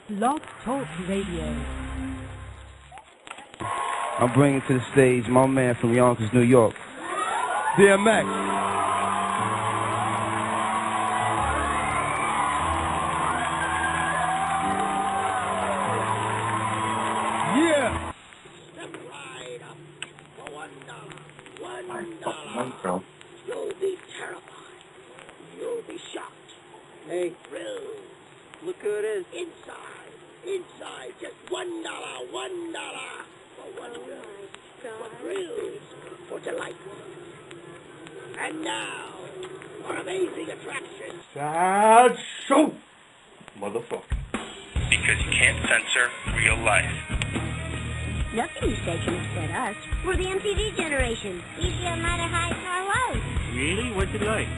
Blog Talk Radio. I'm bringing to the stage my man from Yonkers, New York, DMX. Yeah. Right up for $1. You'll be terrified. You'll be shocked. Hey, Thrilled. look who it is. Inside, just $1 for one bill. For thrills, for delight. And now, our amazing attraction. SideShow, motherfucker. Because you can't censor real life. Nothing you say can upset us. We're the MTV generation. We feel mighty high in our lives. Really? What's it like?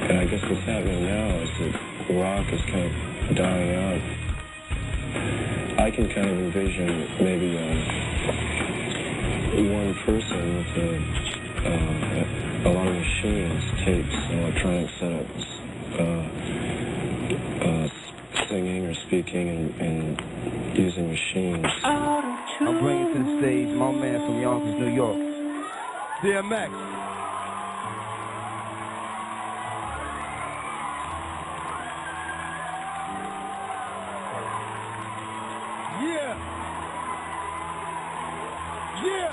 And I guess what's happening now is that rock is kind of dying out. I can kind of envision maybe one person with a lot of machines, tapes, electronic setups, singing or speaking and using machines. I'm bringing to the stage my man from Yonkers, New York, DMX. Yeah.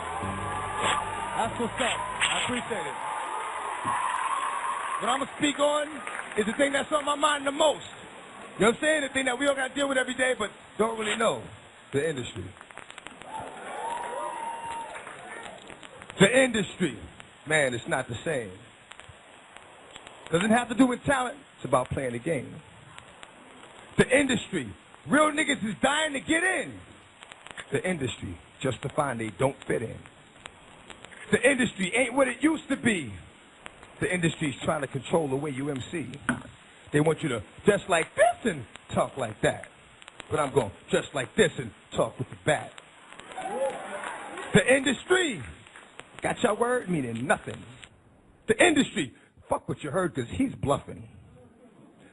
That's what's up. I appreciate it. What I'm going to speak on is the thing that's on my mind the most. You know what I'm saying? The thing that we all got to deal with every day, but don't really know. The industry. The industry. Man, it's not the same. Doesn't have to do with talent. It's about playing the game. The industry. Real niggas is dying to get in. The industry. Just to find they don't fit in. The industry ain't what it used to be. The industry's trying to control the way you MC. They want you to dress like this and talk like that. But I'm going to dress like this and talk with the bat. The industry. Got your word? Meaning nothing. The industry. Fuck what you heard because he's bluffing.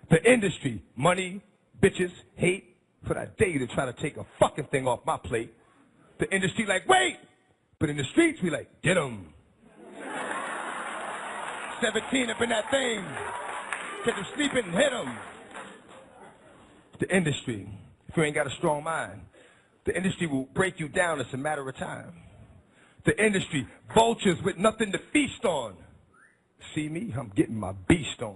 The industry. Money, bitches, hate. But I dare you to try to take a fucking thing off my plate. The industry like, wait! But in the streets, we like, get 'em. 17 up in that thing. Catch 'em sleeping and hit 'em. The industry, if you ain't got a strong mind, the industry will break you down. It's a matter of time. The industry, vultures with nothing to feast on. See me? I'm getting my beast on.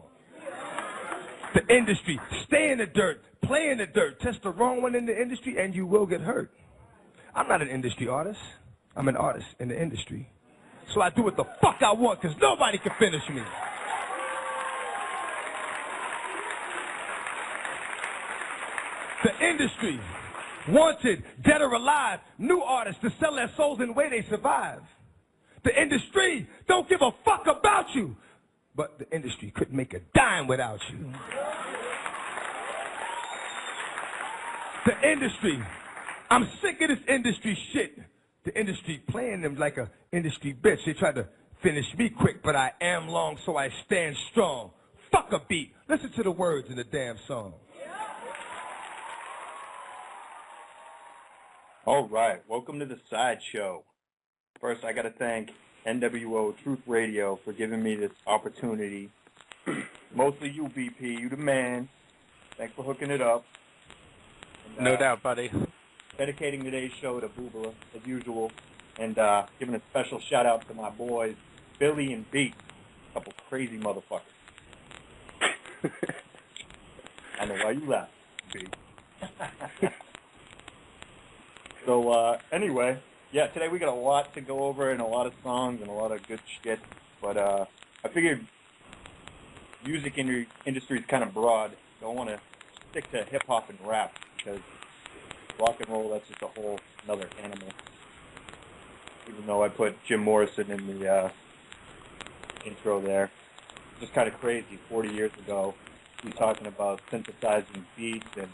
The industry, stay in the dirt, play in the dirt. Test the wrong one in the industry and you will get hurt. I'm not an industry artist. I'm an artist in the industry. So I do what the fuck I want because nobody can finish me. The industry, wanted, dead or alive, new artists to sell their souls in the way they survive. The industry don't give a fuck about you. But the industry couldn't make a dime without you. The industry, I'm sick of this industry shit. The industry playing them like a industry bitch. They tried to finish me quick, but I am long, so I stand strong. Fuck a beat. Listen to the words in the damn song. All right, welcome to the SideShow. First, I got to thank NWO Truth Radio for giving me this opportunity. Mostly you, BP, you the man. Thanks for hooking it up. And, No doubt, buddy. Dedicating today's show to Boobala, as usual, and giving a special shout-out to my boys, Billy and B, a couple crazy motherfuckers. I know why you laugh, B. So, anyway, yeah, today we got a lot to go over and a lot of songs and a lot of good shit, but I figured music industry is kind of broad, so I want to stick to hip-hop and rap, because rock and roll, that's just a whole another animal. Even though I put Jim Morrison in the intro there. It's just kind of crazy. 40 years ago, he was talking about synthesizing beats and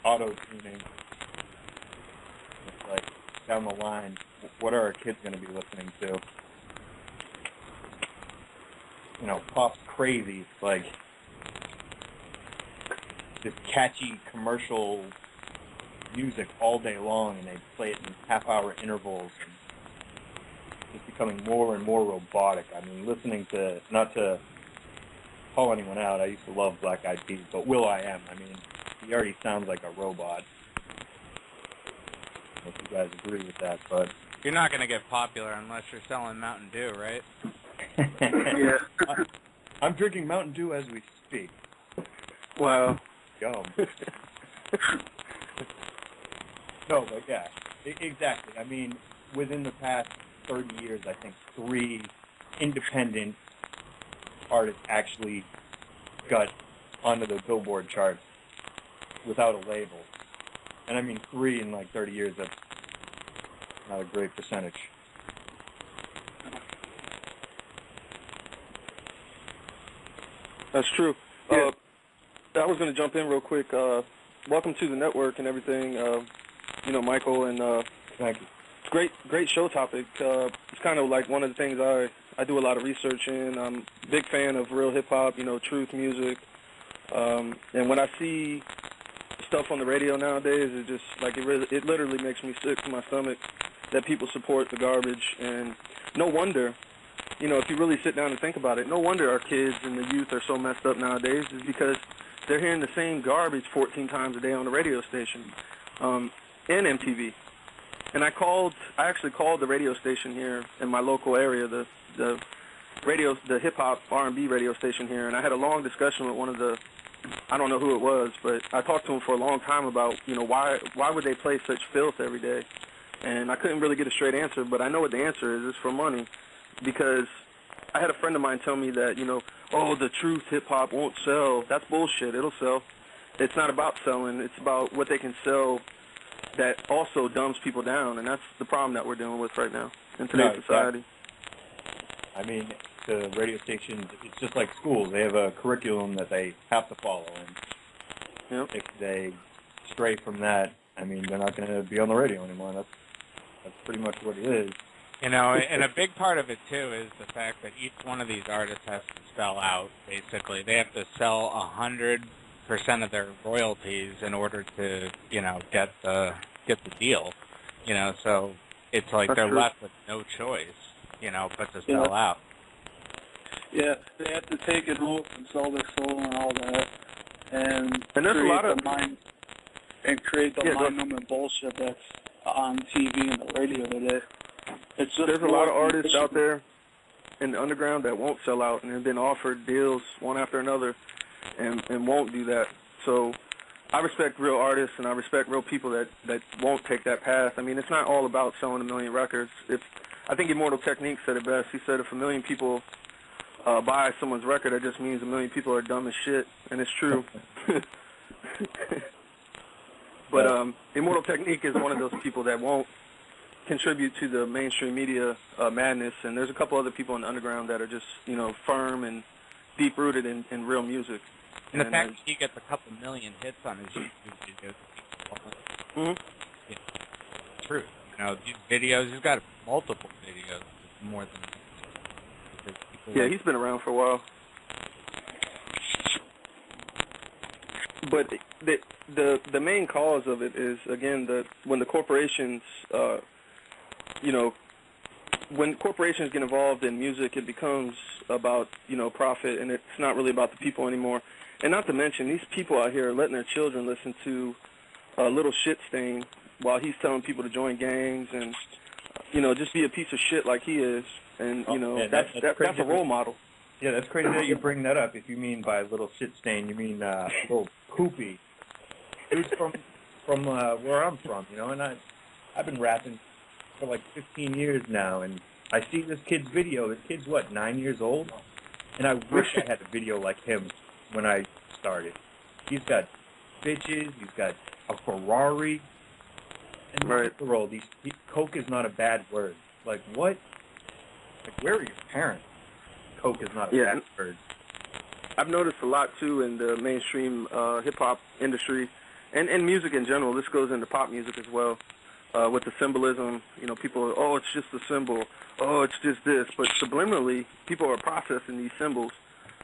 auto-tuning. It's like, down the line, what are our kids going to be listening to? You know, pop's crazy. Like, this catchy commercial music all day long, and they play it in half-hour intervals, and it's becoming more and more robotic. I mean, listening to, not to call anyone out, I used to love Black Eyed Peas, but will.i.am, I mean, he already sounds like a robot. I don't know if you guys agree with that, but... You're not going to get popular unless you're selling Mountain Dew, right? Yeah. I'm drinking Mountain Dew as we speak. Wow. Yum. No, but yeah, exactly. I mean, within the past 30 years, I think 3 independent artists actually got onto the Billboard charts without a label. And I mean 3 in like 30 years, that's not a great percentage. That's true. Yeah. I was going to jump in real quick. Welcome to the network and everything, Michael, and thank you. It's great show topic. It's kind of like one of the things I do a lot of research in. I'm a big fan of real hip-hop, truth music. And when I see stuff on the radio nowadays, it just, like, it literally makes me sick to my stomach that people support the garbage. And no wonder, if you really sit down and think about it, no wonder our kids and the youth are so messed up nowadays, is because they're hearing the same garbage 14 times a day on the radio station and MTV. And I actually called the radio station here in my local area, the hip-hop R&B radio station here, and I had a long discussion with one of the, I don't know who it was, but I talked to him for a long time about, why would they play such filth every day? And I couldn't really get a straight answer, but I know what the answer is. It's for money. Because I had a friend of mine tell me that, the truth hip-hop won't sell. That's bullshit. It'll sell. It's not about selling. It's about what they can sell that also dumbs people down, and that's the problem that we're dealing with right now in today's society. I mean, the radio stations, it's just like schools. They have a curriculum that they have to follow, and if they stray from that, I mean, they're not going to be on the radio anymore. That's pretty much what it is. And a big part of it, too, is the fact that each one of these artists has to sell out, basically. They have to sell 100% of their royalties in order to, get the deal. So it's like they're left with no choice, but to sell out. Yeah, they have to take an oath and sell their soul and all that. And there's a lot of create the mind-numbing bullshit that's on TV and the radio today. There's a lot of artists out there in the underground that won't sell out and have been offered deals one after another and won't do that. So I respect real artists and I respect real people that won't take that path. I mean, it's not all about selling 1 million records. I think Immortal Technique said it best. He said if 1 million people buy someone's record, that just means 1 million people are dumb as shit, and it's true. But Immortal Technique is one of those people that won't contribute to the mainstream media madness, and there's a couple other people in the underground that are just, firm and deep-rooted in real music. And the fact that he gets a couple million hits on his YouTube videos, it's true. These videos, he's got multiple videos, more than... Yeah, he's been around for a while. But the main cause of it is, again, when the corporations, when corporations get involved in music, it becomes about, profit, and it's not really about the people anymore. And not to mention, these people out here are letting their children listen to Little Shit Stain while he's telling people to join gangs and, just be a piece of shit like he is. And, that's a role model. Yeah, that's crazy that you bring that up. If you mean by Little Shit Stain, you mean Little Poopy. Dude's from where I'm from, and I've been rapping for like 15 years now, and I see this kid's video. This kid's, 9 years old? And I wish I had a video like him when I started. He's got bitches, he's got a Ferrari, and look at the world. Coke is not a bad word. Like, what? Like, where are your parents? Coke is not a bad word. I've noticed a lot, too, in the mainstream hip-hop industry and music in general. This goes into pop music as well, with the symbolism. People are, it's just a symbol. Oh, it's just this. But subliminally, people are processing these symbols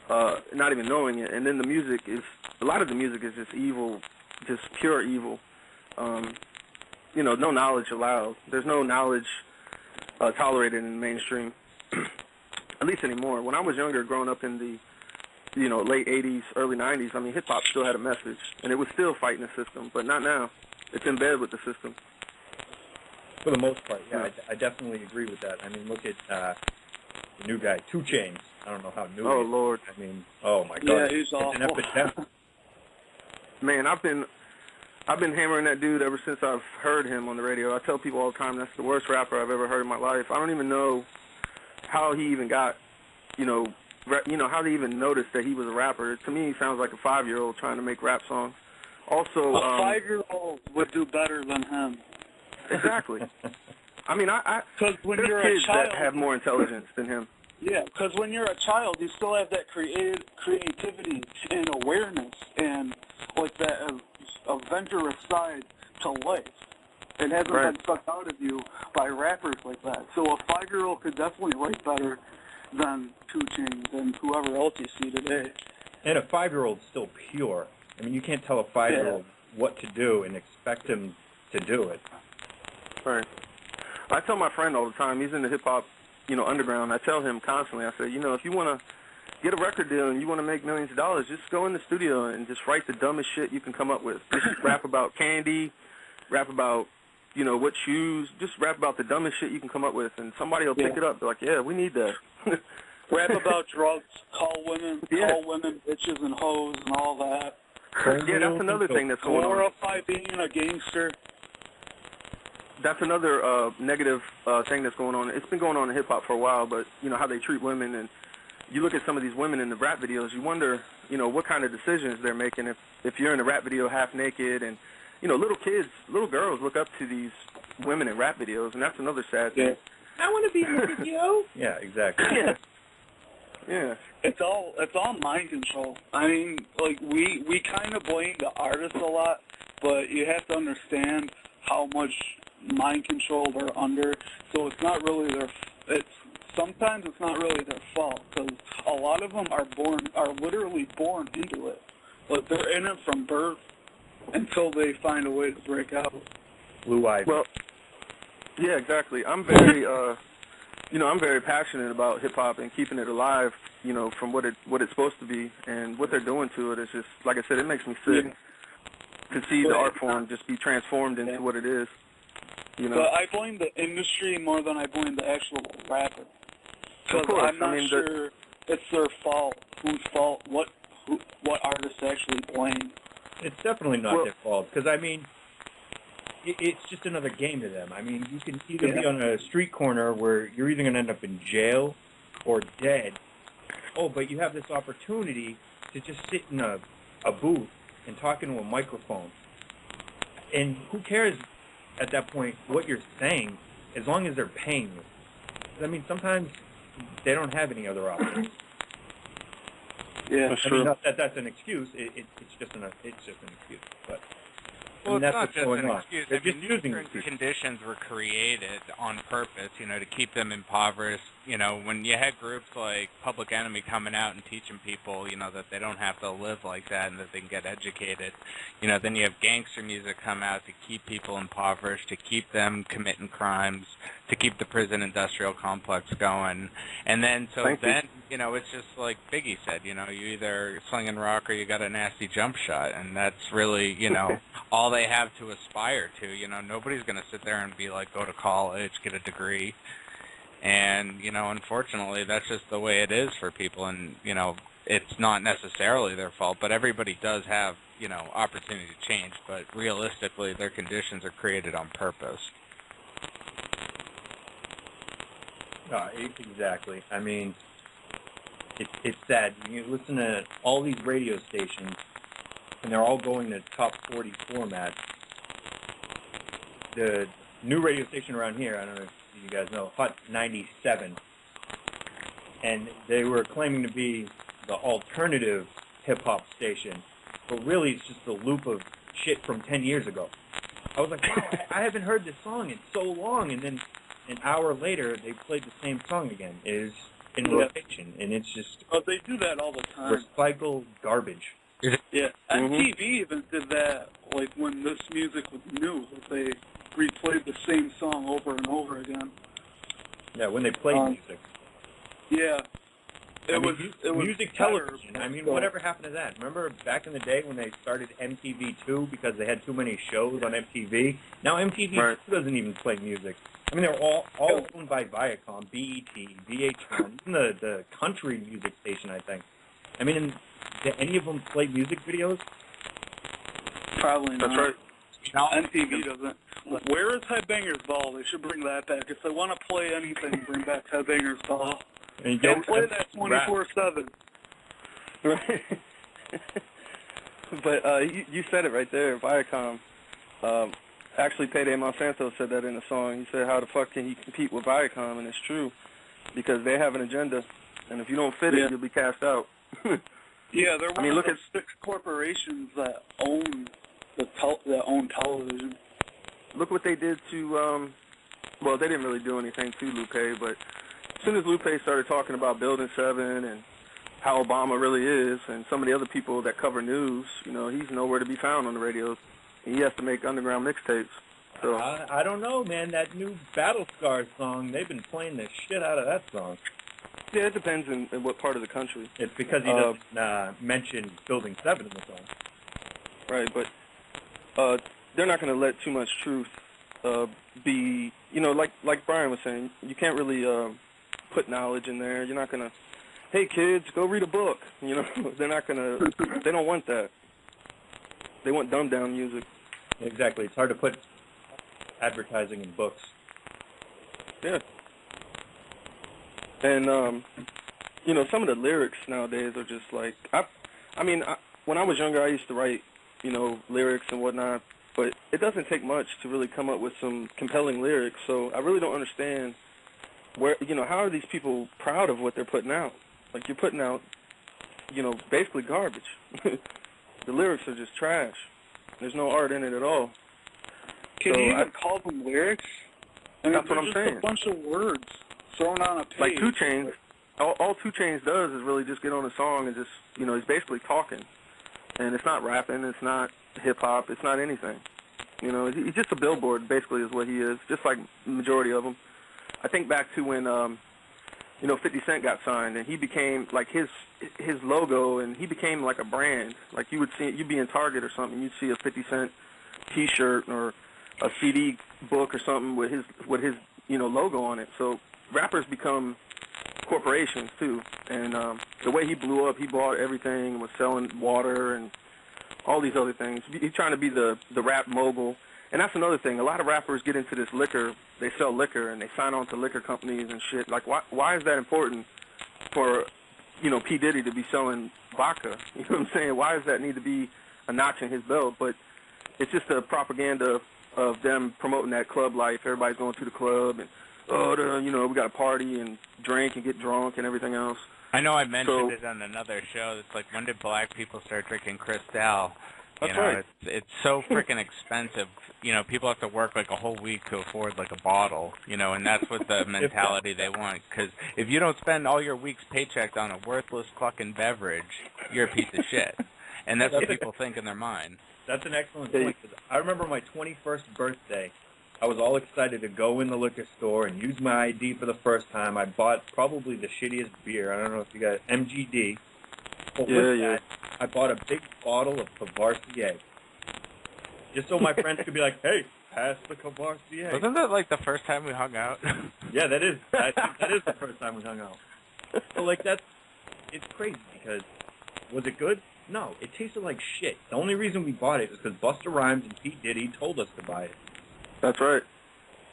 not even knowing it. And then the music is, a lot of the music is just evil, just pure evil. You know, no knowledge allowed. There's no knowledge tolerated in the mainstream, at least anymore. When I was younger, growing up in the, you know, late 80s, early 90s, I mean, hip-hop still had a message, and it was still fighting the system, but not now. It's in bed with the system. For the most part, yeah, I definitely agree with that. I mean, look at the new guy, 2 Chainz. I don't know how new Oh, he is. Lord. I mean, oh, my God. Yeah, he's it's awful. an epidemic. Man, I've been hammering that dude ever since I've heard him on the radio. I tell people all the time that's the worst rapper I've ever heard in my life. I don't even know how he even got, you know, how they even noticed that he was a rapper. To me, he sounds like a 5-year-old trying to make rap songs. Also, a 5-year-old would do better than him. Exactly. I mean, because when there's you're kids a child, that have more intelligence than him. Yeah, because when you're a child, you still have that creativity and awareness and like that adventurous side to life. It hasn't been sucked out of you by rappers like that. So a 5-year-old could definitely write better than 2 Chainz and whoever else you see today. And a 5-year-old's still pure. I mean, you can't tell a 5-year-old what to do and expect him to do it. Right. I tell my friend all the time, he's in the hip-hop, you know, underground. I tell him constantly, I say, you know, if you want to get a record deal and you want to make millions of dollars, just go in the studio and just write the dumbest shit you can come up with. Just rap about candy, rap about, you know, what shoes, just rap about the dumbest shit you can come up with, and somebody will pick it up. They're like, yeah, we need that. Rap about drugs, call women bitches and hoes and all that. Yeah, that's another thing that's going on. Glorify being a gangster. That's another negative thing that's going on. It's been going on in hip-hop for a while, but, you know, how they treat women. And you look at some of these women in the rap videos, you wonder, you know, what kind of decisions they're making if you're in a rap video half naked. And, you know, little kids, little girls look up to these women in rap videos, and that's another sad thing. I want to be in the video. Yeah, exactly. Yeah. It's all mind control. I mean, like, we kind of blame the artists a lot, but you have to understand how much mind control they're under. So it's not really sometimes it's not really their fault, because a lot of them are literally born into it. Like, they're in it from birth until they find a way to break out. Blue Ivy. Well, yeah, exactly. I'm very, you know, I'm very passionate about hip hop and keeping it alive, you know, from what it's supposed to be, and what they're doing to it is just, like I said, it makes me sick to see the art form just be transformed into what it is. You know. But I blame the industry more than I blame the actual rapper. Because I'm not sure it's their fault, whose fault, what artists actually blame. It's definitely not their fault, because, I mean, it's just another game to them. I mean, you can either be on a street corner where you're either going to end up in jail or dead. Oh, but you have this opportunity to just sit in a booth and talk into a microphone. And who cares at that point what you're saying, as long as they're paying you. I mean, sometimes they don't have any other options. Yeah, that's true. I mean, not that that's an excuse. It's just an excuse. But well, it's not just an excuse. They're I mean, just using certain conditions were created on purpose, you know, to keep them impoverished. You know, when you had groups like Public Enemy coming out and teaching people, you know, that they don't have to live like that and that they can get educated, you know, then you have gangster music come out to keep people impoverished, to keep them committing crimes, to keep the prison industrial complex going. And then, you know, it's just like Biggie said, you know, you either slinging rock or you got a nasty jump shot. And that's really, you know, all they have to aspire to. You know, nobody's going to sit there and be like, go to college, get a degree. And, you know, unfortunately, that's just the way it is for people. And, you know, it's not necessarily their fault, but everybody does have, you know, opportunity to change. But realistically, their conditions are created on purpose. Exactly. I mean, it's sad. You listen to all these radio stations, and they're all going to top 40 formats. The new radio station around here, I don't know if you guys know, Hot 97, and they were claiming to be the alternative hip-hop station, but really it's just a loop of shit from 10 years ago. I was like, wow, I haven't heard this song in so long, and then an hour later they played the same song again. It in rotation, and it's just they do that all the time. recycled garbage. Yeah, MTV even did that, like when this music was new, that they replayed the same song over and over again. Yeah, when they played music. Yeah. It was music television. I mean, whatever happened to that? Remember back in the day when they started MTV2 because they had too many shows on MTV? Now MTV2 doesn't even play music. I mean, they're all owned by Viacom, BET, VH1, even the country music station, I think. I mean, do any of them play music videos? Probably not. That's right. No, MTV doesn't. Where is Headbangers Ball? They should bring that back. If they want to play anything, bring back Headbangers Ball. And play that 24/7. Right. But you said it right there, Viacom. Actually, Payday Monsanto said that in the song. He said, how the fuck can he compete with Viacom? And it's true, because they have an agenda, and if you don't fit it, you'll be cast out. Yeah, they're one of the 6 corporations that own television. Look what they did to, well, they didn't really do anything to Lupe, but as soon as Lupe started talking about Building 7 and how Obama really is, and some of the other people that cover news, you know, he's nowhere to be found on the radios. He has to make underground mixtapes. So I don't know, man. That new Battle Scars song, they've been playing the shit out of that song. Yeah, it depends in what part of the country. It's because he doesn't mention Building 7 in the song. Right, but they're not going to let too much truth be, you know, like Brian was saying, you can't really put knowledge in there. You're not going to, hey, kids, go read a book. You know, they're not going to, they don't want that. They want dumbed-down music. Exactly. It's hard to put advertising in books. Yeah. And, you know, some of the lyrics nowadays are just like, when I was younger, I used to write, you know, lyrics and whatnot, but it doesn't take much to really come up with some compelling lyrics, so I really don't understand where, you know, how are these people proud of what they're putting out? Like, you're putting out, you know, basically garbage. The lyrics are just trash. There's no art in it at all. Can you even call them lyrics? I mean, that's what I'm saying. Just a bunch of words thrown on a page. Like 2 Chainz, all 2 Chainz does is really just get on a song and just, you know, he's basically talking. And it's not rapping, it's not hip-hop, it's not anything. You know, he's just a billboard, basically, is what he is, just like the majority of them. I think back to when, you know, 50 Cent got signed, and he became, like, his logo, and he became like a brand. Like, you'd be in Target or something, you'd see a 50 Cent T-shirt or a CD book or something with his you know, logo on it. So rappers become corporations, too. And the way he blew up, he bought everything, was selling water and all these other things. He's trying to be the rap mogul. And that's another thing. A lot of rappers get into this liquor. They sell liquor, and they sign on to liquor companies and shit. Like, why is that important for, you know, P. Diddy to be selling vodka? You know what I'm saying? Why does that need to be a notch in his belt? But it's just a propaganda of them promoting that club life. Everybody's going to the club, and, you know, we got to party and drink and get drunk and everything else. I know I mentioned it on another show. It's like, when did black people start drinking Cristal? You know, right. It's so freaking expensive. You know, people have to work like a whole week to afford like a bottle, you know, and that's what the mentality they want. Because if you don't spend all your week's paycheck on a worthless fucking beverage, you're a piece of shit. And that's what people think in their mind. That's an excellent point. I remember my 21st birthday. I was all excited to go in the liquor store and use my ID for the first time. I bought probably the shittiest beer. I don't know if you got MGD. But with that, I bought a big bottle of Courvoisier. Just so my friends could be like, hey, pass the Courvoisier. Wasn't that like the first time we hung out? Yeah, that is. I think that is the first time we hung out. So, like, it's crazy because, was it good? No, it tasted like shit. The only reason we bought it was because Busta Rhymes and P. Diddy told us to buy it. That's right.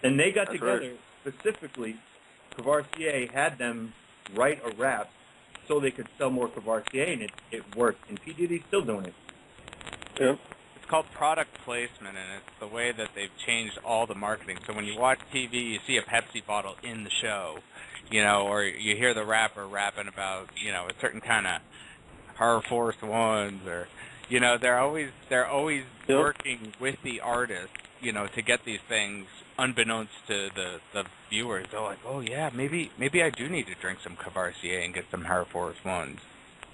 And they got together, specifically, Courvoisier had them write a rap so they could sell more Courvoisier, and it worked. And P. Diddy's still doing it. Yeah. It's called product placement, and it's the way that they've changed all the marketing. So when you watch TV, you see a Pepsi bottle in the show, you know, or you hear the rapper rapping about, you know, a certain kind of Air Force Ones, or, you know, they're always working with the artist, to get these things unbeknownst to the viewers. They're like, oh yeah, maybe I do need to drink some Cavassier and get some Air Force Ones.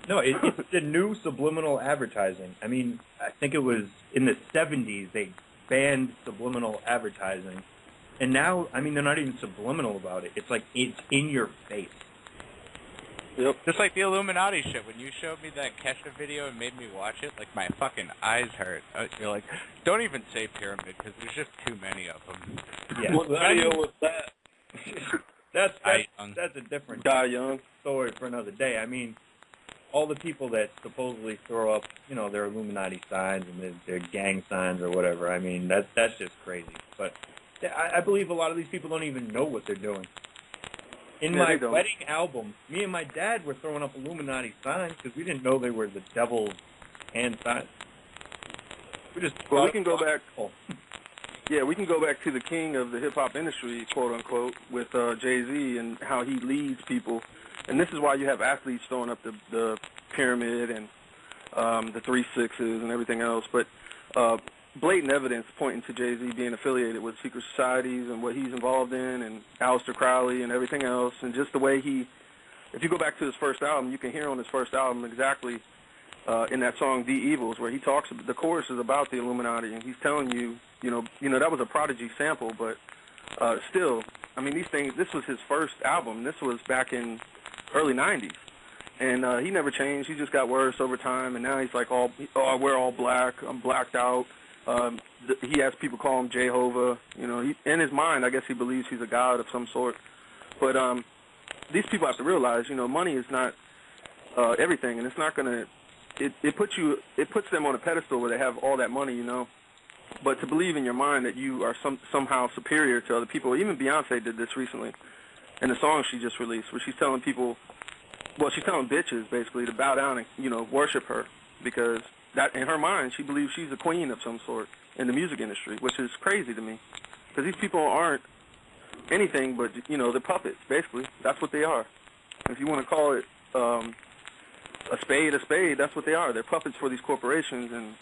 No, it's the new subliminal advertising. I mean, I think it was in the 70s they banned subliminal advertising. And now, I mean, they're not even subliminal about it. It's like it's in your face. Yep. Just like the Illuminati shit. When you showed me that Kesha video and made me watch it, like my fucking eyes hurt. You're like, don't even say pyramid because there's just too many of them. Yeah. What video was that? That's a different Die young story for another day. I mean, all the people that supposedly throw up, their Illuminati signs and their gang signs or whatever. I mean, that's just crazy. But I believe a lot of these people don't even know what they're doing. In my wedding album, me and my dad were throwing up Illuminati signs because we didn't know they were the devil's hand signs. We can go back. Yeah, we can go back to the king of the hip hop industry, quote unquote, with Jay-Z and how he leads people. And this is why you have athletes throwing up the pyramid and the 3 6s and everything else. But blatant evidence pointing to Jay-Z being affiliated with secret societies and what he's involved in, and Aleister Crowley and everything else, and just the way if you go back to his first album, you can hear on his first album exactly in that song The Evils, where he talks, the chorus is about the Illuminati, and he's telling you, that was a Prodigy sample, but still, I mean, these things, this was his first album. This was back in early 90s. And he never changed. He just got worse over time, and now he's like, I wear all black, I'm blacked out. He has people call him Jehovah. In his mind, I guess he believes he's a god of some sort. But these people have to realize, money is not everything, and it's not going to. It puts them on a pedestal where they have all that money, But to believe in your mind that you are somehow superior to other people, even Beyonce did this recently in the song she just released, where she's telling people, she's telling bitches basically to bow down and worship her, because that in her mind she believes she's a queen of some sort in the music industry, which is crazy to me, because these people aren't anything but they're puppets basically. That's what they are. If you want to call it a spade, that's what they are. They're puppets for these corporations, and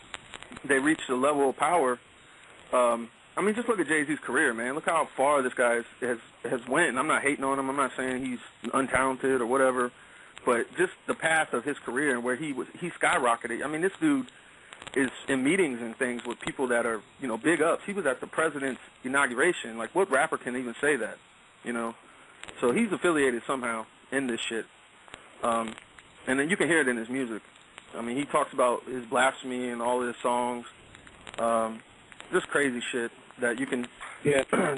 they reach the level of power. I mean, just look at Jay-Z's career, man. Look how far this guy has went. And I'm not hating on him. I'm not saying he's untalented or whatever, but just the path of his career and where he skyrocketed. I mean, this dude is in meetings and things with people that are, big ups. He was at the president's inauguration. Like, what rapper can even say that, So he's affiliated somehow in this shit. And then you can hear it in his music. I mean, he talks about his blasphemy and all his songs. Just crazy shit that you can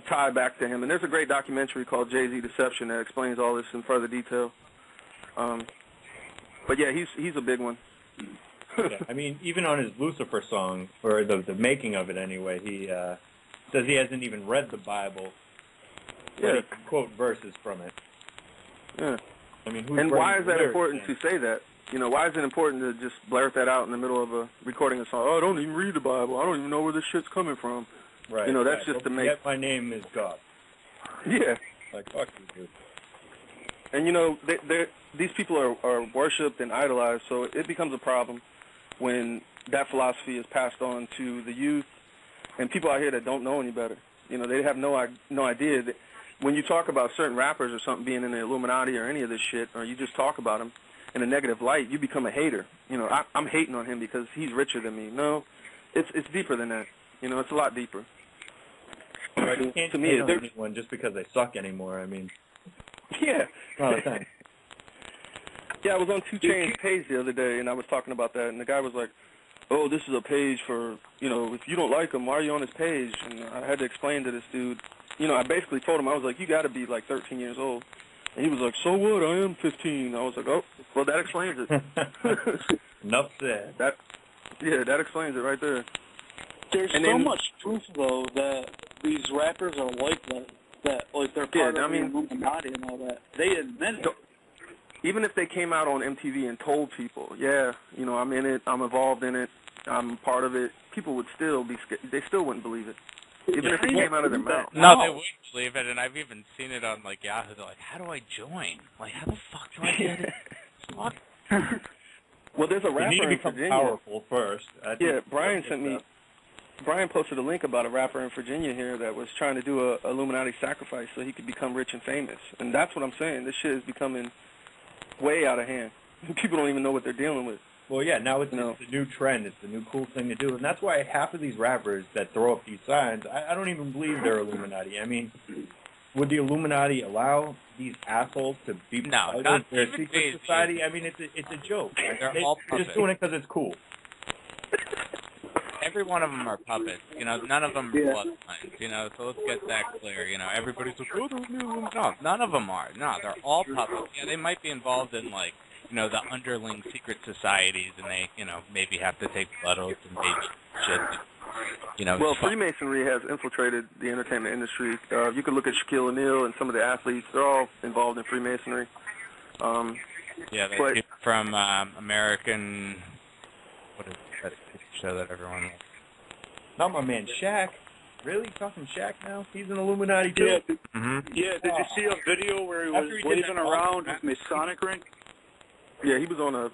tie back to him. And there's a great documentary called Jay-Z Deception that explains all this in further detail. But yeah, he's a big one. Yeah, I mean, even on his Lucifer song, or the making of it anyway, he says he hasn't even read the Bible. But he can quote verses from it. Yeah. I mean, and why is that important to say that? Why is it important to just blurt that out in the middle of recording a song? Oh, I don't even read the Bible. I don't even know where this shit's coming from. Right. That's just to make. Yet my name is God. Yeah. Like, fuck you, dude. And these people are worshipped and idolized, so it becomes a problem when that philosophy is passed on to the youth and people out here that don't know any better. They have no idea that when you talk about certain rappers or something being in the Illuminati or any of this shit, or you just talk about them in a negative light, you become a hater. I'm hating on him because he's richer than me. No, it's deeper than that. It's a lot deeper. Right, you can't hate on anyone just because they suck anymore. I mean, yeah. Not a thing. Yeah, I was on 2 Chainz's page the other day, and I was talking about that, and the guy was like, oh, this is a page for, if you don't like him, why are you on his page? And I had to explain to this dude. I basically told him, I was like, you got to be like 13 years old. And he was like, so what? I am 15. I was like, oh, well, that explains it. Enough said. That explains it right there. There's so much proof, though, that these rappers are like that like they're part of the Illuminati and all that. They admit it. Even if they came out on MTV and told people, I'm in it, I'm involved in it, I'm part of it, people would still be scared. They still wouldn't believe it. Even if it came out of their mouth. No, they wouldn't believe it, and I've even seen it on, like, Yahoo. They're like, how do I join? Like, how the fuck do I get it? Fuck. Well, there's a rapper you need to in become Virginia. Powerful first. Brian sent me Brian posted a link about a rapper in Virginia here that was trying to do a Illuminati sacrifice so he could become rich and famous. And that's what I'm saying. This shit is becoming way out of hand. People don't even know what they're dealing with. Well, yeah, now it's the new trend. It's the new cool thing to do. And that's why half of these rappers that throw up these signs, I don't even believe they're Illuminati. I mean, would the Illuminati allow these assholes to be part of their secret society? I mean, it's a joke. They're all puppets. just doing it because it's cool. Every one of them are puppets. You know, none of them are bloodlines. You know, so let's get that clear. You know, everybody's like, oh, no, none of them are. No, they're all puppets. Yeah, they might be involved in, like, you know, the underling secret societies, and they, you know, maybe have to take blood oaths and maybe shit. You know, well, Freemasonry has infiltrated the entertainment industry. You could look at Shaquille O'Neal and some of the athletes. They're all involved in Freemasonry. Yeah, they from American, what is that show that everyone likes? Not my man Shaq. Really? Talking Shaq now? He's an Illuminati too? Yeah, yeah, did you see a video where he was waving around his Masonic ring? Yeah, he was on a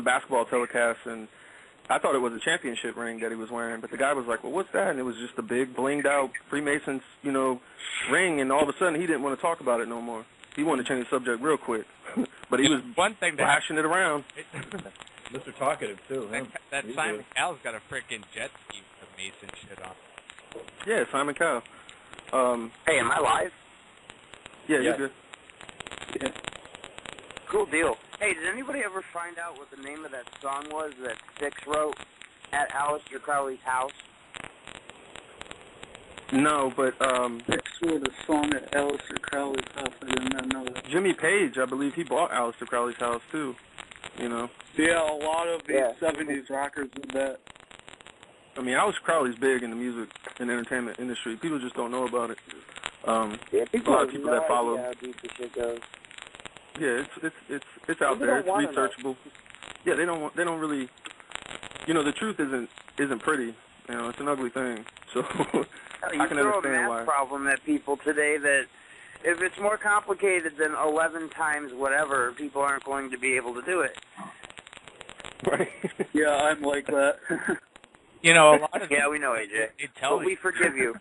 basketball telecast, and I thought it was a championship ring that he was wearing, but the guy was like, well, what's that? And it was just a big blinged out Freemasons, you know, ring, and all of a sudden he didn't want to talk about it no more. He wanted to change the subject real quick. But he was flashing it around. Mr. Talkative, too. That Simon Cowell's got a freaking jet ski with Mason shit on. Yeah, Simon Cowell. Hey, am I live? Yeah, you're good. Yeah. Cool deal. Hey, did anybody ever find out what the name of that song was that Styx wrote at Aleister Crowley's house? No, but Styx wrote a song at Aleister Crowley's house. I did not know that. Jimmy Page, I believe he bought Aleister Crowley's house too. You know. Yeah, a lot of these 70s rockers did that. I mean, Aleister Crowley's big in the music and entertainment industry. People just don't know about it. A lot of people that follow. How deep the shit goes. Yeah, it's out there. It's researchable. Yeah, they don't really. You know, the truth isn't pretty. You know, it's an ugly thing. So I can understand why. You problem that people today that if it's more complicated than 11 times whatever, people aren't going to be able to do it. Right. Yeah, I'm like that. You know, a lot of we know, AJ. But we forgive you.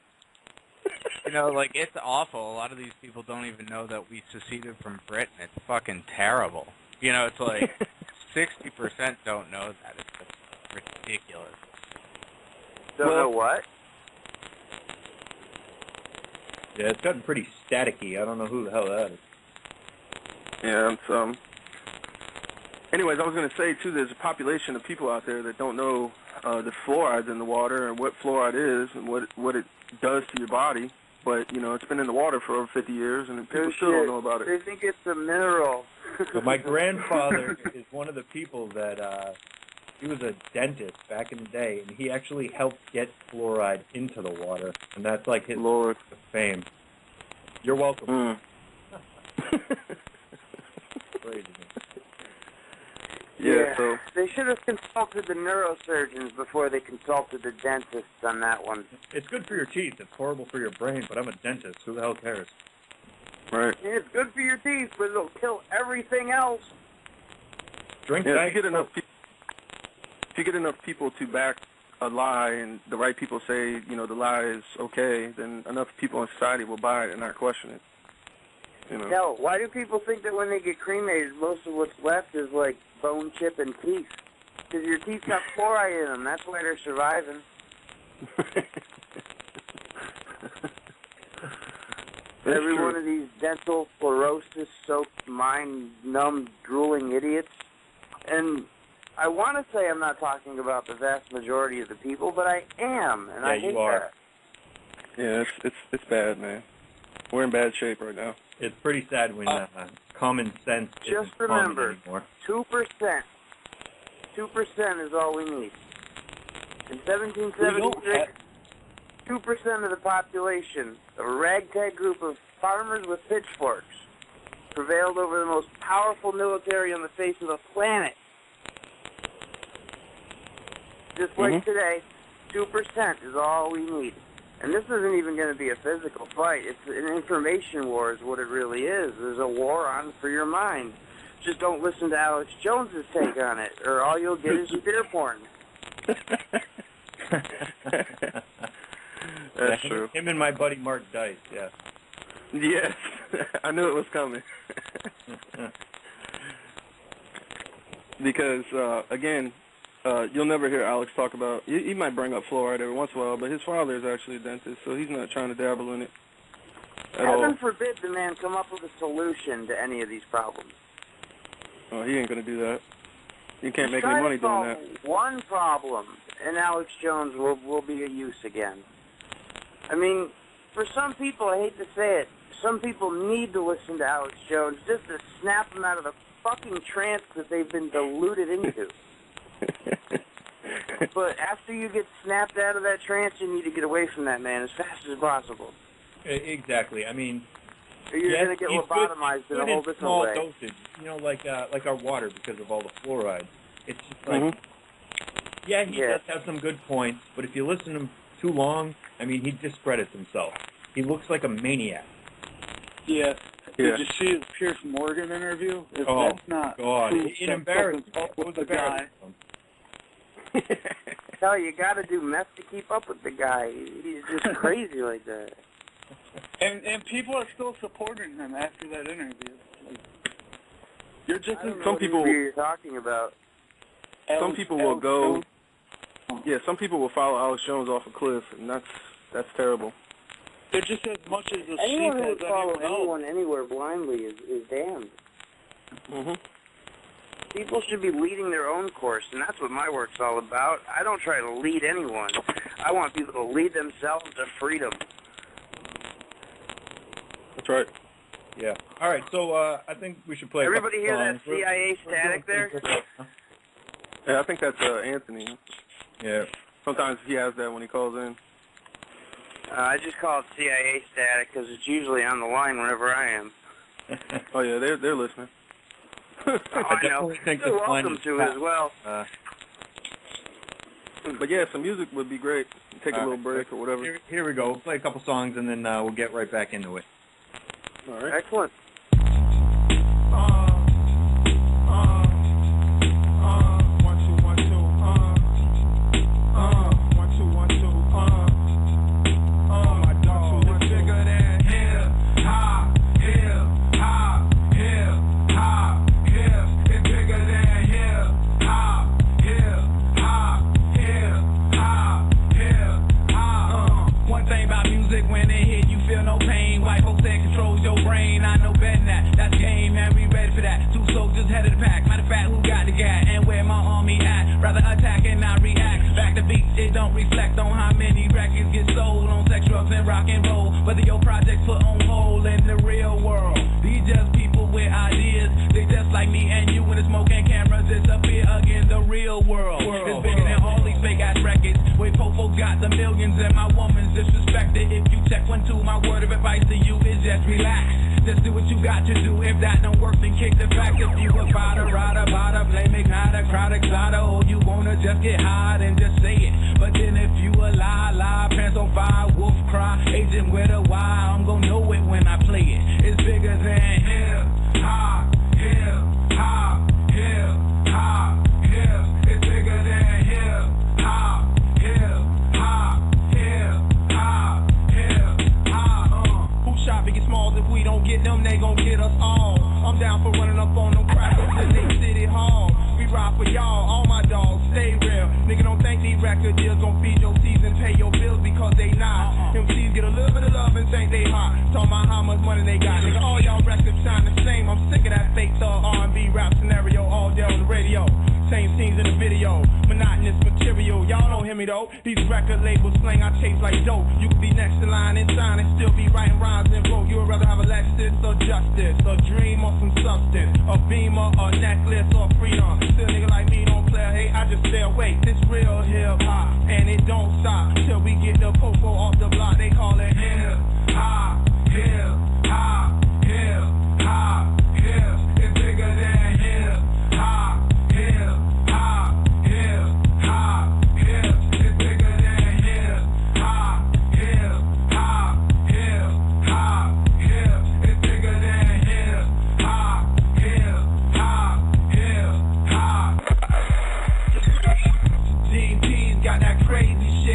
You know, like, it's awful. A lot of these people don't even know that we seceded from Britain. It's fucking terrible. You know, it's like 60% don't know that. It's just ridiculous. Don't know what? Yeah, it's gotten pretty staticky. I don't know who the hell that is. Yeah, it's, anyways, I was going to say, too, there's a population of people out there that don't know the fluorides in the water and what fluoride is and what it does to your body. But, you know, it's been in the water for over 50 years, and people still don't know about it. They think it's a mineral. But my grandfather is one of the people that, he was a dentist back in the day, and he actually helped get fluoride into the water, and that's like his fame. You're welcome. Crazy. Yeah, so they should have consulted the neurosurgeons before they consulted the dentists on that one. It's good for your teeth. It's horrible for your brain, but I'm a dentist. Who the hell cares? Right. It's good for your teeth, but it'll kill everything else. Drink if you get enough people to back a lie and the right people say, you know, the lie is okay, then enough people in society will buy it and not question it. You know? No, why do people think that when they get cremated, most of what's left is like bone chip and teeth? Because your teeth got fluoride in them. That's why they're surviving. Every one of these dental fluorosis-soaked, mind-numbed, drooling idiots. And I want to say I'm not talking about the vast majority of the people, but I am, and I hate that. Yeah, it's bad, man. We're in bad shape right now. It's pretty sad when common sense just isn't remember, common anymore. 2% is all we need. In 1776, 2% of the population, a ragtag group of farmers with pitchforks, prevailed over the most powerful military on the face of the planet. Just like today, 2% is all we need. And this isn't even going to be a physical fight. It's an information war is what it really is. There's a war on for your mind. Just don't listen to Alex Jones's take on it, or all you'll get is fear porn. That's true. Him and my buddy Mark Dice, yeah. Yes, I knew it was coming. Because, again, you'll never hear Alex talk about, he might bring up fluoride every once in a while, but his father is actually a dentist, so he's not trying to dabble in it at all. Heaven forbid the man come up with a solution to any of these problems. Oh, he ain't going to do that. You can't make any money doing that. One problem, and Alex Jones will be of use again. I mean, for some people, I hate to say it, some people need to listen to Alex Jones just to snap them out of the fucking trance that they've been deluded into. But after you get snapped out of that trance, you need to get away from that man as fast as possible. Exactly. I mean, or you're going to get lobotomized in a whole different small way. Dosage, like our water because of all the fluoride. It's just like, he does have some good points, but if you listen to him too long, I mean, he discredits himself. He looks like a maniac. Yeah. Did you see his Pierce Morgan interview? If that's not God, it embarrassed the guy. Hell, you got to do meth to keep up with the guy. He's just crazy like that. And people are still supporting him after that interview. Like, you're just some people you're talking about. Some people will go. Yeah, some people will follow Alex Jones off a cliff, and that's terrible. They're just as much as a anyone sheep who as follow anyone anyone anywhere blindly is damned. People should be leading their own course, and that's what my work's all about. I don't try to lead anyone. I want people to lead themselves to freedom. That's right. Yeah. All right, so I think we should play. Everybody hear that CIA static there? Yeah, I think that's Anthony. Yeah. Sometimes he has that when he calls in. I just call it CIA static because it's usually on the line whenever I am. Oh yeah, they're listening. I know. They're welcome to as well. But yeah, some music would be great. Take a little break or whatever. Here we go. We'll play a couple songs and then we'll get right back into it. All right. Excellent. Got that crazy shit.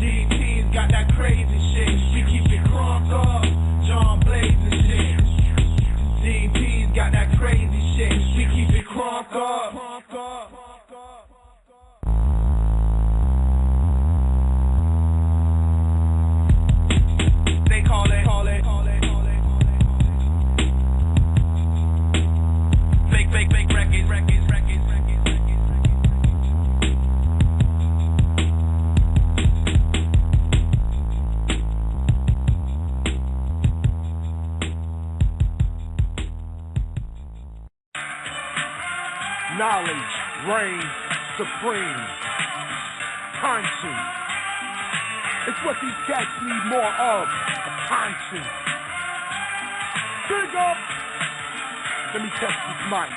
DT's got that crazy shit. We keep it crunk up. John Blaze and shit. DT's got that crazy shit. We keep it crunk up. They call it fake records. Knowledge reigns supreme. Conscience. It's what these cats need more of. Conscience. Big up. Let me test this mic.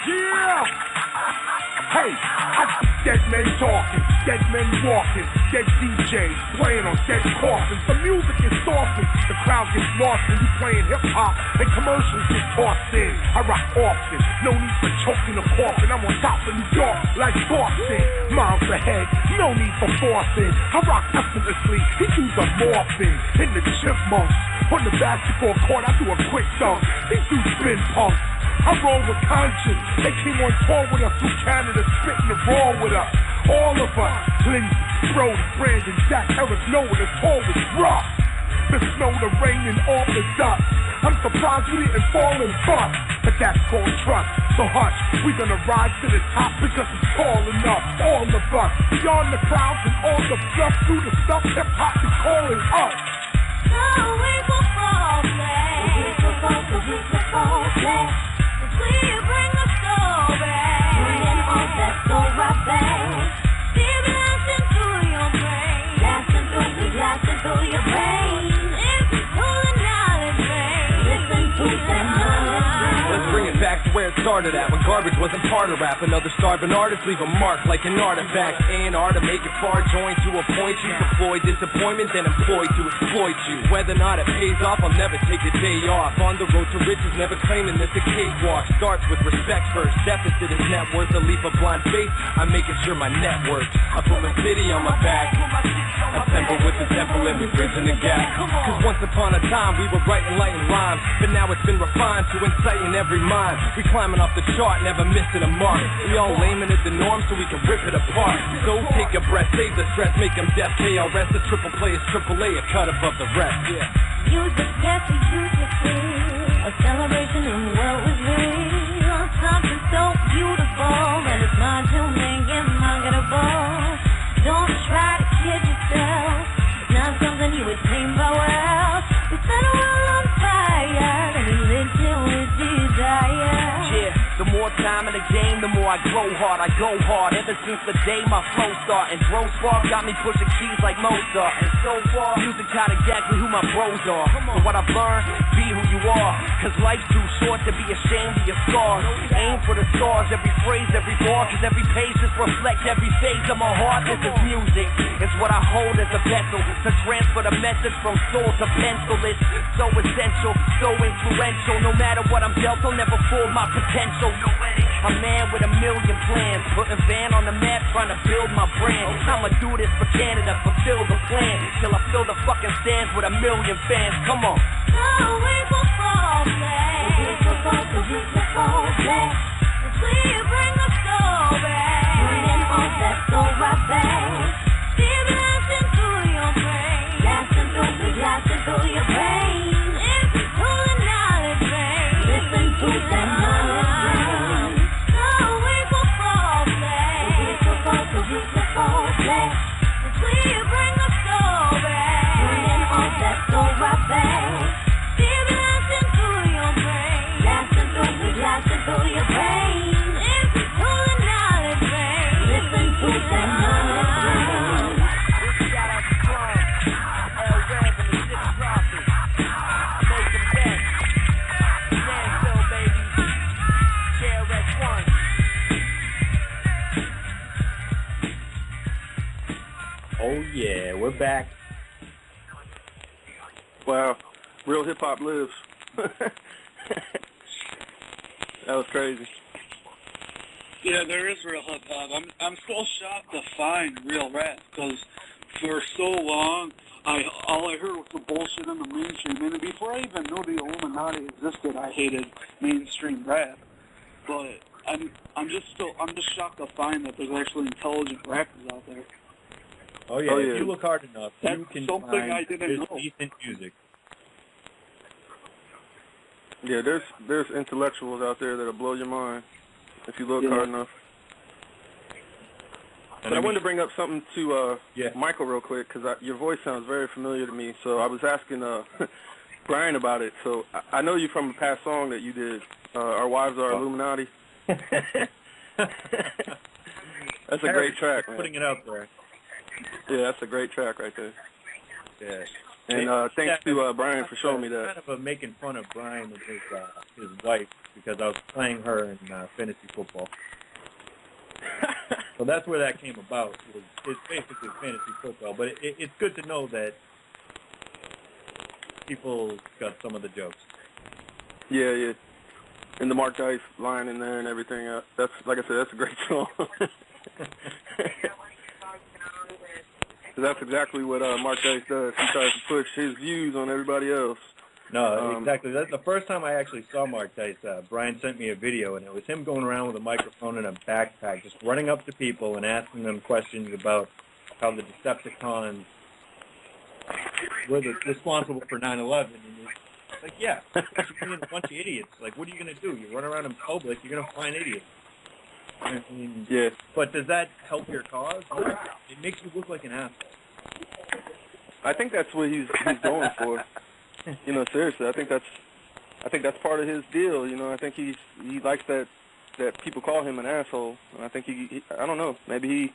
Yeah! Hey, I see dead men talking, dead men walking, dead DJs playing on dead coffins. The music is softened, the crowd gets lost when you playing hip-hop and commercials get tossed in. I rock often, no need for choking or coughing. I'm on top of New York like Boston, miles ahead, no need for forcing. I rock effortlessly, he dudes are morphing in the chipmunks. On the basketball court, I do a quick dunk. These dudes spin punks. I roll with conscience. They came on tour with us through Canada, spitting the raw with us. All of us. Lindsay, Brody, Brandon, Jack, Eric, Noah, the tour was rough. The snow, the rain, and all the dust. I'm surprised we didn't fall and bust. But that's called trust. So hush, we gonna rise to the top because it's tall enough. All of us. Beyond the clouds and all the fluff. Through the stuff hip-hop is calling us. So we will fall back. We will fall back. We bring the soul back. Bringing all that soul right back. Deep blasting through your brain. Blasting through your brain. If you pull the knowledge rain. Listen to that knowledge rain. Let's bring it back to where it started at. When garbage wasn't part of rap. Another starving artist leave a mark like an artifact. A&R to make it far, joined to a point. You deploy disappointment, then employed to exploit you. Whether or not it pays off, I'll never take a day off. On the road to riches, never claiming this a cakewalk. Starts with respect first, deficit is net worth. A leap of blind faith, I'm making sure my net works. I put my city on my back. Assemble with the temple and we bridging the gap. Cause once upon a time we were writing light and rhymes, but now it's been refined to inciting every mind. We climbing off the chart, never missing a mark. We all laming at the norm so we can rip it apart. So take a breath, save the stress, make them deaf. KRS, the triple play is triple A, a cut above the rest. Yeah. Music, yes, we use it free. A celebration in the world was real. Something so beautiful that it's not to make it marketable. Don't try to kid yourself. It's not something you attain by wealth. We set a world on fire and we lit it with desire. Yeah, the more time in the game, the more I grow hard. I go hard ever since the day my flow started. And Bro Spark got me pushing keys like Mozart. And so far, music taught exactly who my bros are. So what I've learned, be who you are. Cause life's too short to be ashamed of your scars. Aim for the stars, every phrase, every bar. Cause every page just reflects every phase of my heart. This is music, it's what I hold as a vessel to transfer the message from soul to pencil. It's so essential, so influential. No matter what I'm dealt, I'll never fool my potential. A man with a million plans, putting Van on the map, trying to build my brand. I'ma do this for Canada, fulfill the plan, till I fill the fucking stands with a million fans. Come on. So we will fall back. We will fall back. We bring the soul back. Bringing all that soul right back. Deep blasting through your brain. Blasting through your brain. If you pull the knowledge rain. Listen to that knowledge rain. So we will fall back. We will fall back. We bring the soul back. Bringing all that soul right back. Deep blasting through your brain. Blasting through your brain. If you pull the knowledge rain. Listen to that knowledge rain. This shout out to Trump, L-Rev and the Six Prophets. Make them best. Nashville, baby. KRS-One. Oh yeah, we're back. Wow, real hip hop lives. That was crazy. Yeah, there is real hip hop. I'm still shocked to find real rap because for so long, all I heard was the bullshit in the mainstream. And before I even knew the Illuminati existed, I hated mainstream rap. But I'm just shocked to find that there's actually intelligent rappers out there. Oh yeah, if you look hard enough, That's you can something find I didn't know. decent music. Yeah, there's intellectuals out there that'll blow your mind if you look hard enough. But I wanted to bring up something to Michael real quick because your voice sounds very familiar to me. So I was asking Brian about it. So I know you from a past song that you did, Our Wives Are Illuminati. That's a great track, man. Putting it out there. Yeah, that's a great track right there. Yeah. And thanks to Brian for showing me that. Kind of making fun of Brian and his wife because I was playing her in fantasy football. So that's where that came about. It's basically fantasy football, but it's good to know that people got some of the jokes. Yeah, yeah. And the Mark Dice line in there and everything. That's, like I said, that's a great song. That's exactly what Mark Dice does. He tries to push his views on everybody else. No, exactly. That's the first time I actually saw Mark Dice. Brian sent me a video, and it was him going around with a microphone and a backpack, just running up to people and asking them questions about how the Decepticons were responsible for 9/11. And it's like, yeah, you're being a bunch of idiots. Like, what are you going to do? You run around in public, you're going to find idiots. I mean, yeah. But does that help your cause? It makes you look like an asshole. I think that's what he's going for. You know, seriously, I think that's part of his deal. You know, I think he likes that people call him an asshole. And I think he I don't know, maybe he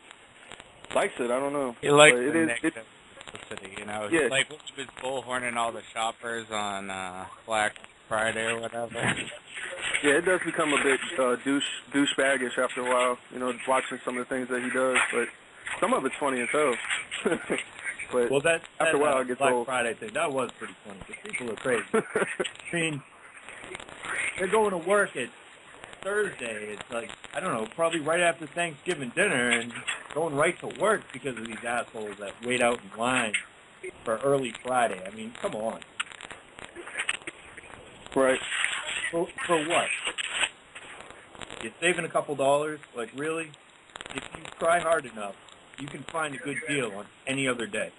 likes it. I don't know. He likes but the negative publicity, you know. Yeah. Like when he was bullhorning all the shoppers on Black Friday or whatever. Yeah, it does become a bit douchebaggish after a while, you know, watching some of the things that he does, but some of it's funny as hell. But well, after a while it gets Black old. Friday thing, that was pretty funny, because people are crazy. I mean, they're going to work at Thursday, it's like, I don't know, probably right after Thanksgiving dinner, and going right to work because of these assholes that wait out in line for early Friday. I mean, come on. Right. For what? You're saving a couple dollars? Like, really? If you try hard enough, you can find a good deal on any other day.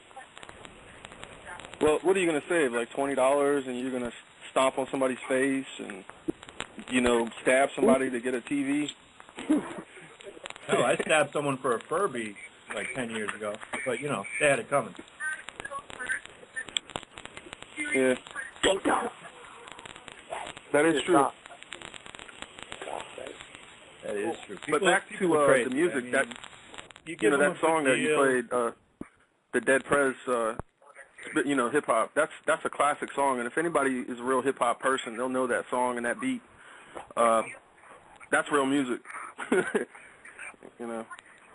Well, what are you going to save? Like $20, and you're going to stomp on somebody's face and, you know, stab somebody to get a TV? No, I stabbed someone for a Furby like 10 years ago, but, you know, they had it coming. Yeah. That is true. That is true. But back to the music, I mean, you know, that song that you played, the Dead Prez, you know, hip hop. That's a classic song, and if anybody is a real hip hop person, they'll know that song and that beat. That's real music. You know.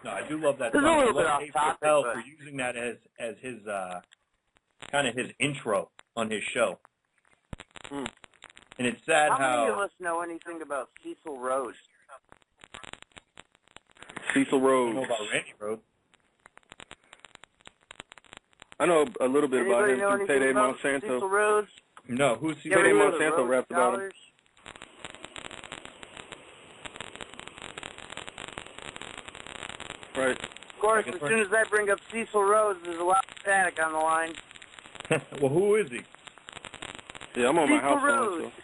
No, I do love that song. I love Dave Chappelle for using that as his kind of his intro on his show. Mm. And it's sad how many of us know anything about Cecil Rhodes? Cecil Rhodes. I know about Randy Rhodes. I know a little bit about him through Payday Monsanto. Cecil Rhodes? No, who's Cecil Payday Monsanto raps about him. Right. Of course, as soon as I bring up Cecil Rhodes, there's a lot of static on the line. Well, who is he? Yeah, I'm on my Cecil house phone. Rhodes.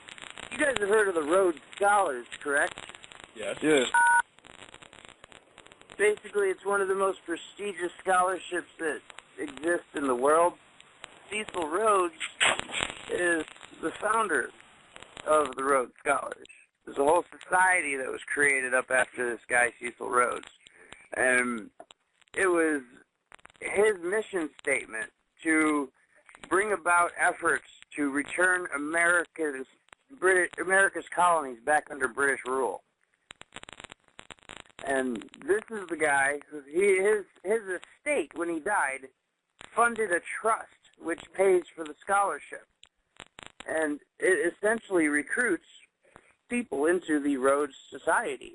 You guys have heard of the Rhodes Scholars, correct? Yes. Yeah. Basically, it's one of the most prestigious scholarships that exist in the world. Cecil Rhodes is the founder of the Rhodes Scholars. There's a whole society that was created up after this guy, Cecil Rhodes. And it was his mission statement to bring about efforts to return America's colonies back under British rule. And this is the guy who his estate, when he died, funded a trust which pays for the scholarship. And it essentially recruits people into the Rhodes Society.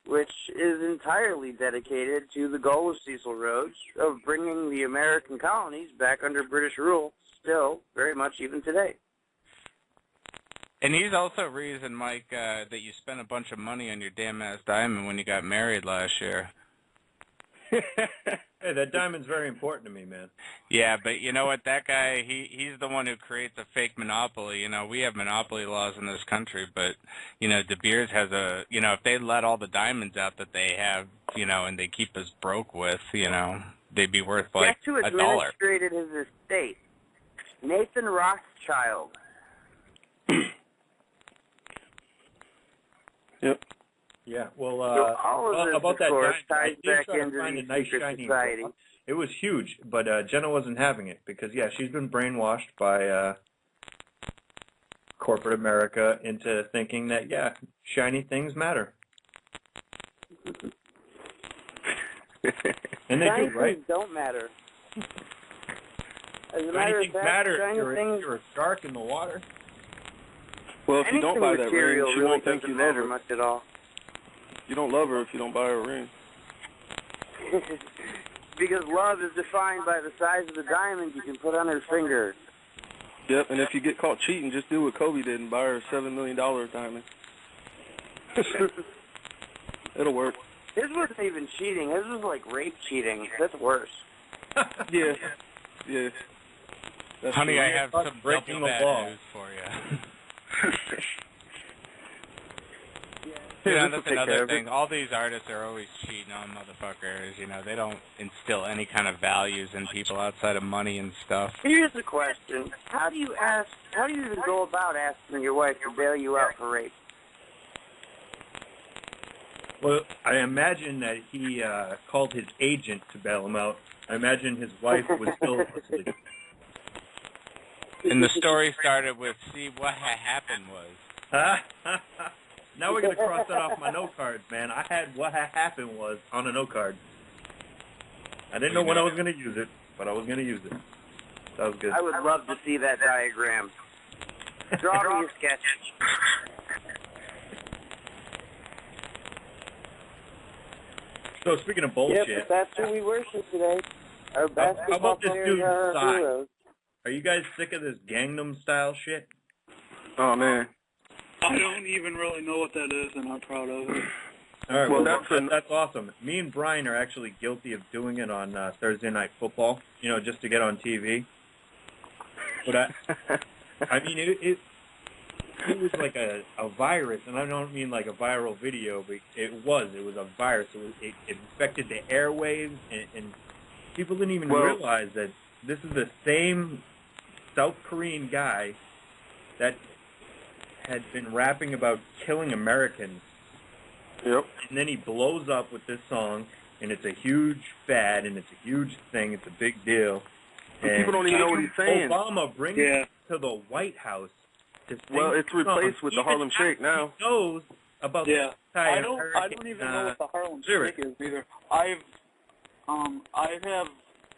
which is entirely dedicated to the goal of Cecil Rhodes of bringing the American colonies back under British rule, still very much even today. And he's also reason, Mike, that you spent a bunch of money on your damn-ass diamond when you got married last year. Hey, that diamond's very important to me, man. Yeah, but you know what? That guy, he's the one who creates a fake monopoly. You know, we have monopoly laws in this country, but, you know, De Beers has a, you know, if they let all the diamonds out that they have, you know, and they keep us broke with, you know, they'd be worth like Guess who $1. administrated his estate? Nathan Rothschild. Yep. Yeah, well, So all of this, about of that course, diamond, ties I did back try to into find the a nice secret shiny society. It was huge, but Jenna wasn't having it because, yeah, she's been brainwashed by corporate America into thinking that, yeah, shiny things matter. And they Shiny do, right? things don't matter. As a Shiny matter of things fact, matter. shiny things... You're a shark in the water. Well, if you don't buy that ring, material she really won't think doesn't you love matter her. much at all. You don't love her if you don't buy her a ring. Because love is defined by the size of the diamond you can put on her finger. Yep, and if you get caught cheating, just do what Kobe did and buy her a $7 million diamond. It'll work. His wasn't even cheating. His was like rape cheating. That's worse. Yeah. Yeah. That's Honey, true. I have some breaking double the bad law. news for you. Yeah, You know, this will that's take care another of it. thing. All these artists are always cheating on motherfuckers. You know, they don't instill any kind of values in people outside of money and stuff. Here's the question: how do you even go about asking your wife to bail you out for rape? Well, I imagine that he called his agent to bail him out. I imagine his wife was still asleep. And the story started with, see, what happened was. Now we're going to cross that off my note cards, man. I had what happened was on a note card. I didn't know when I was going to use it, but I was going to use it. That was good. I would love to see that diagram. Draw me a sketch. So speaking of bullshit, Yep, that's who we worship today. Our how basketball about this players dude are our Psy? heroes. Are you guys sick of this Gangnam style shit? Oh, man. I don't even really know what that is, and I'm proud of it. All right, Well, well, that's awesome. Me and Brian are actually guilty of doing it on Thursday Night Football, you know, just to get on TV. But I mean, it was like a virus, and I don't mean like a viral video, but it was a virus. It infected the airwaves, and people didn't even realize that this is the same South Korean guy that had been rapping about killing Americans. Yep. And then he blows up with this song, and it's a huge fad, and it's a huge thing, it's a big deal. And people don't even know what he's saying. Obama brings it to the White House to sing it's replaced with the Harlem Shake now. He knows about Yeah, the I don't even know what the Harlem Shake is either. I have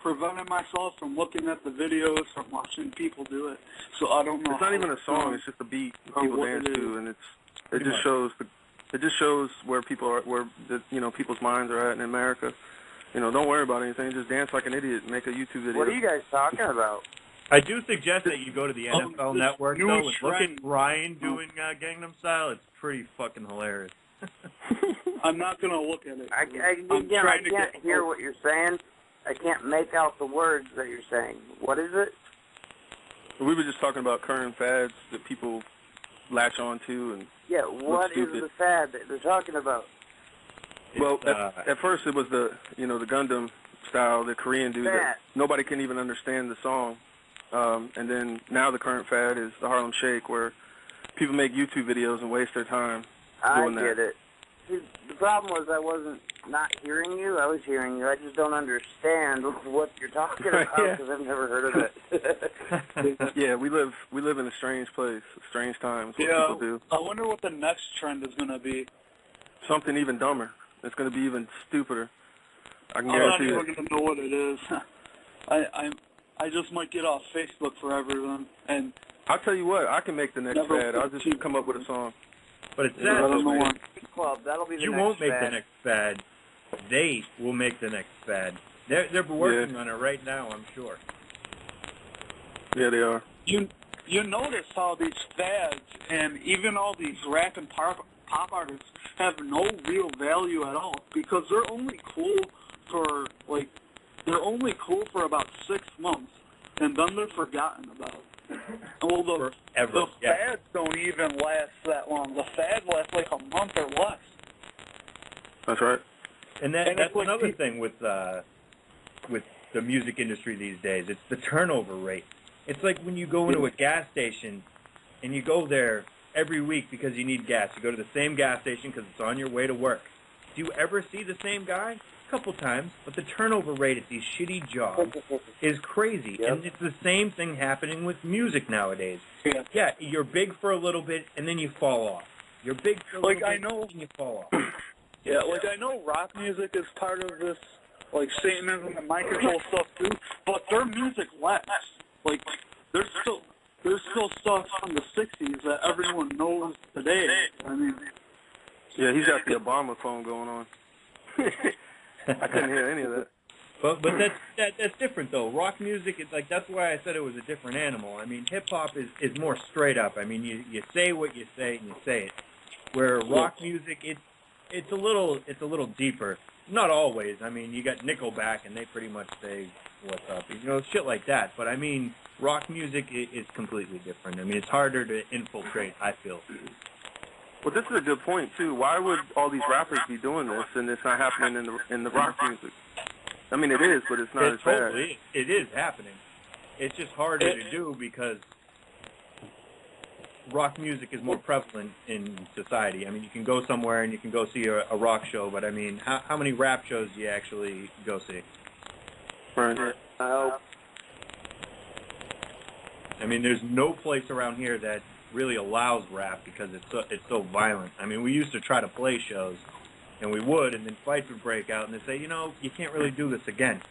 prevented myself from looking at the videos, from watching people do it, so I don't know. It's not even a song; it's just a beat that people dance to, and it just shows where people are, where people's minds are at in America. You know, don't worry about anything. Just dance like an idiot. Make a YouTube video. What are you guys talking about? I do suggest that you go to the NFL Network, though, and look trend. at Ryan doing Gangnam Style. It's pretty fucking hilarious. I'm not going to look at it. I can't hear what you're saying. I can't make out the words that you're saying. What is it? We were just talking about current fads that people latch on to, and yeah, what is the fad that they're talking about? Well, at first it was the Gundam style, the Korean dude that nobody can even understand the song. And then now the current fad is the Harlem Shake, where people make YouTube videos and waste their time doing that. I get it. See, the problem was I wasn't not hearing you. I was hearing you. I just don't understand what you're talking about because I've never heard of it. Yeah, we live in a strange place, strange times. What people do. I wonder what the next trend is going to be. Something even dumber. It's going to be even stupider. I can I'm guarantee not it. even going to know what it is. I just might get off Facebook forever then. And I'll tell you what, I can make the next fad. I'll just come up with a song. But it's I don't know Club. That'll be the You next won't make fad. the next fad. They will make the next fad. They're working on it right now, I'm sure. Yeah, they are. You notice how these fads and even all these rap and pop artists have no real value at all because they're only cool for about 6 months and then they're forgotten about. Well, the fads don't even last that long. The fads last like a month or less. That's right. And that's like another thing with the music industry these days. It's the turnover rate. It's like when you go into a gas station and you go there every week because you need gas. You go to the same gas station because it's on your way to work. Do you ever see the same guy? A couple times. But the turnover rate at these shitty jobs is crazy. Yep. And it's the same thing happening with music nowadays. Yeah, you're big for a little bit and then you fall off. You're big for a little bit and then you fall off. Yeah, like I know rock music is part of this, like Satanism and mind control stuff too, but their music lasts. Like there's still stuff from the '60s that everyone knows today. I mean, yeah, he's got the Obama phone going on. I couldn't hear any of that. But that's different though. Rock music is like that's why I said it was a different animal. I mean, hip hop is more straight up. I mean, you say what you say and you say it. Where rock music it's a little deeper. Not always. I mean, you got Nickelback and they pretty much say what's up. You know, shit like that. But I mean, rock music is completely different. I mean, it's harder to infiltrate, I feel. Well, this is a good point too. Why would all these rappers be doing this and it's not happening in the rock music? I mean, it is, but it's not as bad. It is happening. It's just harder to do because rock music is more prevalent in society. I mean, you can go somewhere and you can go see a rock show, but I mean, how many rap shows do you actually go see? Right. I mean, there's no place around here that really allows rap because it's so violent. I mean, we used to try to play shows, and we would, and then fights would break out, and they'd say, you know, you can't really do this again.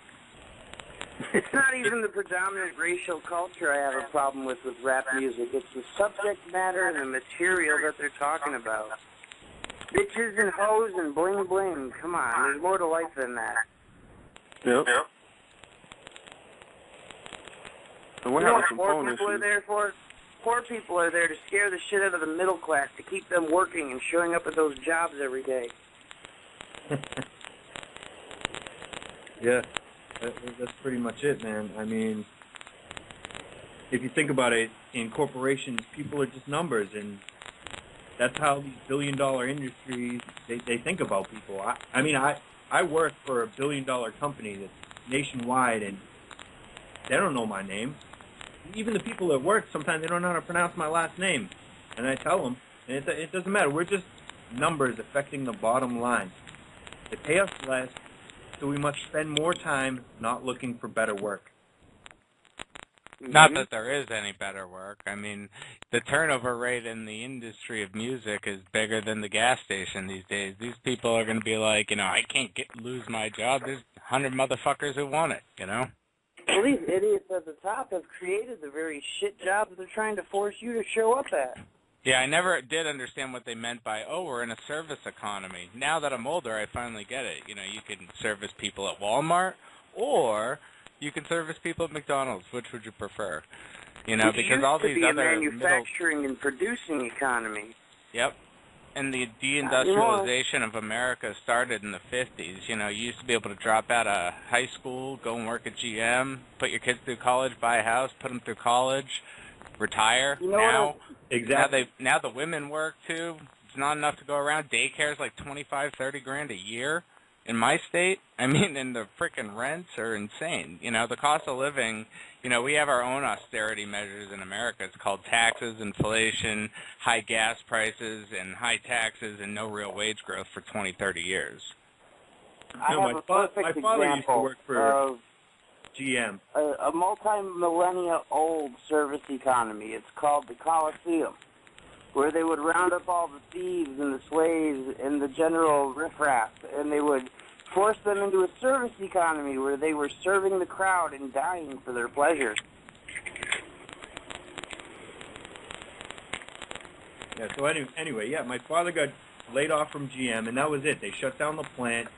It's not even the predominant racial culture I have a problem with rap music. It's the subject matter and the material that they're talking about. Bitches and hoes and bling bling. Come on, there's more to life than that. Yep. And we're having some phone issues. Are there for? Poor people are there to scare the shit out of the middle class, to keep them working and showing up at those jobs every day. Yeah. That's pretty much it, man. I mean, if you think about it, in corporations, people are just numbers, and that's how these billion-dollar industries, they think about people. I mean, I work for a billion-dollar company that's nationwide, and they don't know my name. Even the people at work, sometimes they don't know how to pronounce my last name, and I tell them, and it doesn't matter. We're just numbers affecting the bottom line. They pay us less, so we must spend more time not looking for better work. Not that there is any better work. I mean, the turnover rate in the industry of music is bigger than the gas station these days. These people are going to be like, you know, I can't lose my job. There's 100 motherfuckers who want it, you know? Well, these idiots at the top have created the very shit jobs they're trying to force you to show up at. Yeah, I never did understand what they meant by, oh, we're in a service economy. Now that I'm older, I finally get it. You know, you can service people at Walmart, or you can service people at McDonald's. Which would you prefer? You know, because all these other manufacturing and producing economy. Yep. And the deindustrialization of America started in the 50s. You know, you used to be able to drop out of high school, go and work at GM, put your kids through college, buy a house, put them through college, retire. Now the women work too. It's not enough to go around. Daycare's like 25, 30 grand a year in my state. I mean, and the frickin' rents are insane. You know, the cost of living, you know, we have our own austerity measures in America. It's called taxes, inflation, high gas prices, and high taxes, and no real wage growth for 20, 30 years. I have a perfect father used to work for of GM. A multi-millennia old service economy. It's called the Coliseum, where they would round up all the thieves and the slaves and the general riffraff, and they would force them into a service economy where they were serving the crowd and dying for their pleasure. Yeah, so anyway, yeah, my father got laid off from GM, and that was it. They shut down the plant,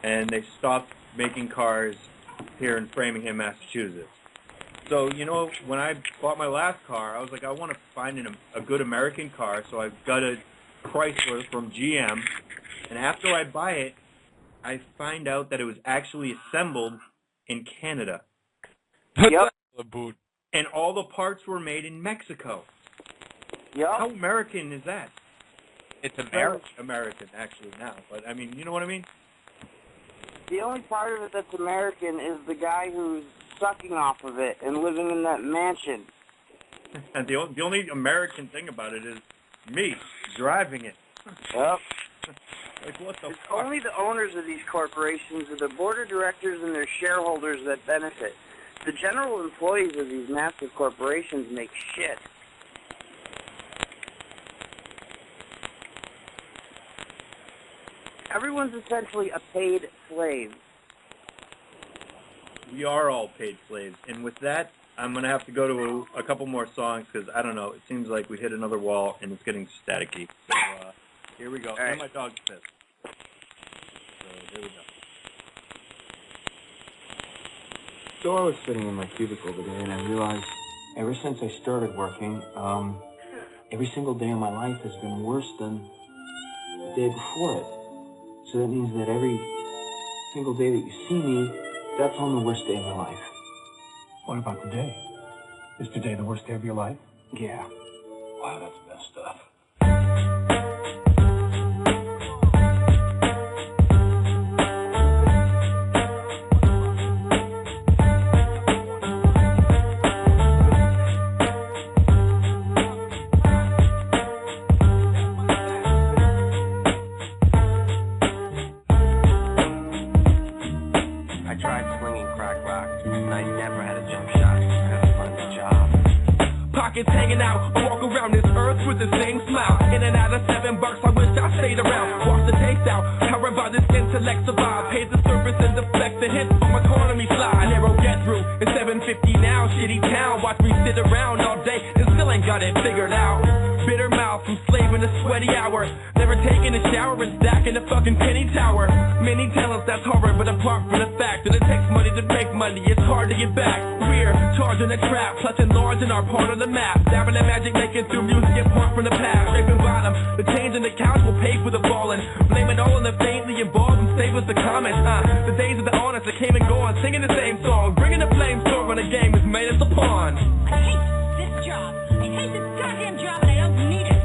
and they stopped making cars here in Framingham, Massachusetts. So, you know, when I bought my last car, I was like, I want to find a good American car, so I got a Chrysler from GM, and after I buy it, I find out that it was actually assembled in Canada. Yep. And all the parts were made in Mexico. Yep. How American is that? It's American, actually, now. But, I mean, you know what I mean? The only part of it that's American is the guy who's sucking off of it and living in that mansion. And the only American thing about it is me driving it. Yep. Like, what the It's fuck? only the owners of these corporations or the board of directors and their shareholders that benefit. The general employees of these massive corporations make shit. Everyone's essentially a paid slave. We are all paid slaves. And with that, I'm going to have to go to a couple more songs because, I don't know, it seems like we hit another wall and it's getting staticky. So, here we go. All right. And my dog's pissed. So, here we go. So I was sitting in my cubicle today and I realized ever since I started working, every single day of my life has been worse than the day before it. So that means that every single day that you see me, that's on the worst day of my life. What about today? Is today the worst day of your life? Yeah. Wow, that's messed up. Hanging out, I walk around this earth with the same smile. In and out of $7, I wish I stayed around. Wash the taste out, how about this intellect survive? Pays the surface and deflect the hits from economy slide. Narrow get through, it's 7:50 now, shitty town. Watch me sit around all day and still ain't got it figured out. Bitter mouth from slaving a sweaty hour. Never taking a shower and stacking a fucking penny tower. Many talents, that's horror, but apart from the fact that it takes money to make money, it's hard to get back. We're charging a trap, plus enlarging our part of the map. Dabbing the magic, making through music, get point from the past. Scraping bottom, the change in the couch will pay for the ballin'. Blame it all on the faintly involved and save us the comments. The days of the honest that came and gone, singing the same song. Bringing the flame storm on the game has made us a pawn. I hate this job. I hate this goddamn job and I don't need it.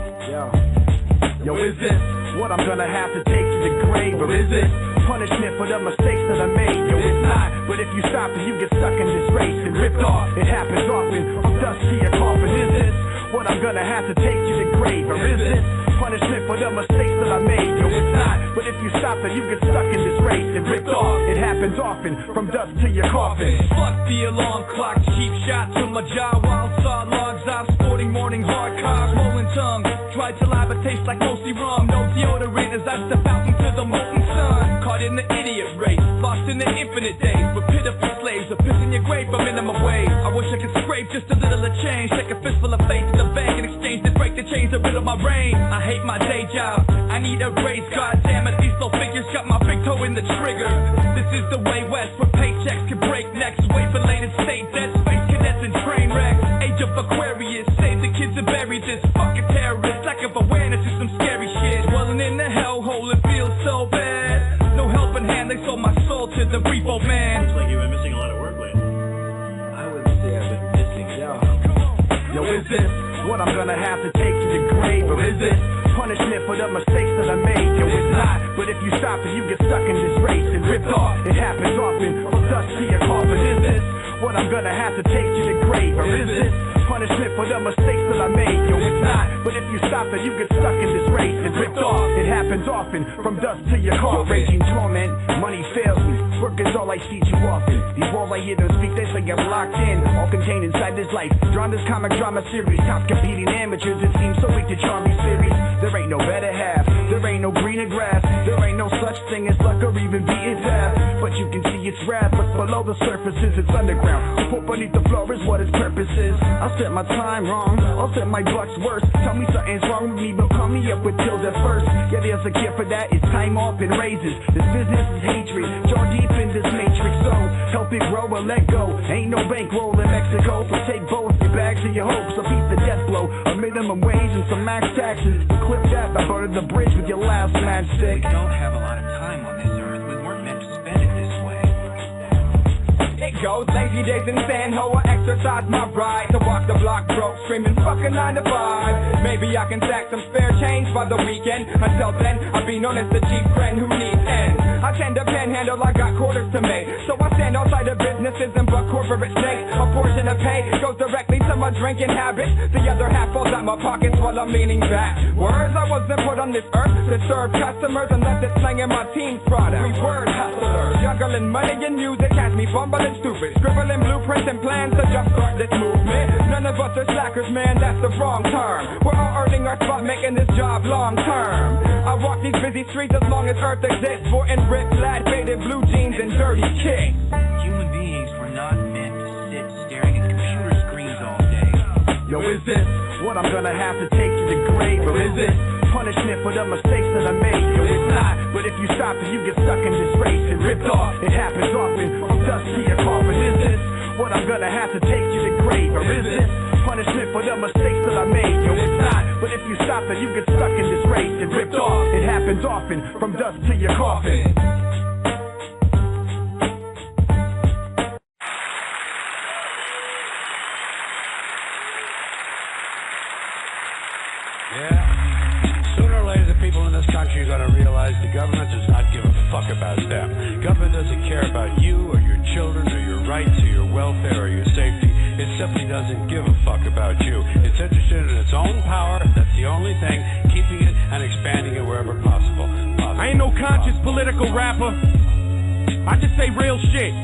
Yo, is this what I'm gonna have to take to the grave? Or is it punishment for the mistakes that I made? Yo, it's not, but if you stop and you get stuck in this race and ripped off, it happens often, from dust to your coffin. Is this what I'm gonna have to take to the grave? Or is it punishment for the mistakes that I made? Yo, it's not, but if you stop and you get stuck in this race and ripped off, it happens often, from dust to your coffin. Fuck the alarm clock, cheap shots from my jaw, wild saw logs out, sporting morning hard cars, rolling tongue. Tried to lie but tastes like mostly rum. No deodorant as I step out into the molten sun. Caught in the idiot race, lost in the infinite days. With pitiful slaves, a piss in your grave for minimum wage. I wish I could scrape just a little of change. Take a fistful of faith to the bank and exchange to break the chains that riddle my brain. I hate my day job, I need a raise. God damn it, these low figures got my big toe in the trigger. This is the way west where paychecks can break necks. Wait for latest state debts, space cadets and train wrecks. Age of Aquarius, save the kids and bury this fucking terrorist. Lack of awareness is some scary shit. Dwelling in the hellhole, it feels so bad. No helping hand, they sold my soul to the repo man. Looks like you've been missing a lot of work lately. I wouldn't say I've been missing, yo, is this what I'm gonna have to take to the grave? Or is it punishment for the mistakes that I made? Yo, it's not, but if you stop and you get stuck in this race and ripped off, it happens often, from dust to your coffin. Is this what I'm gonna have to take to the grave? Or is it punishment for the mistakes that I made? Yo, it's not, but if you stop and you get stuck in this race and ripped off, it happens often, from dust to your coffin. Raging torment, money fails me, work is all I see too often. These walls I hear them speak, they say I'm locked in, all contained inside this life. Drawn this comic drama series, top competing amateurs, it seems so weak to charm these series. There ain't no better half, there ain't no greener grass, there ain't no such thing as luck or even beaten path. But you can see its wrath, but below the surface is its underground. Support beneath the floor is what its purpose is. I spent my time wrong, I'll spend my bucks worse. Tell me something's wrong with me, but call me up with pills at first. Yeah, there's a gift for that, it's time off and raises. This business is hatred, jaw deep in this matrix. So, help it grow or let go. Ain't no bankroll in Mexico, so take both your bags and your hopes. So beat the death blow, a minimum wage and some max taxes. Clip that by burning the bridge with your last matchstick. We don't have a lot of time on this earth. We weren't meant to spend it this way. It goes lazy days in San Ho, I exercise my right to walk the block broke, screaming fucking 9 to 5. Maybe I can stack some spare change by the weekend. Until then, I'll be known as the cheap friend who needs ends. I tend to panhandle, I got quarters to make, so I stand outside of businesses and buck corporate snakes. A portion of pay goes directly to my drinking habits. The other half falls out my pockets while I'm leaning back. Words, I wasn't put on this earth to serve customers unless it's slanging my team's product. We word hustlers, juggling money and music has me fumbling stupid, scribbling blueprints and plans to jumpstart this movement. None of us are slackers, man, that's the wrong term. We're all earning our spot, making this job long term. I walk these busy streets as long as earth exists, sporting ripped, lad, faded blue jeans and dirty kicks. Human beings were not meant to sit staring at computer screens all day. Yo, is this what I'm gonna have to take to the grave? Or is this punishment for the mistakes that I made? Yo, it's not, but if you stop it, you get stuck in this race and ripped off. It happens often, from dust to your coffin. Is this what I'm gonna have to take to the grave? Or is this punishment for the mistakes that I made? Yo, it's not, but if you stop it, you get stuck in this race and ripped off. It happens often, from dust to your coffin. Sooner or later, the people in this country are going to realize the government does not give a fuck about them. Government doesn't care about you or your children or your rights or your welfare or your safety. It simply doesn't give a fuck about you. It's interested in its own power. That's the only thing, keeping it and expanding it wherever possible. I ain't no conscious political rapper. I just say real shit.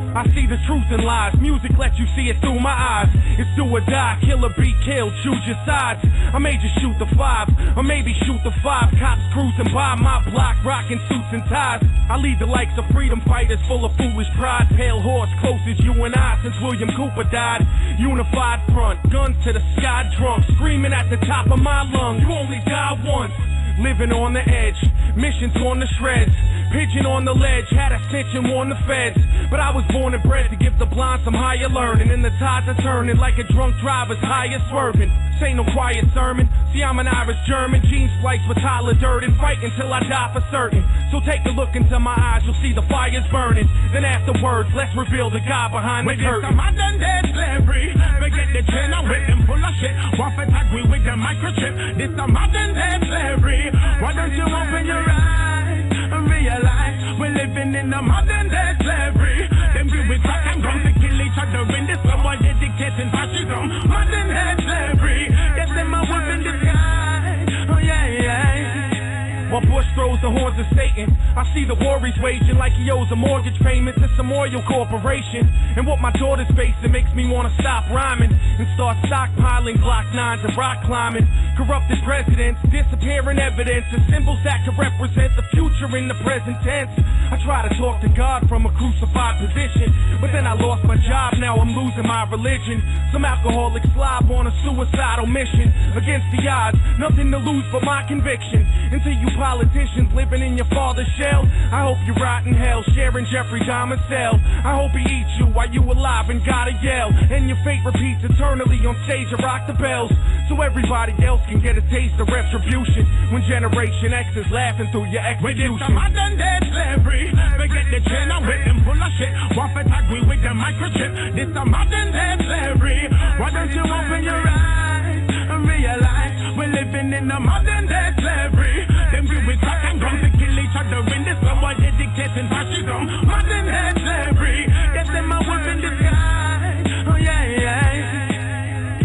I see the truth in lies. Music lets you see it through my eyes. It's do or die, kill or be killed, choose your sides. I may just shoot the 5, or maybe shoot the 5. Cops cruising by my block, rocking suits and ties. I lead the likes of freedom fighters full of foolish pride. Pale horse, close as you and I since William Cooper died. Unified front, guns to the sky drunk, screaming at the top of my lungs. You only die once. Living on the edge, mission torn to shreds. Pigeon on the ledge, had a snitch and warned the feds. But I was born and bred to give the blind some higher learning. And the tides are turning like a drunk driver's higher swerving. This ain't no quiet sermon. See, I'm an Irish German, jeans spliced with Tyler Durden. Fight until I die for certain. So take a look into my eyes, you'll see the fire's burning. Then afterwards, let's reveal the guy behind the curtain. Some modern day slavery. Forget the chain, I'm with them full of shit. Waffles agree with the microchip. This a modern day slavery. Why don't you open your eyes and realize we're living in a modern day slavery? Them with crack and guns to kill each other in this world while dedicating fascism. Modern day slavery. Yes, them a wolf in disguise. Oh yeah, yeah. While Bush throws the horns of Satan, I see the war he's waging like he owes a mortgage payment to some oil corporation. And what my daughter's facing makes me want to stop rhyming and start stockpiling Glock 9s and rock climbing. Corrupted presidents, disappearing evidence, and symbols that could represent the future in the present tense. I try to talk to God from a crucified position, but then I lost my job, now I'm losing my religion. Some alcoholic slob on a suicidal mission. Against the odds, nothing to lose but my conviction. Until you politicians living in your father's shell, I hope you rot in hell, sharing Jeffrey Dahmer's cell. I hope he eats you while you alive and gotta yell, and your fate repeats eternally on stage of Rock the Bells, so everybody else can get a taste of retribution when Generation X is laughing through your execution. With some modern day slavery, forget the chain, I'm with them full of shit. Waffles agree with the microchip. This a modern day slavery. Why don't you open your eyes and realize we're living in a modern day slavery? Them with crack and guns to kill each other in this world while dedicating fascism. Modern day slavery. Yes, them a wolf in disguise. Oh yeah, yeah.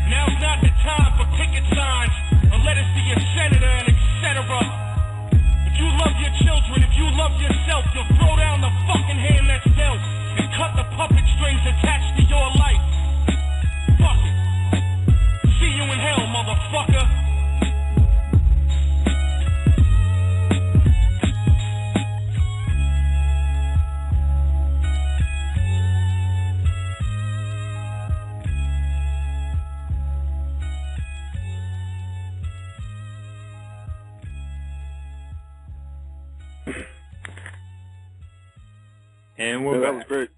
Now's not the time for picket signs or letters to your senator and etc. If you love your children, if you love yourself, you'll throw down the fucking hand that's dealt and cut the puppet strings attached to your life. Fuck it. See you in hell, motherfucker. And we're that back. was great.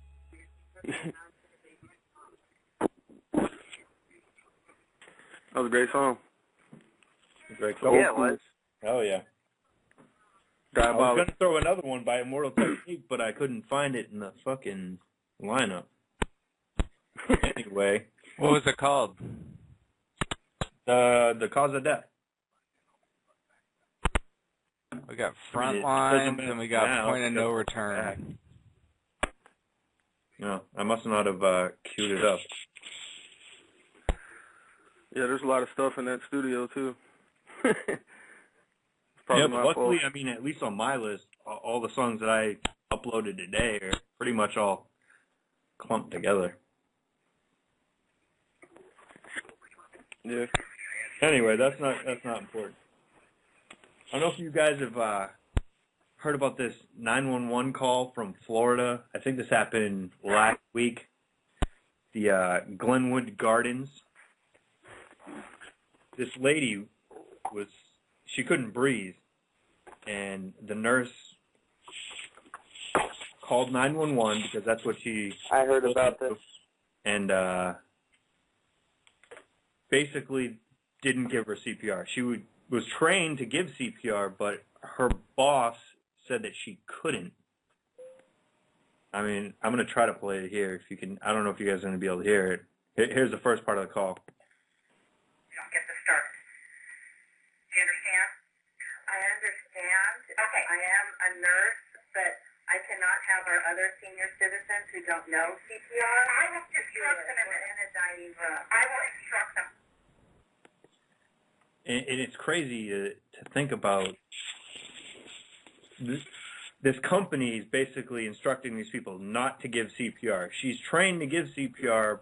That was a great song. Great song. Yeah, it was. Oh, yeah. I was going to throw another one by Immortal Technique, but I couldn't find it in the fucking lineup. Anyway. What was it called? The Cause of Death. We got Front Lines and we got Point of No Return. No, I must not have queued it up. Yeah, there's a lot of stuff in that studio, too. Yeah, but luckily, I mean, at least on my list, all the songs that I uploaded today are pretty much all clumped together. Yeah. Anyway, that's not important. I don't know if you guys have heard about this 911 call from Florida. I think this happened last week. The Glenwood Gardens. This lady she couldn't breathe, and the nurse called 911 because that's what I heard about this. And basically didn't give her CPR. She was trained to give CPR, but her boss said that she couldn't. I mean, I'm going to try to play it here if you can. I don't know if you guys are going to be able to hear it. Here's the first part of the call. Get this started. Do you understand? I understand. Okay. I am a nurse, but I cannot have our other senior citizens who don't know CPR. I will instruct them in a dying room. I will instruct them. And it's crazy to think about. This company is basically instructing these people not to give CPR. She's trained to give CPR,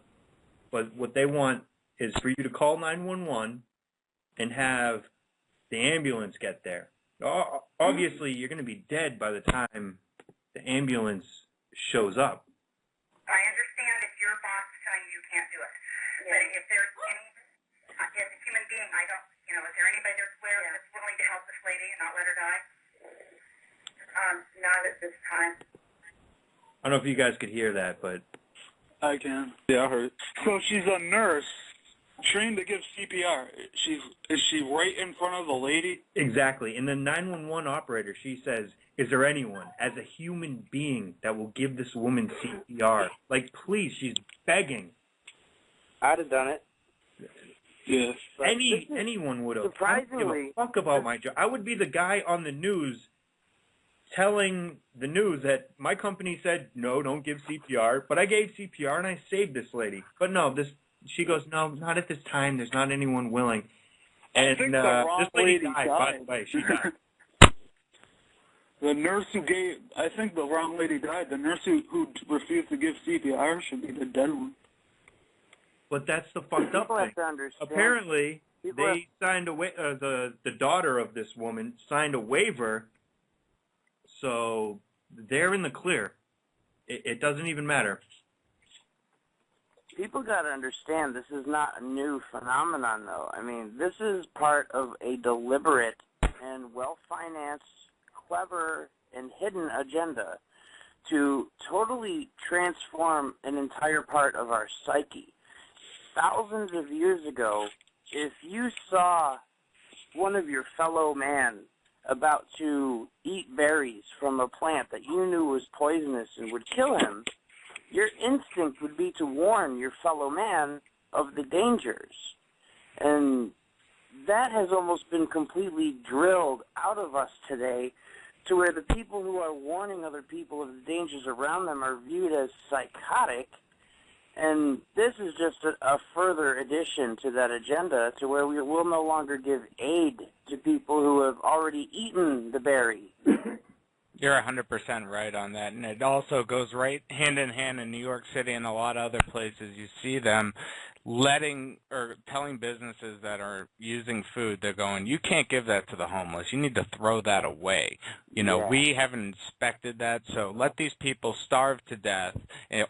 but what they want is for you to call 911 and have the ambulance get there. Obviously, you're going to be dead by the time the ambulance shows up. I understand if your boss is telling you you can't do it. Yeah. But if there's any, as a human being, I don't, is there anybody that's willing to help this lady and not let her die? Not at this time. I don't know if you guys could hear that, but... I can. Yeah, I heard it. So she's a nurse trained to give CPR. Is she right in front of the lady? Exactly. And the 911 operator, she says, is there anyone, as a human being, that will give this woman CPR? Like, please, she's begging. I'd have done it. Yes. Anyone would have. Surprisingly, I don't give a fuck about my job. I would be the guy on the news telling the news that my company said, no, don't give CPR, but I gave CPR and I saved this lady. But no, she goes, no, not at this time. There's not anyone willing. And this lady died, by the way. She died. The nurse I think the wrong lady died. The nurse who refused to give CPR should be the dead one. But that's the fucked up thing. Apparently, they signed the daughter of this woman signed a waiver, so they're in the clear. It doesn't even matter. People got to understand this is not a new phenomenon, though. I mean, this is part of a deliberate and well-financed, clever, and hidden agenda to totally transform an entire part of our psyche. Thousands of years ago, if you saw one of your fellow man about to eat berries from a plant that you knew was poisonous and would kill him, your instinct would be to warn your fellow man of the dangers. And that has almost been completely drilled out of us today, to where the people who are warning other people of the dangers around them are viewed as psychotic. And this is just a further addition to that agenda, to where we will no longer give aid to people who have already eaten the berry. You're 100% right on that, and it also goes right hand in hand in New York City and a lot of other places. You see them letting or telling businesses that are using food, they're going, you can't give that to the homeless. You need to throw that away. You know, we haven't inspected that, so let these people starve to death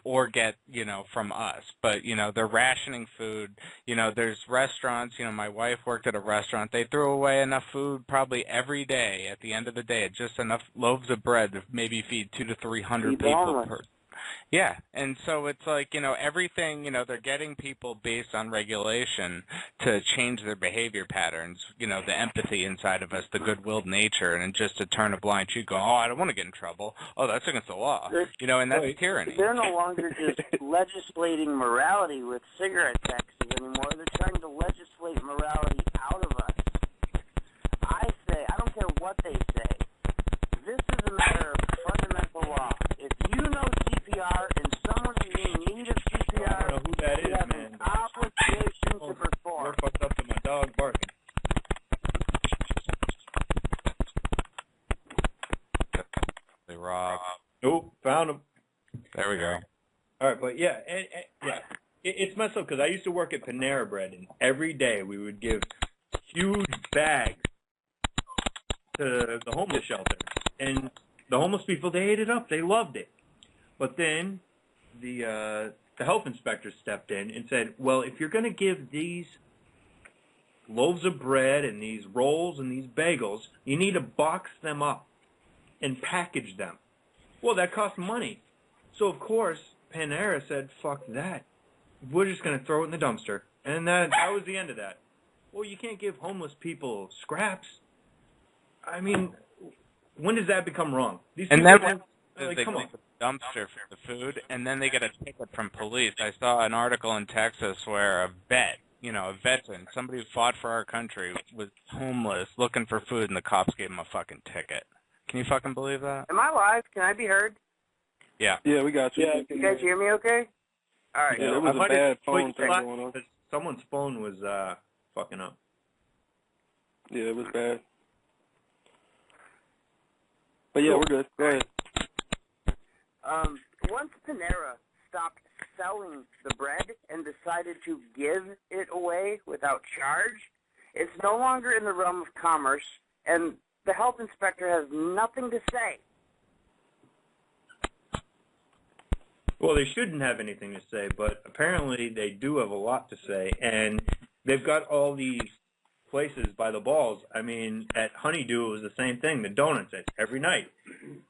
or get, you know, from us. But, you know, they're rationing food. You know, there's restaurants. You know, my wife worked at a restaurant. They threw away enough food probably every day at the end of the day, just enough loaves of bread to maybe feed 200 to 300 people per. Yeah, and so it's like, you know, everything, you know, they're getting people based on regulation to change their behavior patterns, you know, the empathy inside of us, the good-willed nature, and just to turn a blind cheek, go, oh, I don't want to get in trouble. Oh, that's against the law. You know, and that's tyranny. They're no longer just legislating morality with cigarette taxes anymore. They're trying to legislate morality out of us. I say, I don't care what they say, this is a matter of fundamental law. If you know CPR and someone is in need of CPR, I don't know who that is, man. An obligation to perform. We're fucked up to my dog barking. Rob. Nope, found him. There we go. All right, but yeah, it's messed up because I used to work at Panera Bread, and every day we would give huge bags to the homeless shelter, and the homeless people, they ate it up. They loved it. But then the health inspector stepped in and said, well, if you're going to give these loaves of bread and these rolls and these bagels, you need to box them up and package them. Well, that costs money. So, of course, Panera said, fuck that. We're just going to throw it in the dumpster. And that was the end of that. Well, you can't give homeless people scraps. I mean, when does that become wrong? These and people then like, they come go on. to the dumpster for the food, and then they get a ticket from police. I saw an article in Texas where a vet, you know, a veteran, somebody who fought for our country, was homeless, looking for food, and the cops gave him a fucking ticket. Can you fucking believe that? Am I live? Can I be heard? Yeah. Yeah, we got you. Yeah, you guys hear me okay? All right. Yeah, there was a bad phone thing going on. Someone's phone was fucking up. Yeah, it was bad. But yeah, we're good. Go ahead. Once Panera stopped selling the bread and decided to give it away without charge, it's no longer in the realm of commerce, and the health inspector has nothing to say. Well, they shouldn't have anything to say, but apparently they do have a lot to say, and they've got all these places by the balls. I mean, at Honeydew, it was the same thing. The donuts, every night,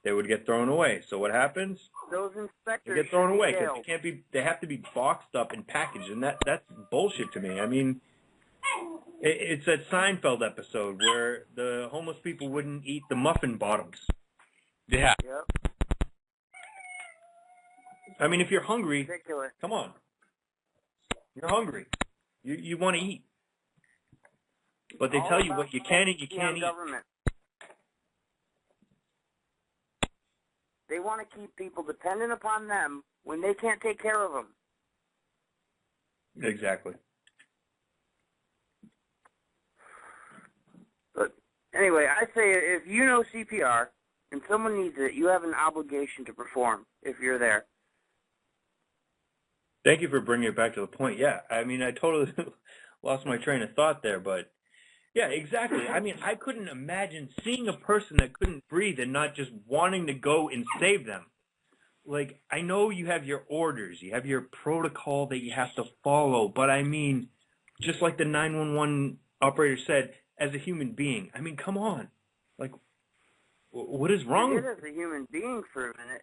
they would get thrown away. So what happens? Those inspectors They get thrown away because because they have to be boxed up and packaged, and that's bullshit to me. I mean, it's that Seinfeld episode where the homeless people wouldn't eat the muffin bottoms. Yeah. Yep. I mean, if you're hungry, Ridiculous. come on. You're hungry. You want to eat. But they tell you what you can eat, you can't eat. Government. They want to keep people dependent upon them when they can't take care of them. Exactly. But anyway, I say if you know CPR and someone needs it, you have an obligation to perform if you're there. Thank you for bringing it back to the point. Yeah, I mean, I totally lost my train of thought there, but yeah, exactly. I mean, I couldn't imagine seeing a person that couldn't breathe and not just wanting to go and save them. Like, I know you have your orders, you have your protocol that you have to follow, but I mean, just like the 911 operator said, as a human being, I mean, come on. Like, what is wrong with you? As a human being for a minute,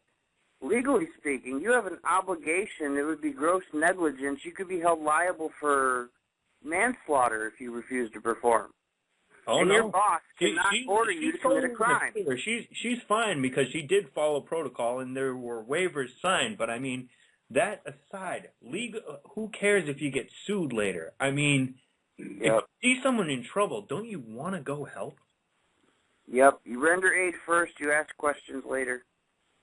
legally speaking, you have an obligation. It would be gross negligence. You could be held liable for manslaughter if you refuse to perform. Oh, and no. your boss cannot order you to commit a crime. She's fine because she did follow protocol and there were waivers signed. But, I mean, that aside, legal, who cares if you get sued later? I mean, if you see someone in trouble, don't you want to go help? Yep. You render aid first, you ask questions later.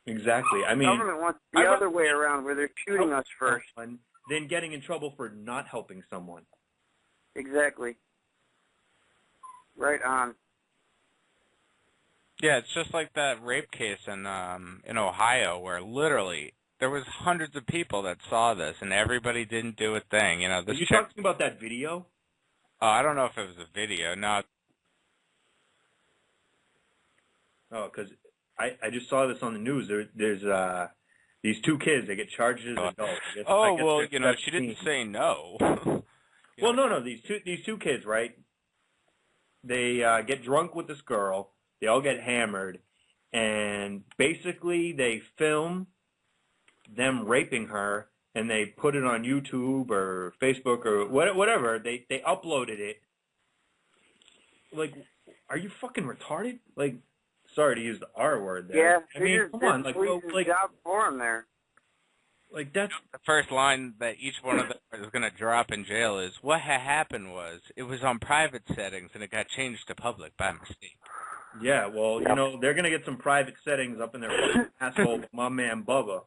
Exactly. I mean, the government wants the other way around where they're shooting us first. Then getting in trouble for not helping someone. Exactly. Right on. Yeah, it's just like that rape case in Ohio where literally There was hundreds of people that saw this, and everybody didn't do a thing. You know, this Are you chick, talking about that video? oh, I don't know if it was a video. No. Oh, because I just saw this on the news. There's these two kids. They get charged as adults. I guess Well, they're you know, she 17. didn't say no. Well, no. These two kids, right? They get drunk with this girl. They all get hammered, and basically they film them raping her, and they put it on YouTube or Facebook or whatever. They uploaded it. Like, are you fucking retarded? Like, sorry to use the R word there. Yeah, I mean, come on, like job for him there. Like that's the first line that each one of them is going to drop in jail is, what happened was it was on private settings and it got changed to public by mistake. Yeah, well, you know, they're going to get some private settings up in their fucking asshole with my man Bubba.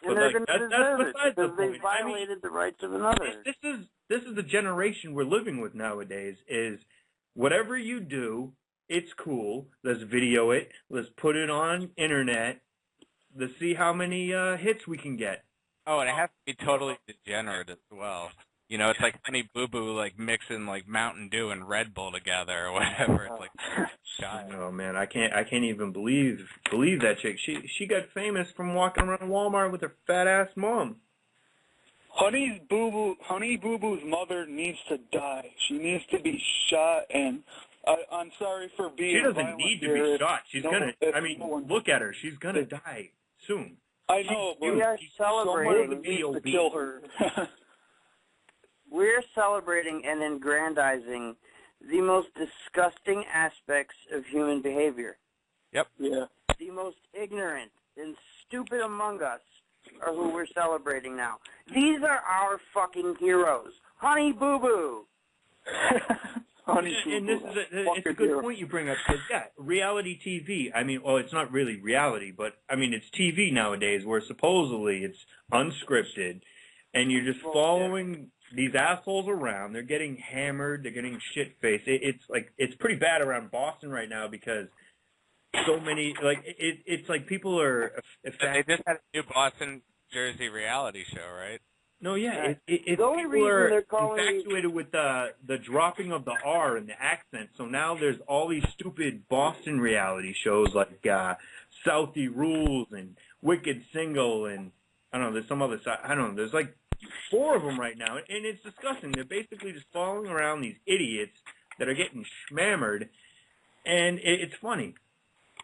And they're going to deserve it because they violated the rights of another. This is the generation we're living with nowadays, is whatever you do, it's cool. Let's video it. Let's put it on internet. Let's see how many hits we can get. Oh, and it has to be totally degenerate as well. You know, it's like Honey Boo Boo like mixing like Mountain Dew and Red Bull together or whatever. It's like shot. Oh man, I can't even believe that chick. She got famous from walking around Walmart with her fat ass mom. Honey Boo Boo's mother needs to die. She needs to be shot, and I'm sorry for being. She doesn't need to be shot. She's gonna. I mean, look at her. She's gonna die soon. I know, but we are celebrating. To kill her. We're celebrating and aggrandizing the most disgusting aspects of human behavior. Yep. Yeah. The most ignorant and stupid among us are who we're celebrating now. These are our fucking heroes. Honey Boo Boo. And this is it's a good point you bring up, because, yeah, reality TV, I mean, well, it's not really reality, but, I mean, it's TV nowadays where supposedly it's unscripted, and you're just following these assholes around. They're getting hammered. They're getting shit-faced. It's pretty bad around Boston right now because so many, like, it's like people are... They just had a new Boston, Jersey reality show, right? No, yeah, it's the only people reason are they're calling infatuated with the dropping of the R and the accent. So now there's all these stupid Boston reality shows like Southie Rules and Wicked Single and I don't know. There's some other side. I don't know. There's like 4 of them right now, and it's disgusting. They're basically just following around these idiots that are getting schmammered, and it's funny.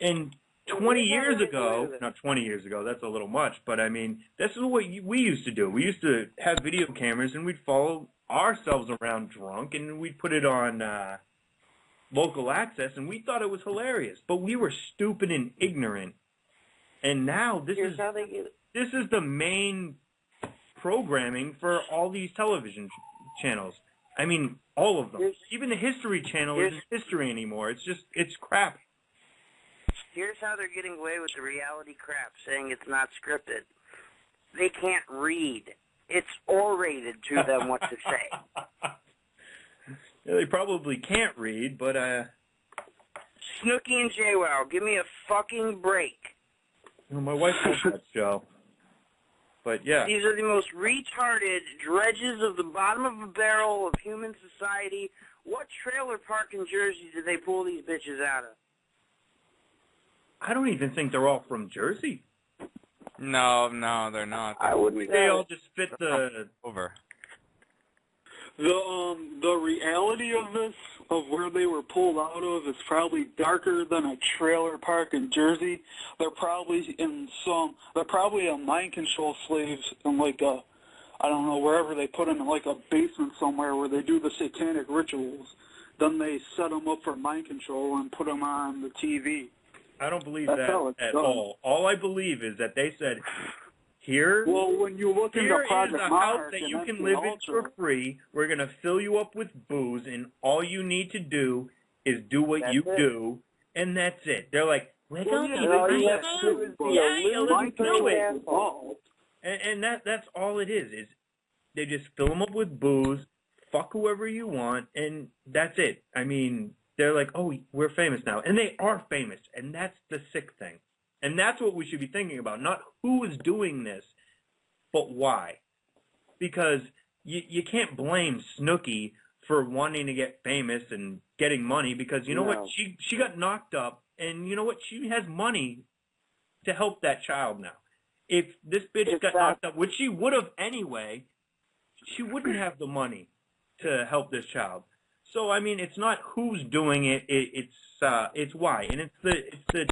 And 20 years ago, not 20 years ago, that's a little much, but I mean, this is what we used to do. We used to have video cameras and we'd follow ourselves around drunk and we'd put it on local access and we thought it was hilarious, but we were stupid and ignorant. And now this is the main programming for all these television channels. I mean, all of them. Even the History Channel isn't history anymore. It's crap. Here's how they're getting away with the reality crap, saying it's not scripted. They can't read. It's orated to them what to say. Yeah, they probably can't read, but Snooki and JWoww, give me a fucking break. Well, my wife loves that show. But yeah. These are the most retarded dredges of the bottom of a barrel of human society. What trailer park in Jersey did they pull these bitches out of? I don't even think they're all from Jersey. No, they're not. I wouldn't. They all just fit the over. The reality of this, of where they were pulled out of, is probably darker than a trailer park in Jersey. They're probably on mind control slaves in like a, I don't know, wherever they put them in like a basement somewhere where they do the satanic rituals. Then they set them up for mind control and put them on the TV. I don't believe that at all. All I believe is that they said, here, when you look into is a house that you can live in for free. We're going to fill you up with booze, and all you need to do is do what you do, and that's it. They're like, we're going to do it. And that's all it is they just fill them up with booze, fuck whoever you want, and that's it. I mean... They're like, oh, we're famous now. And they are famous, and that's the sick thing. And that's what we should be thinking about, not who is doing this, but why. Because you can't blame Snooki for wanting to get famous and getting money, because you know what? She got knocked up, and you know what? She has money to help that child now. If this bitch got knocked up, which she would have anyway, she wouldn't have the money to help this child. So I mean, it's not who's doing it; it's why, and it's the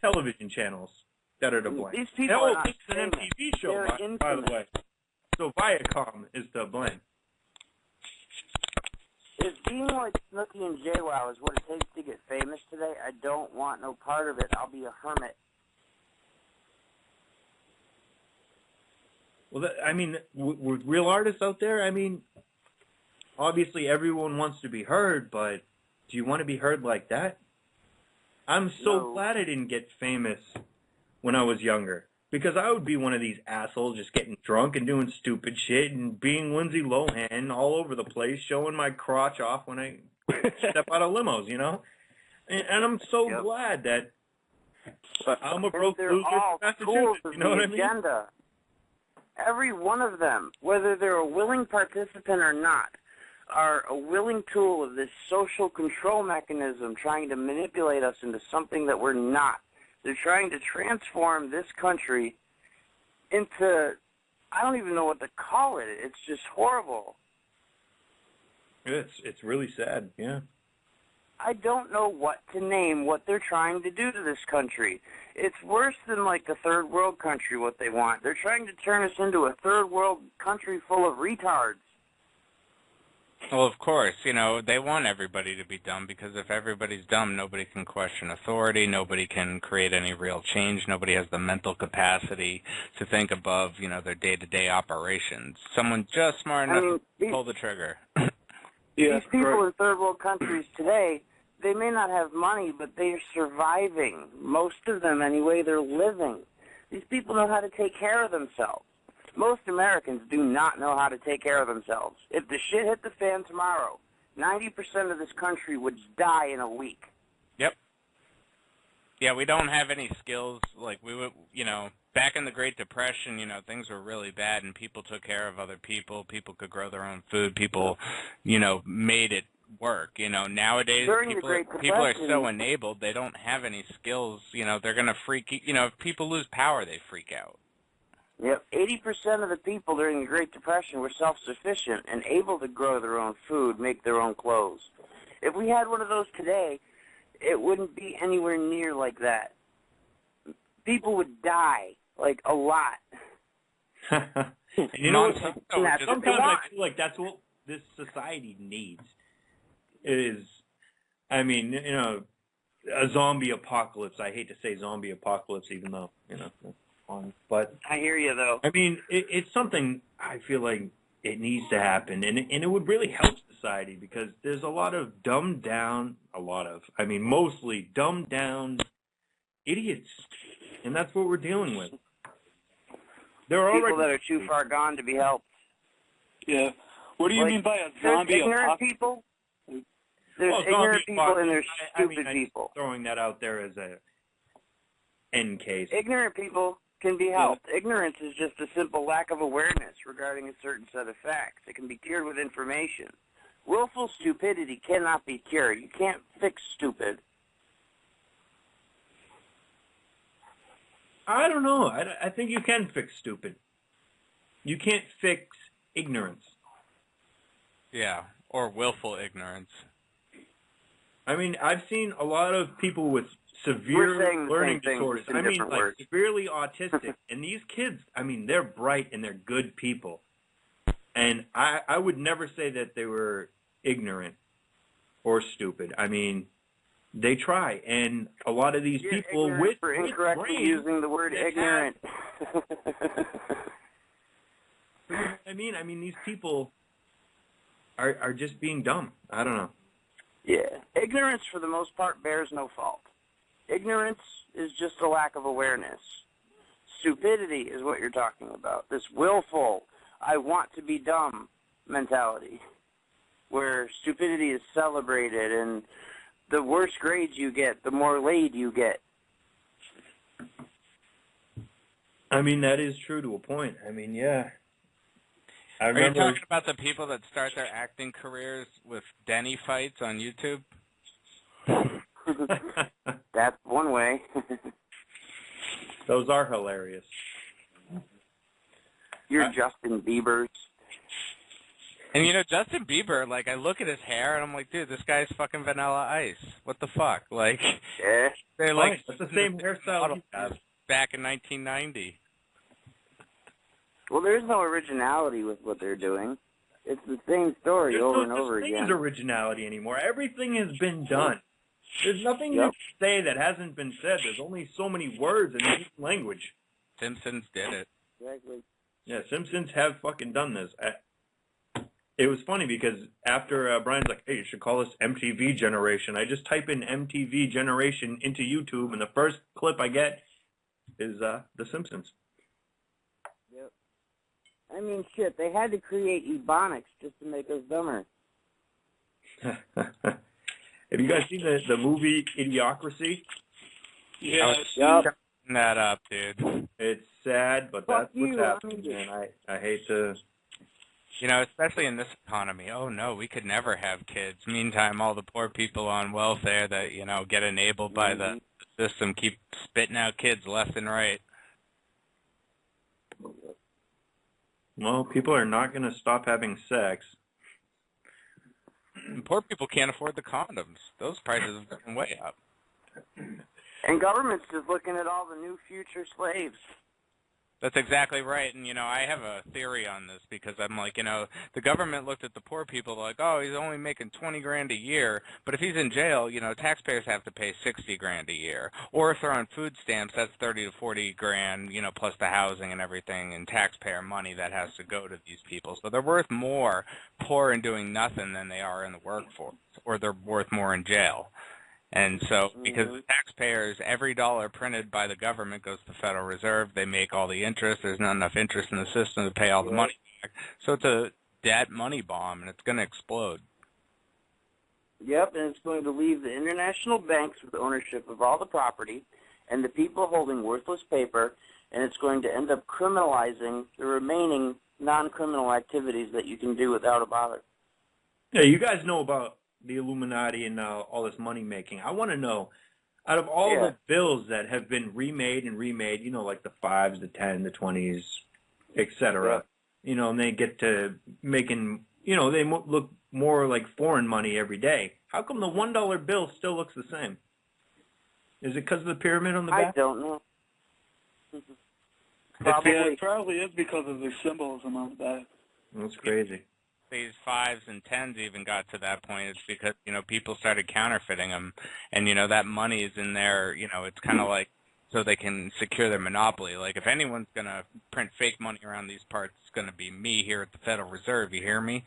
television channels that are to blame. These people are not it's an MTV show, by the way. So Viacom is to blame. If being like Snooki and JWoww is what it takes to get famous today, I don't want no part of it. I'll be a hermit. Well, I mean, with real artists out there, I mean, obviously everyone wants to be heard, but do you want to be heard like that? I'm so glad I didn't get famous when I was younger, because I would be one of these assholes just getting drunk and doing stupid shit and being Lindsay Lohan all over the place, showing my crotch off when I step out of limos, you know? And I'm so glad that I'm a broke loser from Massachusetts, you know what I mean? Agenda. Every one of them, whether they're a willing participant or not, are a willing tool of this social control mechanism trying to manipulate us into something that we're not. They're trying to transform this country into, I don't even know what to call it. It's just horrible. It's really sad, yeah. I don't know what to name what they're trying to do to this country. It's worse than like a third world country, what they want. They're trying to turn us into a third world country full of retards. Well, of course, you know, they want everybody to be dumb, because if everybody's dumb, nobody can question authority, nobody can create any real change, nobody has the mental capacity to think above, you know, their day-to-day operations. Someone just smart enough to pull the trigger. These people in third world countries today, they may not have money, but they are surviving. Most of them, anyway, they're living. These people know how to take care of themselves. Most Americans do not know how to take care of themselves. If the shit hit the fan tomorrow, 90% of this country would die in a week. Yep. Yeah, we don't have any skills. Like, we would, you know, back in the Great Depression, you know, things were really bad, and people took care of other people. People could grow their own food. People, you know, made it work. You know, nowadays people are so enabled, they don't have any skills. You know, they're going to freak, you know, if people lose power, they freak out. Yep, 80% of the people during the Great Depression were self-sufficient and able to grow their own food, make their own clothes. If we had one of those today, it wouldn't be anywhere near like that. People would die, like, a lot. You know, sometimes I feel like that's what this society needs. Is, I mean, you know, a zombie apocalypse. I hate to say zombie apocalypse, even though, you know, but I hear you, though. I mean, it's something I feel like it needs to happen, and it would really help society, because there's a lot of dumbed down, mostly dumbed down idiots, and that's what we're dealing with. There are people that are too far gone to be helped. Yeah. What do you mean by a zombie ignorant people? There's ignorant people and there's stupid people. Throwing that out there as a end case. Ignorant people can be helped. Ignorance is just a simple lack of awareness regarding a certain set of facts. It can be cured with information. Willful stupidity cannot be cured. You can't fix stupid. I don't know. I think you can fix stupid. You can't fix ignorance. Yeah, or willful ignorance. I mean, I've seen a lot of people with severe learning disorders. I mean, like severely autistic. And these kids, I mean, they're bright and they're good people. And I would never say that they were ignorant or stupid. I mean, they try. And a lot of these people with incorrectly brains, using the word ignorant. I mean, these people are just being dumb. I don't know. Yeah. Ignorance, for the most part, bears no fault. Ignorance is just a lack of awareness. Stupidity is what you're talking about. This willful, I want to be dumb mentality, where stupidity is celebrated, and the worse grades you get, the more laid you get. I mean, that is true to a point. I mean, yeah. Are you talking about the people that start their acting careers with Denny fights on YouTube? That's one way. Those are hilarious. You're Justin Bieber's. And you know, Justin Bieber, like, I look at his hair and I'm like, dude, this guy's fucking Vanilla Ice. What the fuck? Like, yeah. they're like, that's the same hairstyle he has. Back in 1990. Well, there's no originality with what they're doing. It's the same story over and over again. There's originality anymore. Everything has been done. There's nothing you can say that hasn't been said. There's only so many words in each language. Simpsons did it. Exactly. Yeah, Simpsons have fucking done this. It was funny because after Brian's like, hey, you should call us MTV Generation, I just type in MTV Generation into YouTube, and the first clip I get is The Simpsons. Yep. I mean, shit, they had to create Ebonics just to make us dumber. Have you guys seen the movie Idiocracy? Yeah, yep. That up, dude. It's sad, but that's what's happening, man. I hate to... You know, especially in this economy. Oh, no, we could never have kids. Meantime, all the poor people on welfare that, you know, get enabled by the system keep spitting out kids left and right. Well, people are not going to stop having sex. And poor people can't afford the condoms. Those prices have gone way up. And government's just looking at all the new future slaves. That's exactly right. And, you know, I have a theory on this because I'm like, you know, the government looked at the poor people like, oh, he's only making $20,000 a year. But if he's in jail, you know, taxpayers have to pay $60,000 a year. Or if they're on food stamps, that's $30,000 to $40,000, you know, plus the housing and everything and taxpayer money that has to go to these people. So they're worth more poor and doing nothing than they are in the workforce, or they're worth more in jail. And so, because the taxpayers, every dollar printed by the government goes to the Federal Reserve. They make all the interest. There's not enough interest in the system to pay all the money back. So it's a debt money bomb, and it's going to explode. Yep, and it's going to leave the international banks with ownership of all the property and the people holding worthless paper, and it's going to end up criminalizing the remaining non-criminal activities that you can do without a bother. Yeah, you guys know about the Illuminati and all this money making. I want to know, out of all the bills that have been remade and remade, you know, like the 5s, the 10s, the 20s, etc., you know, and they get to making, you know, they look more like foreign money every day. How come the $1 bill still looks the same? Is it because of the pyramid on the back? I don't know. It probably is because of the symbolism on the back. That's crazy. These 5s and 10s even got to that point. It's because, you know, people started counterfeiting them. And, you know, that money is in there, you know, it's kind of like so they can secure their monopoly. Like, if anyone's going to print fake money around these parts, it's going to be me here at the Federal Reserve. You hear me?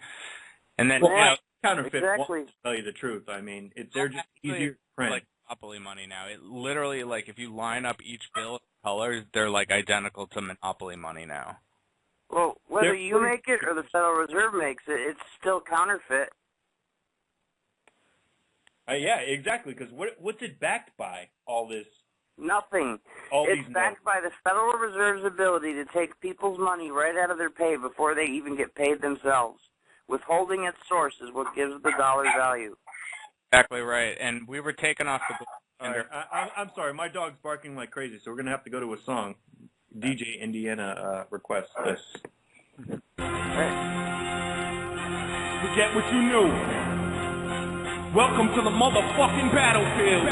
And then, you know, counterfeit won't tell you the truth. I mean, they're just easier to print. Like monopoly money now. It literally, like, if you line up each bill of colors, they're, like, identical to monopoly money now. Well, whether you make it or the Federal Reserve makes it, it's still counterfeit. Yeah, exactly, because what's it backed by, all this? Nothing. It's backed by the Federal Reserve's ability to take people's money right out of their pay before they even get paid themselves. Withholding its source is what gives the dollar value. Exactly right. And we were taken off the... I'm sorry, my dog's barking like crazy, so we're going to have to go to a song. DJ Indiana requests this. Forget what you knew. Welcome to the motherfucking battlefield.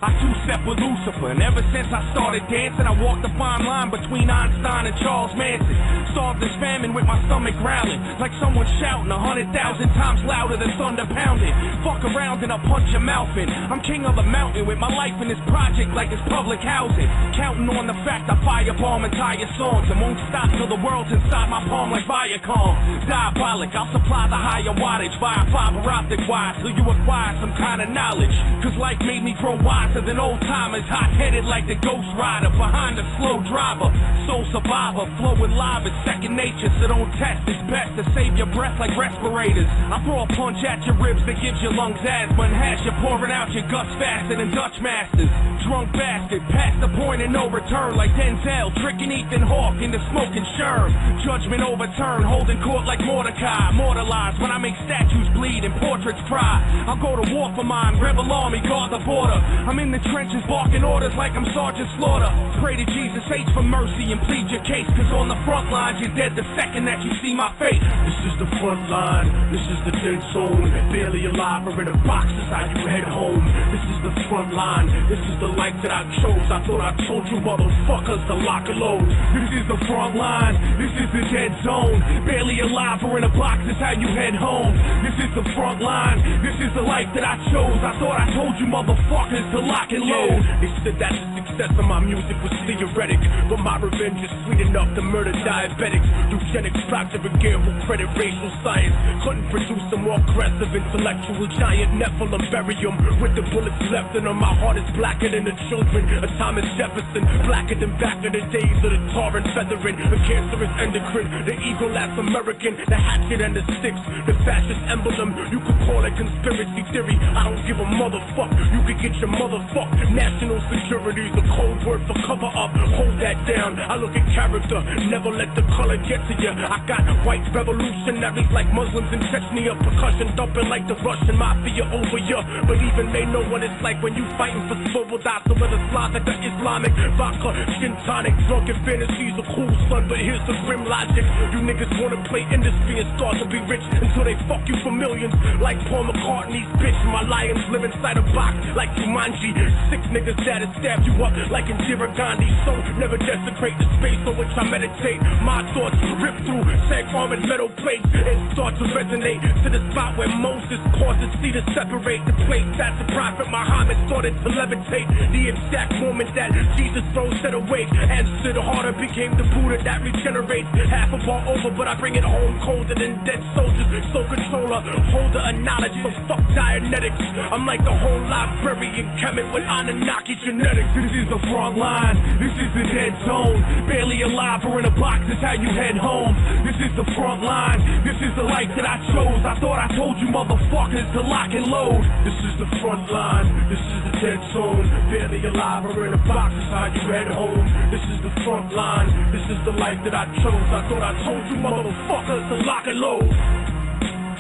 I two-step with Lucifer, and ever since I started dancing, I walked the fine line between Einstein and Charles Manson. Starved this famine with my stomach growling, like someone shouting 100,000 times louder than thunder pounding. Fuck around and I'll punch your mouth in. I'm king of the mountain with my life in this project like it's public housing. Counting on the fact I firebomb entire songs and won't stop till the world's inside my palm like Viacom. Diabolic, I'll supply the higher wattage via fiber optic wire till you acquire some kind of knowledge. Cause life made me grow wiser than old Old-timers hot-headed like the Ghost Rider, behind the slow driver. Soul survivor, flowing live is second nature, so don't test. It's best to save your breath like respirators. I throw a punch at your ribs that gives your lungs asthma and has you pouring out your guts faster than Dutch masters. Drunk bastard, past the point of no return like Denzel, tricking Ethan Hawke into smoking Sherm. Judgment overturned, holding court like Mordecai. Immortalized when I make statues bleed and portraits cry. I'll go to war for mine, rebel army, guard the border. I'm in the trenches barking orders like I'm Sergeant Slaughter. Pray to Jesus H for mercy and plead your case, cause on the front lines you're dead the second that you see my face. This is the front line, this is the dead zone. Barely alive or in a box is how you head home. This is the front line, this is the life that I chose. I thought I told you motherfuckers to lock and load. This is the front line, this is the dead zone. Barely alive or in a box is how you head home. This is the front line, this is the life that I chose. I thought I told you motherfuckers to lock and load. They said that the success of my music was theoretic, but my revenge is sweet enough to murder diabetics. Eugenics, Procter & Gamble, credit racial science. Couldn't produce a more aggressive intellectual giant. Nephilim, bury him with the bullets left in him. My heart is blacker than the children of Thomas Jefferson, blacker than back in the days of the tar and feathering. The cancerous endocrine, the eagle that's American, the hatchet and the sticks, the fascist emblem. You could call it conspiracy theory. I don't give a motherfuck. You could get your motherfuck. National security's a code word for cover up. Hold that down. I look at character, never let the color get to you. I got white revolutionaries like Muslims in Chechnya, percussion dumping like the Russian mafia over you. But even they know what it's like when you fighting for Svoboda. So whether Slavic or Islamic, vodka, gin tonic, drunken fantasies are cool, son. But here's the grim logic: you niggas wanna play industry and start to be rich until they fuck you for millions. Like Paul McCartney's bitch, my lions live inside a box like Jumanji. Sick niggas that'll stab you up like Indira Gandhi. So never desecrate the space on which I meditate. My thoughts rip through sag armored metal plates and start to resonate to the spot where Moses caused the sea to separate. The place that the prophet Muhammad started to levitate. The exact moment that Jesus rose set awake and stood harder, became the Buddha that regenerates. Half a bar over, but I bring it home colder than dead soldiers. So controller, holder of knowledge, so fuck Dianetics. I'm like the whole library in Kemet with Anunnaki genetics. This is the front line, this is the dead zone. Barely alive or in a box is how you head home. This is the front line, this is the life that I chose. I thought I told you motherfuckers to lock and load. This is the front line, this is the dead zone. Barely alive or in a box is how you head home. This is the front line, this is the life that I chose. I thought I told you motherfuckers to lock and load.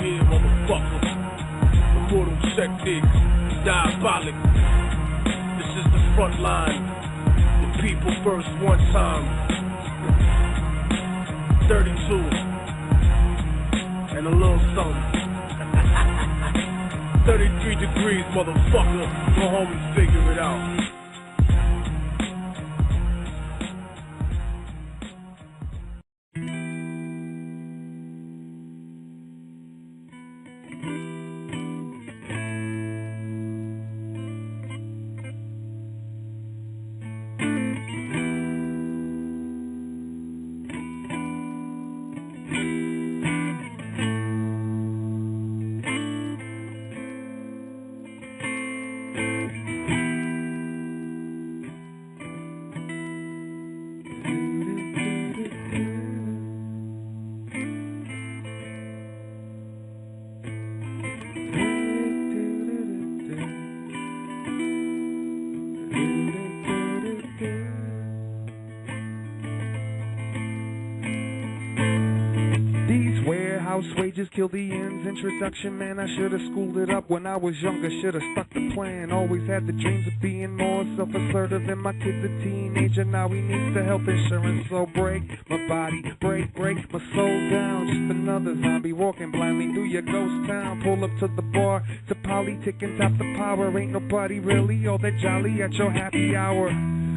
Yeah, motherfucker. Immortal sectic, diabolic. This is the front line. The people first one time. 32 and a little something. 33 degrees, motherfucker. Go home and figure it out. Wages kill the ends. Introduction, man, I should've schooled it up when I was younger. Should've stuck the plan. Always had the dreams of being more self-assertive. And my kid's a teenager, now he needs the health insurance. So break my body, break my soul down. Just another zombie walking blindly through your ghost town. Pull up to the bar, to politic and top the power. Ain't nobody really all that jolly at your happy hour.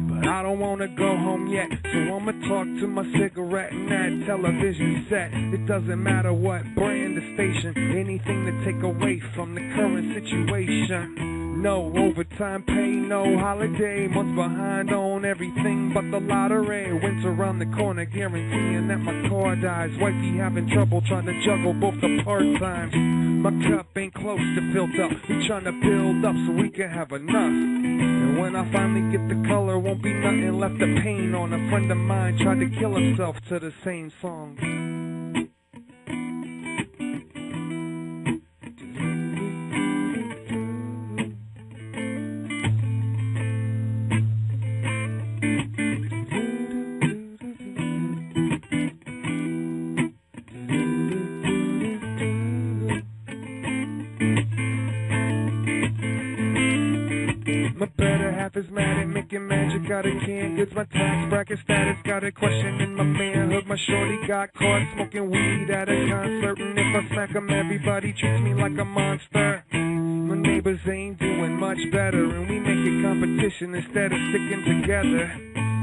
But I don't wanna go home yet, so I'ma talk to my cigarette and that television set. It doesn't matter what brand or station, anything to take away from the current situation. no overtime pay, no holiday. Months behind on everything but the lottery. Winter around the corner, guaranteeing that my car dies. Wifey having trouble trying to juggle both the part-times. My cup ain't close to filled up. We trying to build up so we can have enough. And when I finally get the color, won't be nothing left to paint on. A friend of mine tried to kill himself to the same song. Is mad at making magic out of canned goods. My tax bracket status got a question in my manhood. My shorty got caught smoking weed at a concert, and if I smack 'em, everybody treats me like a monster. My neighbors ain't doing much better, and we make it competition instead of sticking together.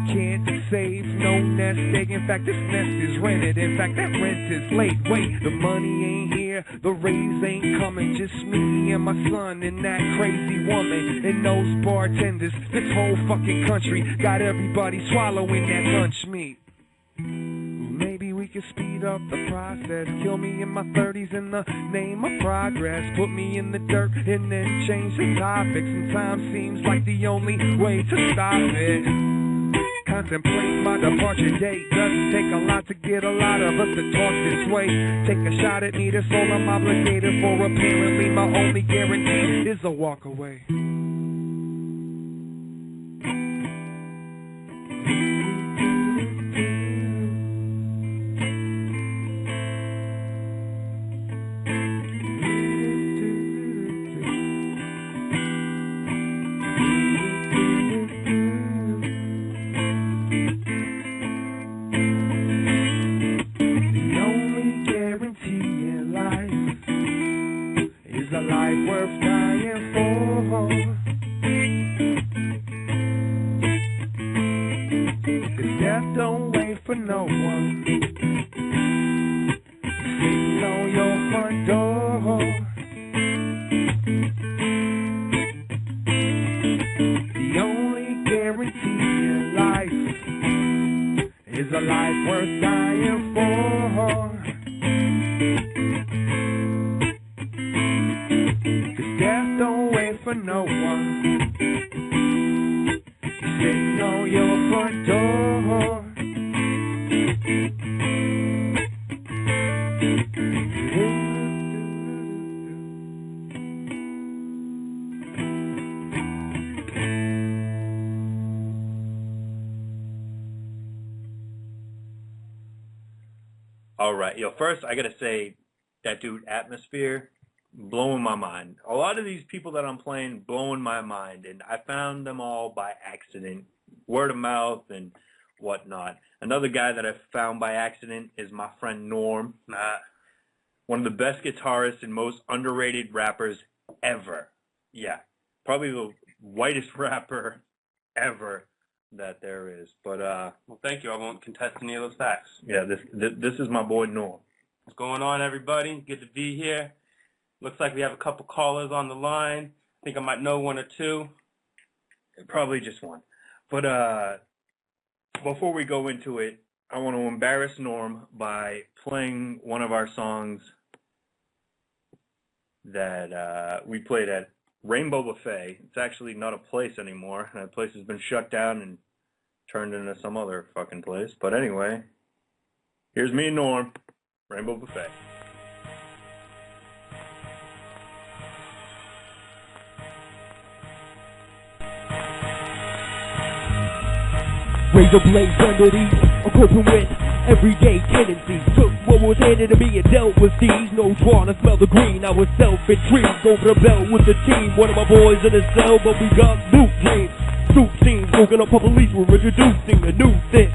Can't save, no nest egg. In fact, this nest is rented. In fact, that rent is late. Wait, the money ain't here, the raise ain't coming. Just me and my son and that crazy woman and those bartenders. This whole fucking country got everybody swallowing that lunch meat. Maybe we can speed up the process. Kill me in my 30s in the name of progress. Put me in the dirt and then change the topic. Sometimes seems like the only way to stop it. Contemplate my departure date. Doesn't take a lot to get a lot of us to talk this way. Take a shot at me, that's all I'm obligated for. Apparently my only guarantee is a walk away. All right, first I gotta say that dude Atmosphere, blowing my mind. A lot of these people that I'm playing, blowing my mind, and I found them all by accident, word of mouth and whatnot. Another guy that I found by accident is my friend Norm, one of the best guitarists and most underrated rappers ever. Yeah, probably the whitest rapper ever that there is. But well, thank you. I won't contest any of those facts. Yeah, this is my boy Norm. What's going on, everybody? Good to be here. Looks like we have a couple callers on the line. I think I might know one or two. Probably just one. But before we go into it, I want to embarrass Norm by playing one of our songs that we played at Rainbow Buffet. It's actually not a place anymore. That place has been shut down and turned into some other fucking place. But anyway, here's me and Norm, Rainbow Buffet. Razor blades underneath, a corporate with everyday tendencies. Took what was handed to me and dealt with these. No drawn to smell the green, I was self-intrigued. Over the belt with the team, one of my boys in a cell, but we got loot dreams. Suit scenes, broken up police, we're introducing a new thing.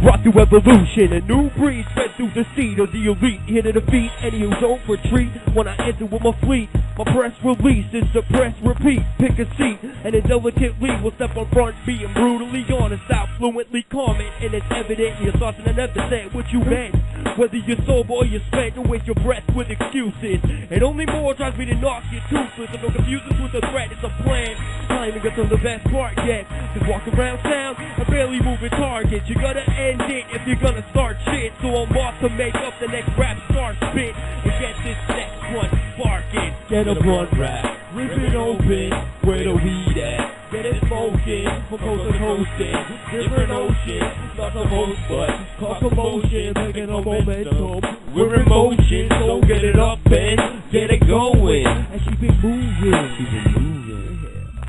Brought through evolution, a new breed spread through the seed of the elite. Here to defeat any who don't retreat. When I enter with my fleet, my press release is suppress, repeat. Pick a seat, and indelicately will step on front, being brutally honest, out fluently comment. And it's evident your thoughts and I never said what you meant. Whether you're sober or you're spent, don't waste your breath with excuses. And only more drives me to knock you toothless. And don't confuse this with a threat, it's a plan. I ain't got to the best part yet. Just walk around town, I barely moving targets. You gotta end it if you're gonna start shit. So I'm off to make up the next rap star spit and get this next one sparking. Get a blunt wrap, rip it open, where the weed at? Get it smoking, from coast to coasting. Different oceans, not the most, but cause commotion, making a momentum. We're in motion, so get it up and get it going. And keep it moving, keep it moving.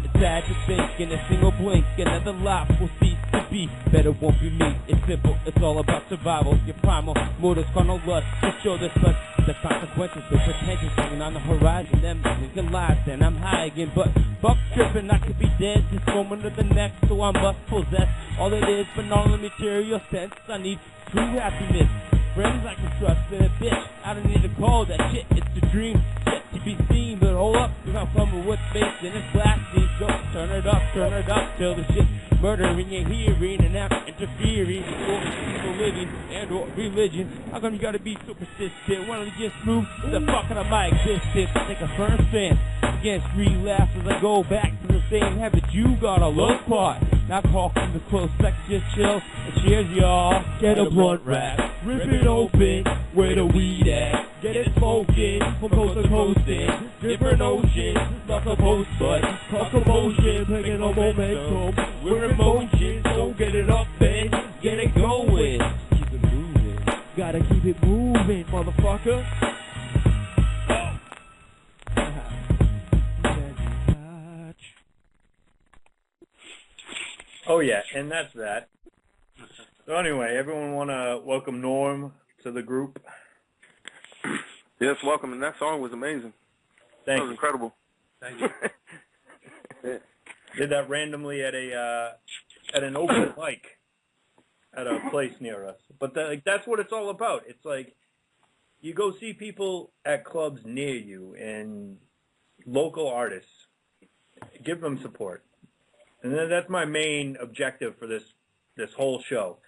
It's sad to think in a single blink, another life will cease to be. Better won't be me, it's simple, it's all about survival. Your primal motives, carnal lust, to show the such. The consequences, the potential hanging on the horizon. Them niggas lies, then I'm high again. But fuck tripping, I could be dead this moment or the next. So I must possess all it is, but not in material sense. I need true happiness, friends I can trust, and a bitch I don't need to call that shit. It's a dream, yet to be seen. But hold up, cause I'm coming with space and it's blasting. So turn it up till the shit's murdering your hearing and now interfering with people living and or religion. How come you gotta be so persistent? Why don't you just move the fuck out of my existence? Take a firm stance against relapse as I go back to the same habit you got a low part. Not talking the close sex, just chill and cheers y'all. Get a blunt wrap, rip it open, where the weed at? Get it smoking, from coast to coasting. Different oceans, not supposed but cause commotion, taking a momentum. We're in motion, so get it up and get it going. Keep it moving, gotta keep it moving, motherfucker. Oh yeah, and that's that. So anyway, everyone want to welcome Norm to the group? Yes, welcome. And that song was amazing. Thank you. That was incredible. Thank you. Did that randomly at an open mic at a place near us. But that's what it's all about. It's like you go see people at clubs near you and local artists. Give them support. And then that's my main objective for this whole show.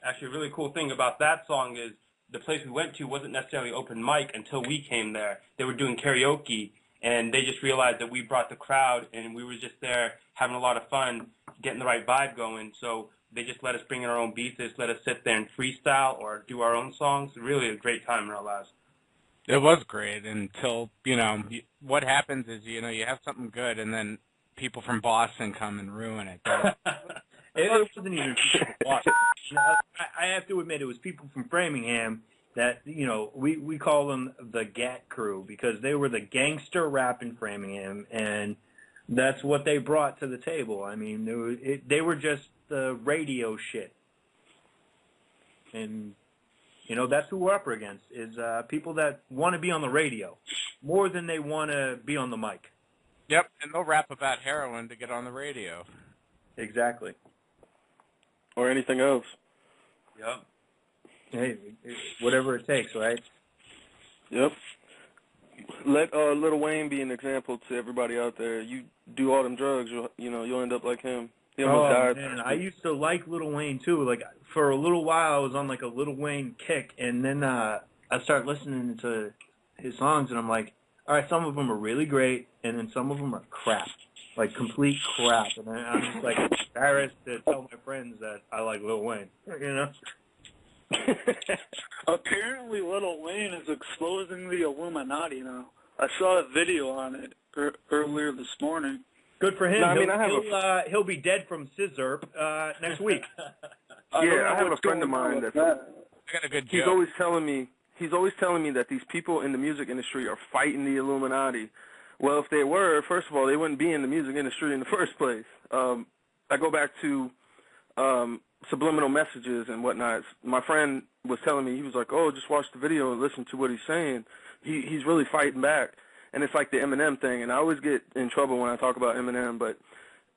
Actually, a really cool thing about that song is the place we went to wasn't necessarily open mic until we came there. They were doing karaoke, and they just realized that we brought the crowd, and we were just there having a lot of fun, getting the right vibe going. So they just let us bring in our own beats. They just let us sit there and freestyle or do our own songs. Really a great time in our lives. It was great until, what happens is, you have something good, and then people from Boston come and ruin it. It wasn't even people from Boston. I have to admit, it was people from Framingham that, we call them the GAT crew because they were the gangster rap in Framingham, and that's what they brought to the table. I mean, they were just the radio shit. And, that's who we're up against, is people that want to be on the radio more than they want to be on the mic. Yep, and they'll rap about heroin to get on the radio. Exactly. Or anything else. Yep. Hey, whatever it takes, right? Yep. Let Lil Wayne be an example to everybody out there. You do all them drugs, you'll end up like him. He almost died. Man, I used to like Lil Wayne too. Like for a little while, I was on like a Lil Wayne kick, and then I started listening to his songs, and I'm like, all right, some of them are really great, and then some of them are crap, like complete crap. And I'm just like embarrassed to tell my friends that I like Lil Wayne, Apparently, Lil Wayne is exposing the Illuminati now. I saw a video on it earlier this morning. Good for him. No, he'll be dead from scissor next week. Yeah, I have a friend of mine that's I got a good joke. He's always telling me that these people in the music industry are fighting the Illuminati. Well, if they were, first of all, they wouldn't be in the music industry in the first place. I go back to subliminal messages and whatnot. My friend was telling me, he was like, oh, just watch the video and listen to what he's saying. He's really fighting back. And it's like the Eminem thing, and I always get in trouble when I talk about Eminem, but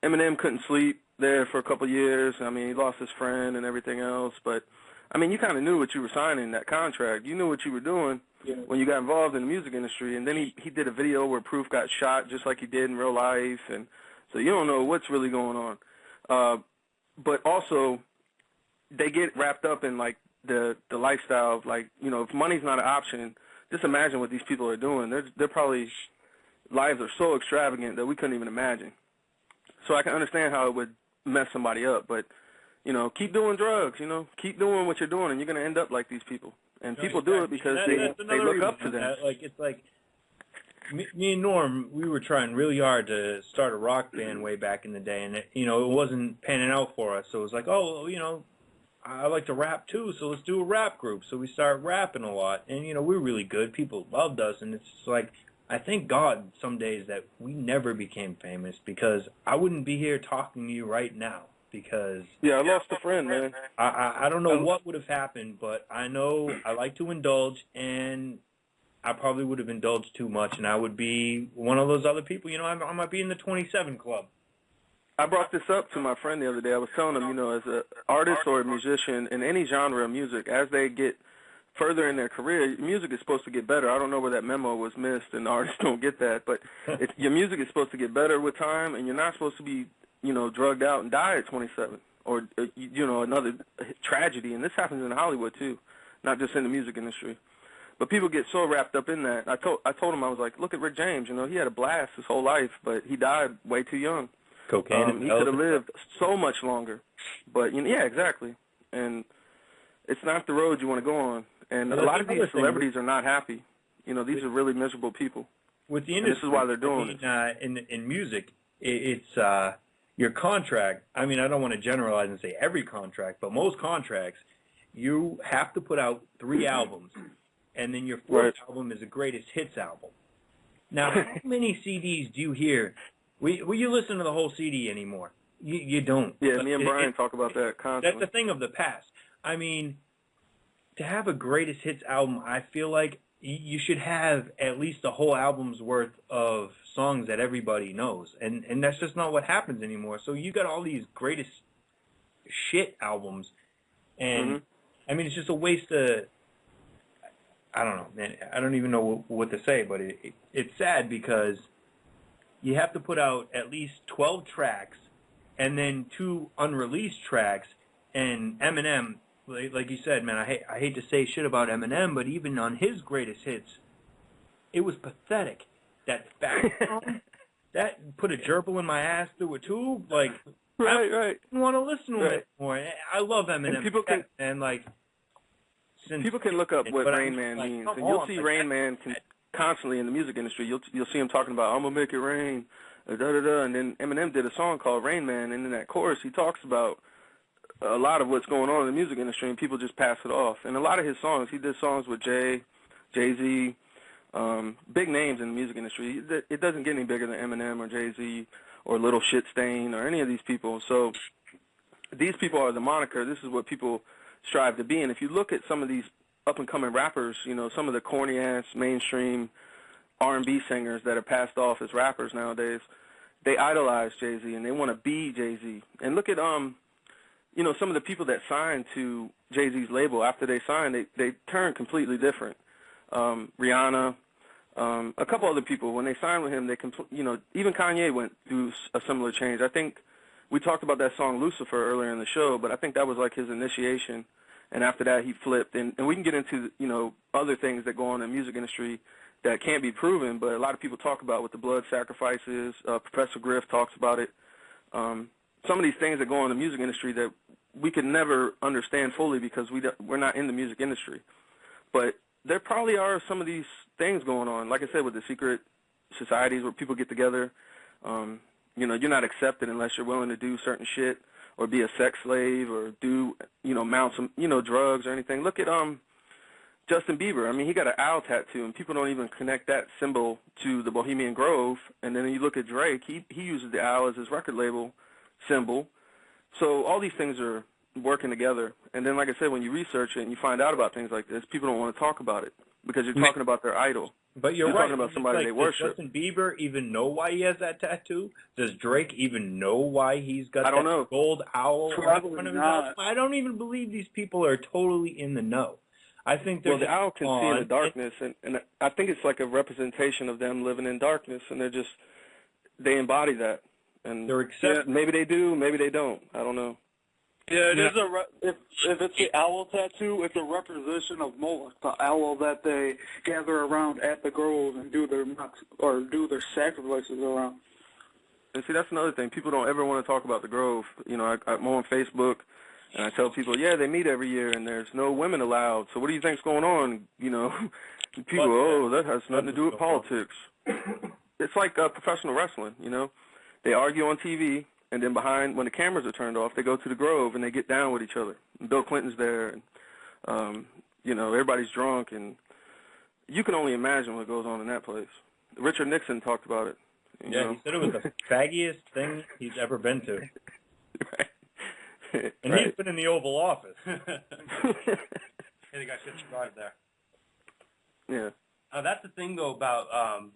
Eminem couldn't sleep there for a couple of years. I mean, he lost his friend and everything else, but, I mean, you kind of knew what you were signing, that contract. You knew what you were doing when you got involved in the music industry, and then he did a video where Proof got shot just like he did in real life, and so you don't know what's really going on. But also, they get wrapped up in, like, the lifestyle of, like, you know, if money's not an option, just imagine what these people are doing. They're probably, lives are so extravagant that we couldn't even imagine. So I can understand how it would mess somebody up, but, you know, keep doing drugs, you know, keep doing what you're doing, and you're going to end up like these people. And people do it because they look up to them. Like, it's like, me and Norm, we were trying really hard to start a rock band way back in the day, and, it wasn't panning out for us. So it was like, oh, you know, I like to rap too, so let's do a rap group. So we started rapping a lot, and, you know, we were really good. People loved us, and it's like, I thank God some days that we never became famous, because I wouldn't be here talking to you right now. Because I lost a friend, man. I don't know what would have happened, but I know I like to indulge, and I probably would have indulged too much, and I would be one of those other people. You know, I might be in the 27 club. I brought this up to my friend the other day. I was telling him, you know, as an artist or a musician in any genre of music, as they get further in their career, music is supposed to get better. I don't know where that memo was missed, and artists don't get that, but your music is supposed to get better with time, and you're not supposed to be, you know, drugged out and die at 27, or, you know, another tragedy. And this happens in Hollywood too, not just in the music industry. But people get so wrapped up in that. I told him, I was like, look at Rick James. You know, he had a blast his whole life, but he died way too young. Cocaine. He could have lived so much longer. But, you know, yeah, exactly. And it's not the road you want to go on. And a lot of these celebrities are not happy. You know, these are really miserable people. With the industry, and this is why they're doing it. In music, it's your contract. I mean, I don't want to generalize and say every contract, but most contracts, you have to put out 3 albums, and then your 4th album is a greatest hits album. Now, how many CDs do you hear? Will you listen to the whole CD anymore? You don't. Yeah, me and Brian talk about that constantly. That's a thing of the past. I mean, to have a greatest hits album, I feel like you should have at least a whole album's worth of songs that everybody knows, and that's just not what happens anymore. So you got all these greatest shit albums, and I mean, it's just a waste of, I don't know, man. I don't even know what to say, but it's sad because you have to put out at least 12 tracks and then 2 unreleased tracks. And Eminem, like you said, man, I hate to say shit about Eminem, but even on his greatest hits, it was pathetic. That background, that put a gerbil in my ass through a tube, like, I don't want to listen to it anymore. I love Eminem. And people can, people can look up what Rain Man means, and you'll see Rain Man constantly in the music industry. You'll see him talking about, I'm going to make it rain, da-da-da, and then Eminem did a song called Rain Man, and in that chorus he talks about a lot of what's going on in the music industry, and people just pass it off. And a lot of his songs, he did songs with Jay-Z, big names in the music industry. It doesn't get any bigger than Eminem or Jay-Z or Little Shit Stain or any of these people. So these people are the moniker. This is what people strive to be. And if you look at some of these up-and-coming rappers, you know, some of the corny-ass mainstream R&B singers that are passed off as rappers nowadays, they idolize Jay-Z and they want to be Jay-Z. And look at, you know, some of the people that signed to Jay-Z's label. After they signed, they turn completely different. Rihanna, a couple other people, when they signed with him, you know, even Kanye went through a similar change. I think we talked about that song Lucifer earlier in the show, but I think that was like his initiation. And after that, he flipped. And we can get into, you know, other things that go on in the music industry that can't be proven, but a lot of people talk about with the blood sacrifices. Professor Griff talks about it. Some of these things that go on in the music industry that we could never understand fully because we're not in the music industry. But there probably are some of these things going on, like I said, with the secret societies where people get together. You know, you're not accepted unless you're willing to do certain shit or be a sex slave or do, you know, mount some, you know, drugs or anything. Look at Justin Bieber. I mean, he got an owl tattoo, and people don't even connect that symbol to the Bohemian Grove. And then you look at Drake, he uses the owl as his record label symbol. So all these things are working together. And then, like I said, when you research it and you find out about things like this, people don't want to talk about it because you're talking about their idol. But you're right. Talking about somebody like, they worship. Does Justin Bieber even know why he has that tattoo? Does Drake even know why he's got that gold owl in front of his house? I don't even believe these people are totally in the know. I think they're the owl can see in the darkness, and I think it's like a representation of them living in darkness, and they embody that. And they're accepted. Yeah, maybe they do, maybe they don't. I don't know. Yeah, it is if it's the owl tattoo, it's a representation of Moloch, the owl that they gather around at the grove and do their sacrifices around. And see, that's another thing. People don't ever want to talk about the grove. You know, I'm on Facebook, and I tell people, yeah, they meet every year, and there's no women allowed. So what do you think's going on? You know, people, oh, that has nothing to do with politics. It's like professional wrestling, you know. They argue on TV, and then when the cameras are turned off, they go to the grove, and they get down with each other. And Bill Clinton's there, and, you know, everybody's drunk, and you can only imagine what goes on in that place. Richard Nixon talked about it. You know? He said it was the faggiest thing he's ever been to. Right. And he's been in the Oval Office. Hey, they got shit started there. Yeah. That's the thing, though, about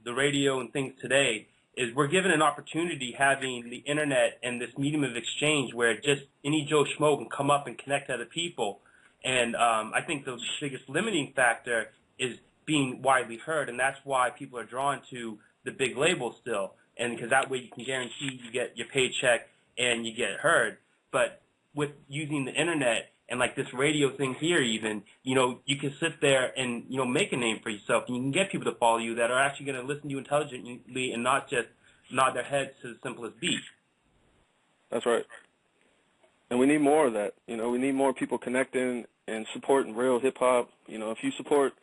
the radio and things today, is we're given an opportunity having the internet and this medium of exchange where just any Joe Schmo can come up and connect to other people. And I think the biggest limiting factor is being widely heard, and that's why people are drawn to the big labels still. And because that way you can guarantee you get your paycheck and you get heard. But with using the internet and like this radio thing here even, you know, you can sit there and, you know, make a name for yourself. And you can get people to follow you that are actually going to listen to you intelligently and not just nod their heads to the simplest beat. That's right. And we need more of that. You know, we need more people connecting and supporting real hip-hop. You know, if you support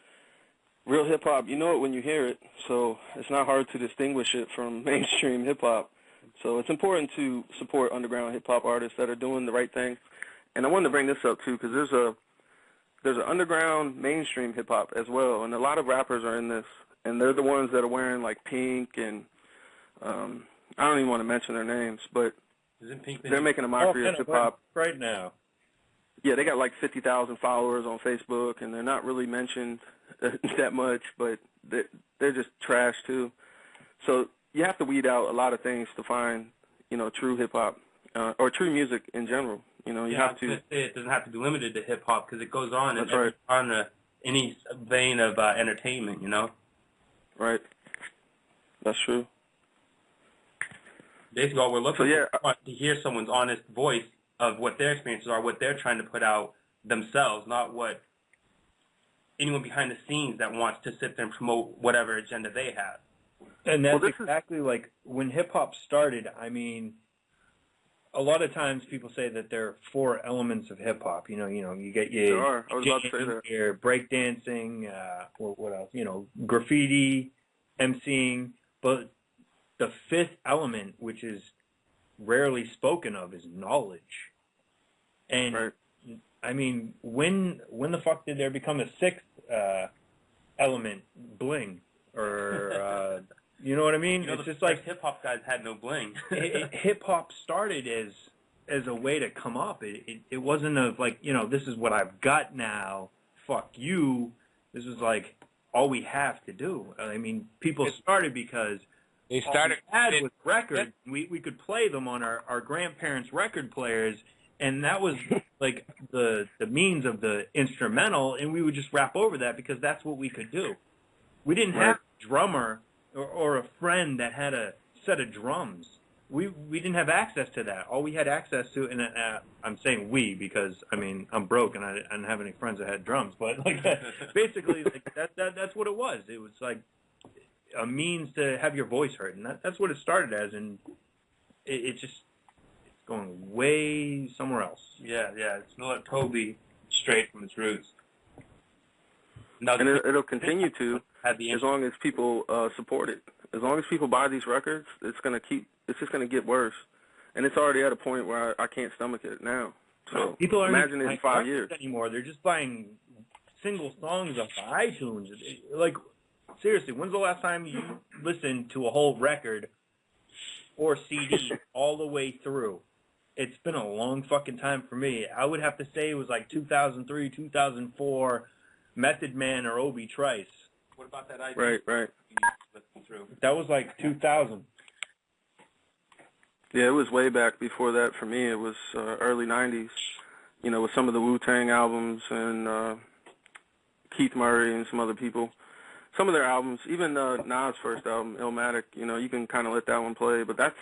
real hip-hop, you know it when you hear it. So it's not hard to distinguish it from mainstream hip-hop. So it's important to support underground hip-hop artists that are doing the right thing. And I wanted to bring this up, too, because there's an underground mainstream hip-hop as well, and a lot of rappers are in this, and they're the ones that are wearing, like, pink, and I don't even want to mention their names, but they're making a mockery of hip-hop. Right now. Yeah, they got, like, 50,000 followers on Facebook, and they're not really mentioned that much, but they're just trash, too. So you have to weed out a lot of things to find, you know, true hip-hop, or true music in general. You know, you have to. It doesn't have to be limited to hip hop because it goes on That's in right. on any vein of entertainment. You know. Right. That's true. Basically, all we're looking for to hear someone's honest voice of what their experiences are, what they're trying to put out themselves, not what anyone behind the scenes that wants to sit there and promote whatever agenda they have. And that's exactly like when hip hop started. I mean, a lot of times people say that there are 4 elements of hip hop. You know, you get your your breakdancing, what else? You know, graffiti, MCing, but the 5th element, which is rarely spoken of, is knowledge. And I mean, when the fuck did there become a 6th element, bling, or you know what I mean? You know, it's just like like hip hop guys had no bling. Hip hop started as a way to come up. It wasn't a like, you know, this is what I've got now. Fuck you. This is like all we have to do. I mean, people started because they started all we had was records. We could play them on our grandparents' record players, and that was like the means of the instrumental, and we would just rap over that because that's what we could do. We didn't have a drummer or a friend that had a set of drums. We didn't have access to that. All we had access to, and I'm saying we because I mean I'm broke and I didn't have any friends that had drums, but like basically like that's what it was. It was like a means to have your voice heard, and that's what it started as, and it's going way somewhere else. Yeah, it's not totally straight from its roots. Now, and it'll continue to as long as people support it. As long as people buy these records, it's just gonna get worse, and it's already at a point where I can't stomach it now. So people aren't imagine in 5 years anymore. They're just buying single songs off iTunes. Like seriously, when's the last time you listened to a whole record or CD all the way through? It's been a long fucking time for me. I would have to say it was like 2003, 2004, Method Man or Obi Trice. What about that idea? Right. That was like 2000. Yeah, it was way back before that for me. It was early 90s, you know, with some of the Wu-Tang albums and Keith Murray and some other people. Some of their albums, even Nas' first album, Illmatic, you know, you can kind of let that one play, but that's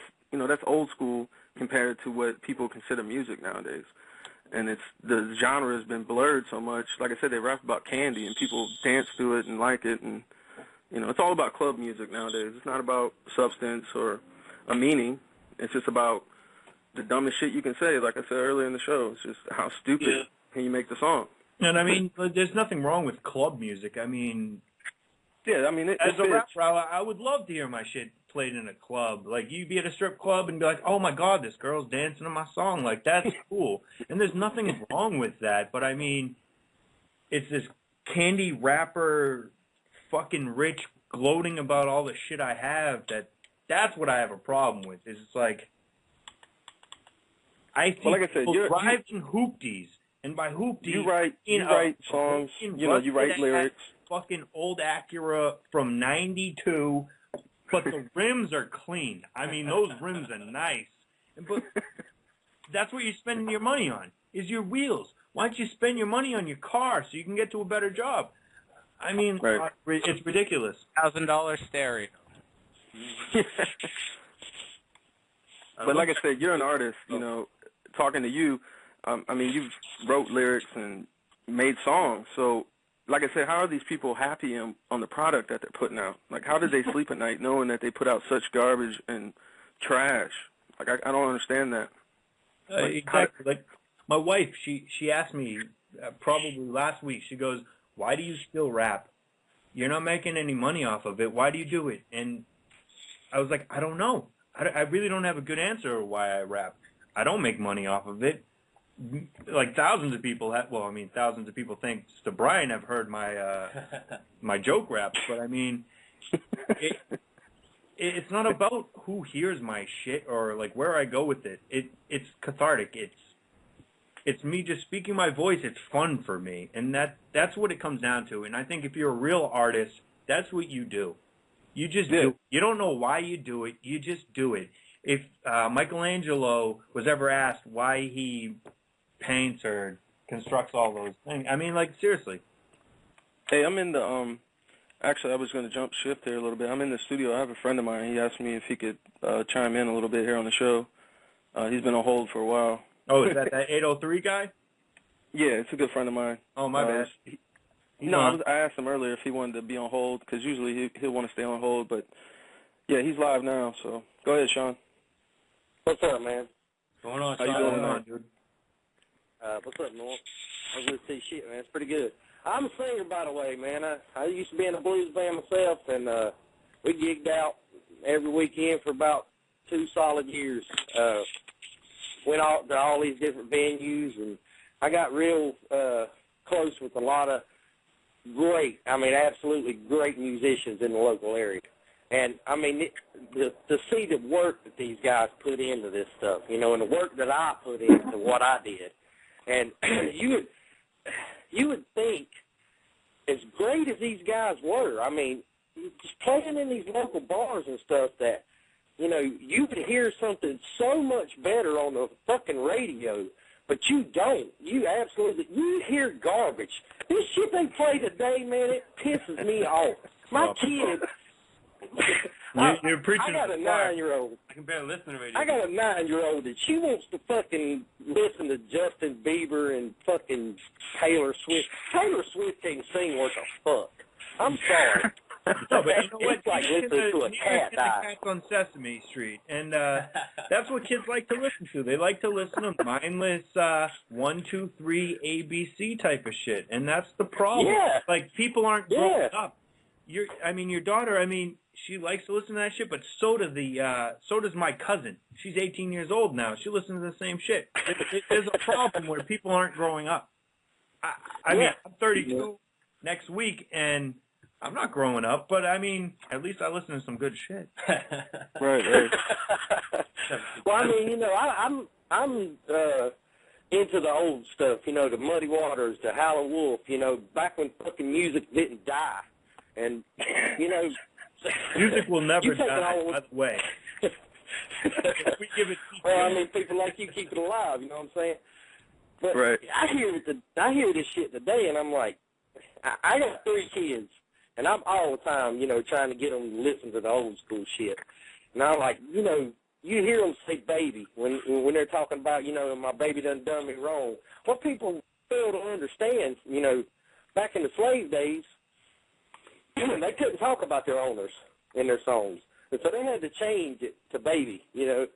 old school compared to what people consider music nowadays. and the genre has been blurred so much. Like I said, they rap about candy, and people dance to it and like it, and it's all about club music nowadays. It's not about substance or a meaning. It's just about the dumbest shit you can say. Like I said earlier in the show, it's just how stupid can you make the song. And I mean, there's nothing wrong with club music. I mean, yeah, I mean, as a rapper, I would love to hear my shit played in a club. Like, you'd be at a strip club and be like, oh my God, this girl's dancing to my song. Like, that's cool. And there's nothing wrong with that. But I mean, it's this candy rapper, fucking rich, gloating about all the shit I have. That's what I have a problem with. Is it's like, I think like I said, people thrive in hoopties. And by hoopties, you write songs, you write lyrics. Fucking old Acura from '92, but the rims are clean. I mean, those rims are nice. But that's what you're spending your money on, is your wheels. Why don't you spend your money on your car so you can get to a better job? I mean, it's ridiculous. $1,000 stereo. But like I said, you're an artist, talking to you, I mean, you've wrote lyrics and made songs. So, like I said, how are these people happy on the product that they're putting out? Like, how did they sleep at night knowing that they put out such garbage and trash? Like, I don't understand that. Exactly. Like, my wife, she asked me probably last week, she goes, why do you still rap? You're not making any money off of it. Why do you do it? And I was like, I don't know. I really don't have a good answer why I rap. I don't make money off of it. Like thousands of people think to Brian have heard my my joke raps, but I mean, it's not about who hears my shit or like where I go with it. It's cathartic. It's me just speaking my voice. It's fun for me, and that's what it comes down to. And I think if you're a real artist, that's what you do. You just do it. You don't know why you do it. You just do it. If Michelangelo was ever asked why he paints or constructs all those things, I mean, like, seriously. Hey, I'm in the, actually, I was going to jump shift here a little bit. I'm in the studio. I have a friend of mine. He asked me if he could chime in a little bit here on the show. He's been on hold for a while. Oh, is that 803 guy? Yeah, it's a good friend of mine. Oh, my bad. I asked him earlier if he wanted to be on hold, because usually he'll want to stay on hold, but, yeah, he's live now, so go ahead, Sean. What's up, man? What's going on, Sean? How you doing, dude? What's up, Norm? I was going to see shit, man. It's pretty good. I'm a singer, by the way, man. I used to be in a blues band myself, and we gigged out every weekend for about 2 solid years. Went out to all these different venues, and I got real close with a lot of absolutely great musicians in the local area. And, I mean, to see the work that these guys put into this stuff, and the work that I put into what I did. And you would think, as great as these guys were, I mean, just playing in these local bars and stuff that, you could hear something so much better on the fucking radio, but you don't. You hear garbage. This shit they play today, man, it pisses me off. My kid... You're preaching. I got a 9-year-old. I can barely listen to radio. I got a 9-year-old that she wants to fucking listen to Justin Bieber and fucking Taylor Swift. Taylor Swift can't sing worth a fuck. I'm sorry. No, but you know what? It's like listening to a cat die. Cats on Sesame Street, and that's what kids like to listen to. They like to listen to mindless 1, 2, 3 ABC type of shit, and that's the problem. Yeah. Like, people aren't growing up. Your daughter, she likes to listen to that shit, but so does my cousin. She's 18 years old now. She listens to the same shit. There's a problem where people aren't growing up. I mean, I'm 32 next week, and I'm not growing up, but at least I listen to some good shit. Right. Well, I'm into the old stuff, the Muddy Waters, the Howlin' Wolf, back when fucking music didn't die. And, music will never die, by the way. We give it well, people like you keep it alive, you know what I'm saying? But right. I hear this shit today, and I'm like, I got 3 kids, and I'm all the time, trying to get them to listen to the old school shit. And I'm like, you hear them say baby when they're talking about, you know, my baby done me wrong. What people fail to understand, you know, back in the slave days, they couldn't talk about their owners in their songs. And so they had to change it to baby, you know.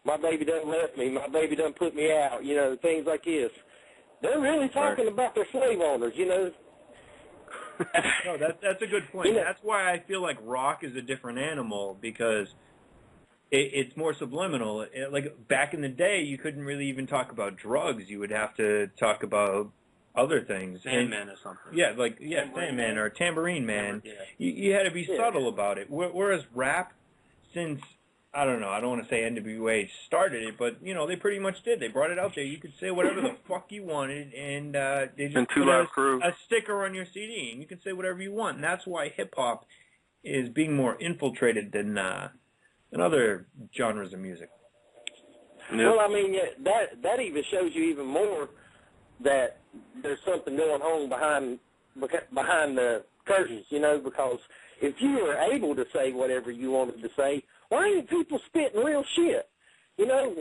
My baby done left me. My baby done put me out, you know, things like this. They're really talking about their slave owners, you know. No, that's a good point. That's why I feel like rock is a different animal, because it's more subliminal. Like back in the day, you couldn't really even talk about drugs. You would have to talk about other things. Sandman or something. Yeah, like Sandman or Tambourine Man. You had to be subtle about it. Whereas rap, since I don't want to say NWA started it, but you know they pretty much did. They brought it out there. You could say whatever the fuck you wanted, and they just put a sticker on your CD, and you can say whatever you want. And that's why hip hop is being more infiltrated than other genres of music. Yep. Well, I mean, that even shows you even more that there's something going on behind the curtains, you know, because if you were able to say whatever you wanted to say, why ain't people spitting real shit? You know,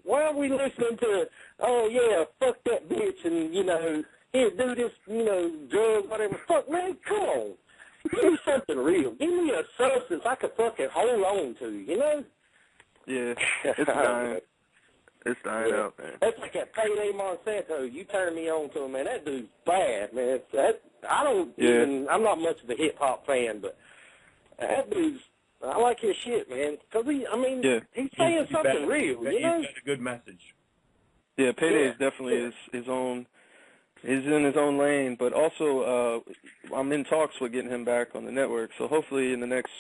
why are we listening to, oh, yeah, fuck that bitch and, you know, here, do this, you know, drug, whatever. Fuck, man, come on. Give me something real. Give me a substance I could fucking hold on to, you know? Yeah, it's dying. It's dying out, man. That's like that Payday Monsanto. You turn me on to him, man. That dude's bad, man. I'm not much of a hip-hop fan, but that dude's, I like his shit, man. Because, he's saying something real, you know? He's got a good message. Yeah, Payday is definitely his own. He's in his own lane, but also I'm in talks with getting him back on the network. So hopefully in the next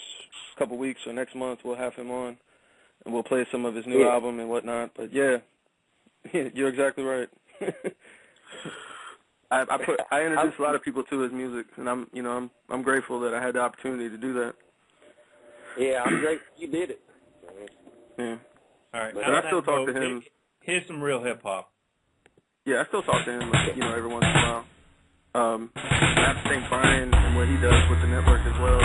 couple weeks or next month we'll have him on, and we'll play some of his new album and whatnot. But yeah, you're exactly right. I introduced a lot of people to his music, and I'm grateful that I had the opportunity to do that. Yeah, I'm grateful you did it. Yeah. All right. But I still talk to him. Here's some real hip hop. Yeah, I still talk to him, every once in a while. I have to thank Brian and what he does with the network as well.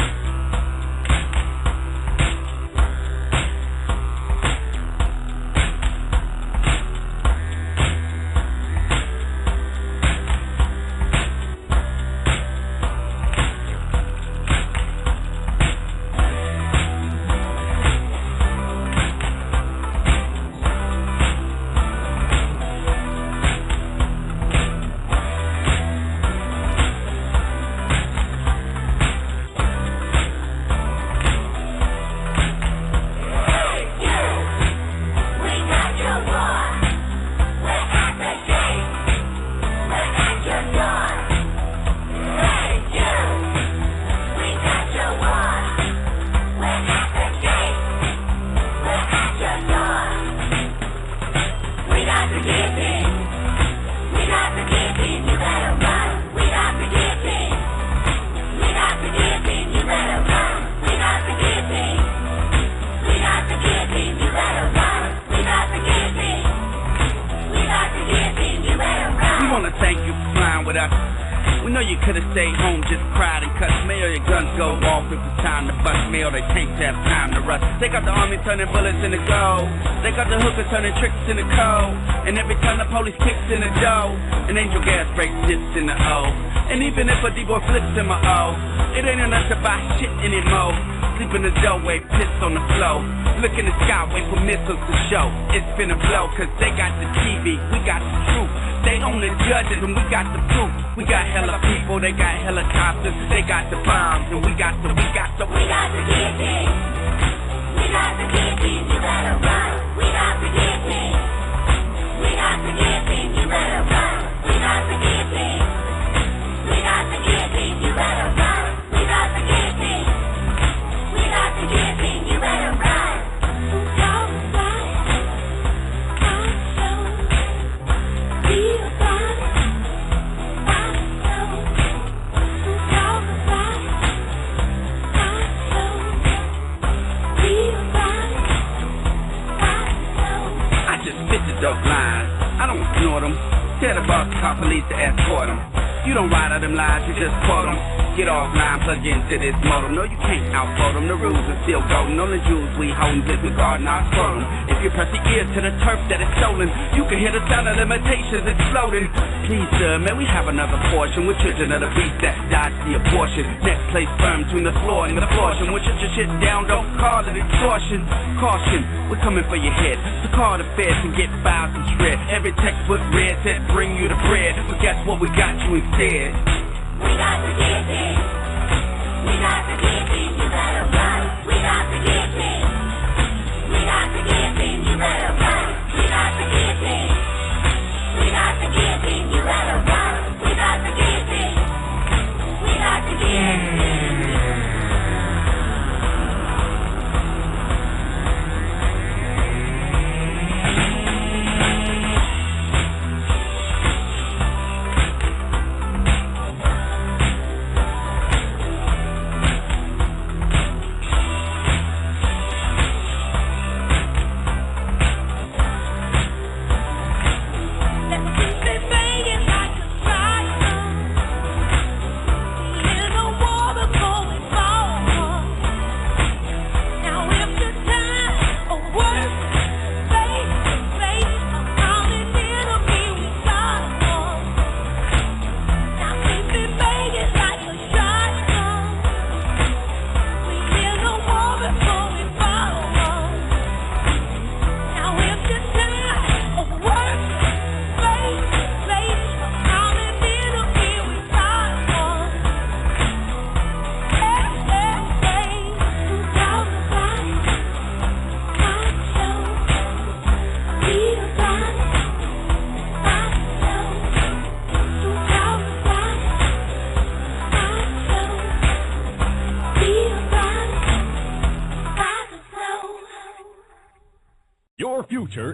Turning bullets in the gold. They got the hookers turning tricks in the cold. And every time the police kicks in the door, an angel gas breaks dips in the O. And even if a D-boy flips in my O, it ain't enough to buy shit anymore. Sleep in the doorway, piss on the floor. Look in the sky, wait for missiles to show. It's finna blow, cause they got the TV, we got the truth. They own the judges and we got the proof. We got hella people, they got helicopters. They got the bombs and we got the guillotine. We got the guillotine, you better run. We got the guillotine. We got the guillotine, you better run. We got the guillotine. We got the guillotine, you better run. We got the guillotine. We got the guillotine, you better run. Dope lines. I don't ignore them. Tell the boss to call police to escort them. You don't ride out them lies, you just quote them. Get offline, plug into this modem. No, you can't outvote them. The rules are still golden. On the jewels we holdin', disregard, not scrotum. If you press your ears to the turf that is stolen, you can hear the sound of limitations exploding. Please, sir, may we have another portion? We're children of the beast that dodge the abortion. Neck placed firm between the floor and the portion. We'll shut your shit down, don't call it extortion. Caution, we're coming for your head. So call the feds and get files and shred. Every textbook read said bring you the bread. But guess what, we got you instead. We got the guillotine. We got the guillotine. You better run. We got the guillotine. We got the guillotine. You better run. We got the guillotine. We got the guillotine. You better run. We got the guillotine. We got the guillotine.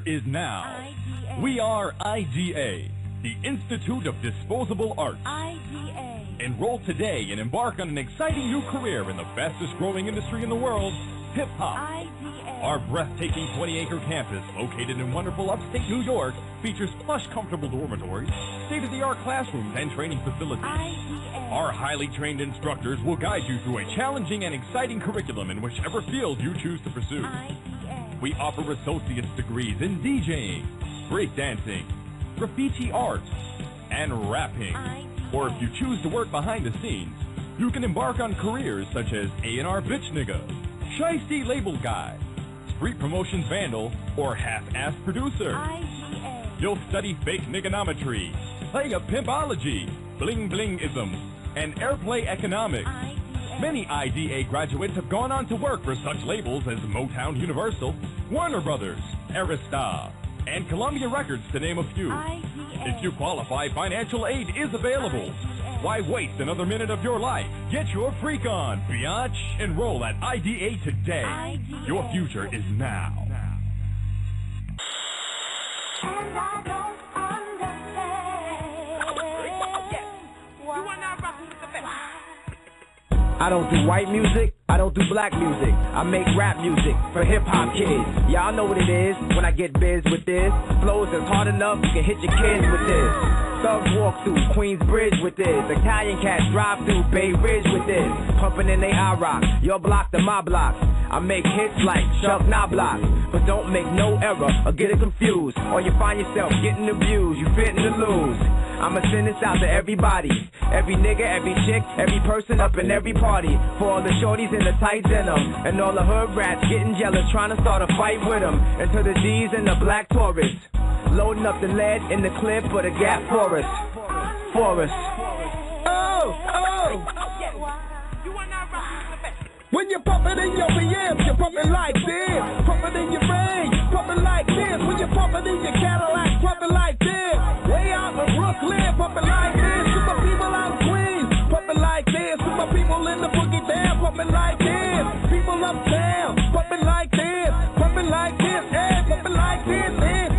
Is now. IDA. We are IDA, the Institute of Disposable Arts. IDA. Enroll today and embark on an exciting new career in the fastest growing industry in the world, hip-hop. IDA. Our breathtaking 20-acre campus, located in wonderful upstate New York, features plush, comfortable dormitories, state-of-the-art classrooms, and training facilities. IDA. Our highly trained instructors will guide you through a challenging and exciting curriculum in whichever field you choose to pursue. IDA. We offer associate's degrees in DJing, breakdancing, graffiti art, and rapping. Or if you choose to work behind the scenes, you can embark on careers such as A&R bitch nigga, shiesty label guy, street promotions vandal, or half-ass producer. You'll study fake niggonometry, play a pimpology, bling-blingism, and airplay economics. Many IDA graduates have gone on to work for such labels as Motown Universal, Warner Brothers, Arista, and Columbia Records, to name a few. If you qualify, financial aid is available. Why waste another minute of your life? Get your freak on, biatch. Enroll at IDA today. IDA. Your future is now. And I don't understand. You are not rocking with the best. I don't do white music, I don't do black music. I make rap music for hip-hop kids. Y'all know what it is when I get biz with this. Flows that's hard enough, you can hit your kids with this. Thugs walk through Queensbridge with this. Italian cats drive through Bay Ridge with this. Pumping in they I-rock, your block to my block. I make hits like Chuck Knobloch. But don't make no error or get it confused, or you find yourself getting abused, you fitting to lose. I'ma send this out to everybody, every nigga, every chick, every person up in every party. For all the shorties in the tight denim, and all the hood rats getting jealous, trying to start a fight with them. And to the G's and the black Taurus, loading up the lead in the clip for the Gap Forest. When you pump it in your BMs, you pump it like this. Pump it in your range, pump it like this. When you pump it in your Cadillac, pump it like this. Way out in Brooklyn, pump it like this. To my people out in Queens, pump it like this. To my people in the boogie down, pump it like this. People uptown, pump it like this. Pump it like this, hey, pump it like this, hey.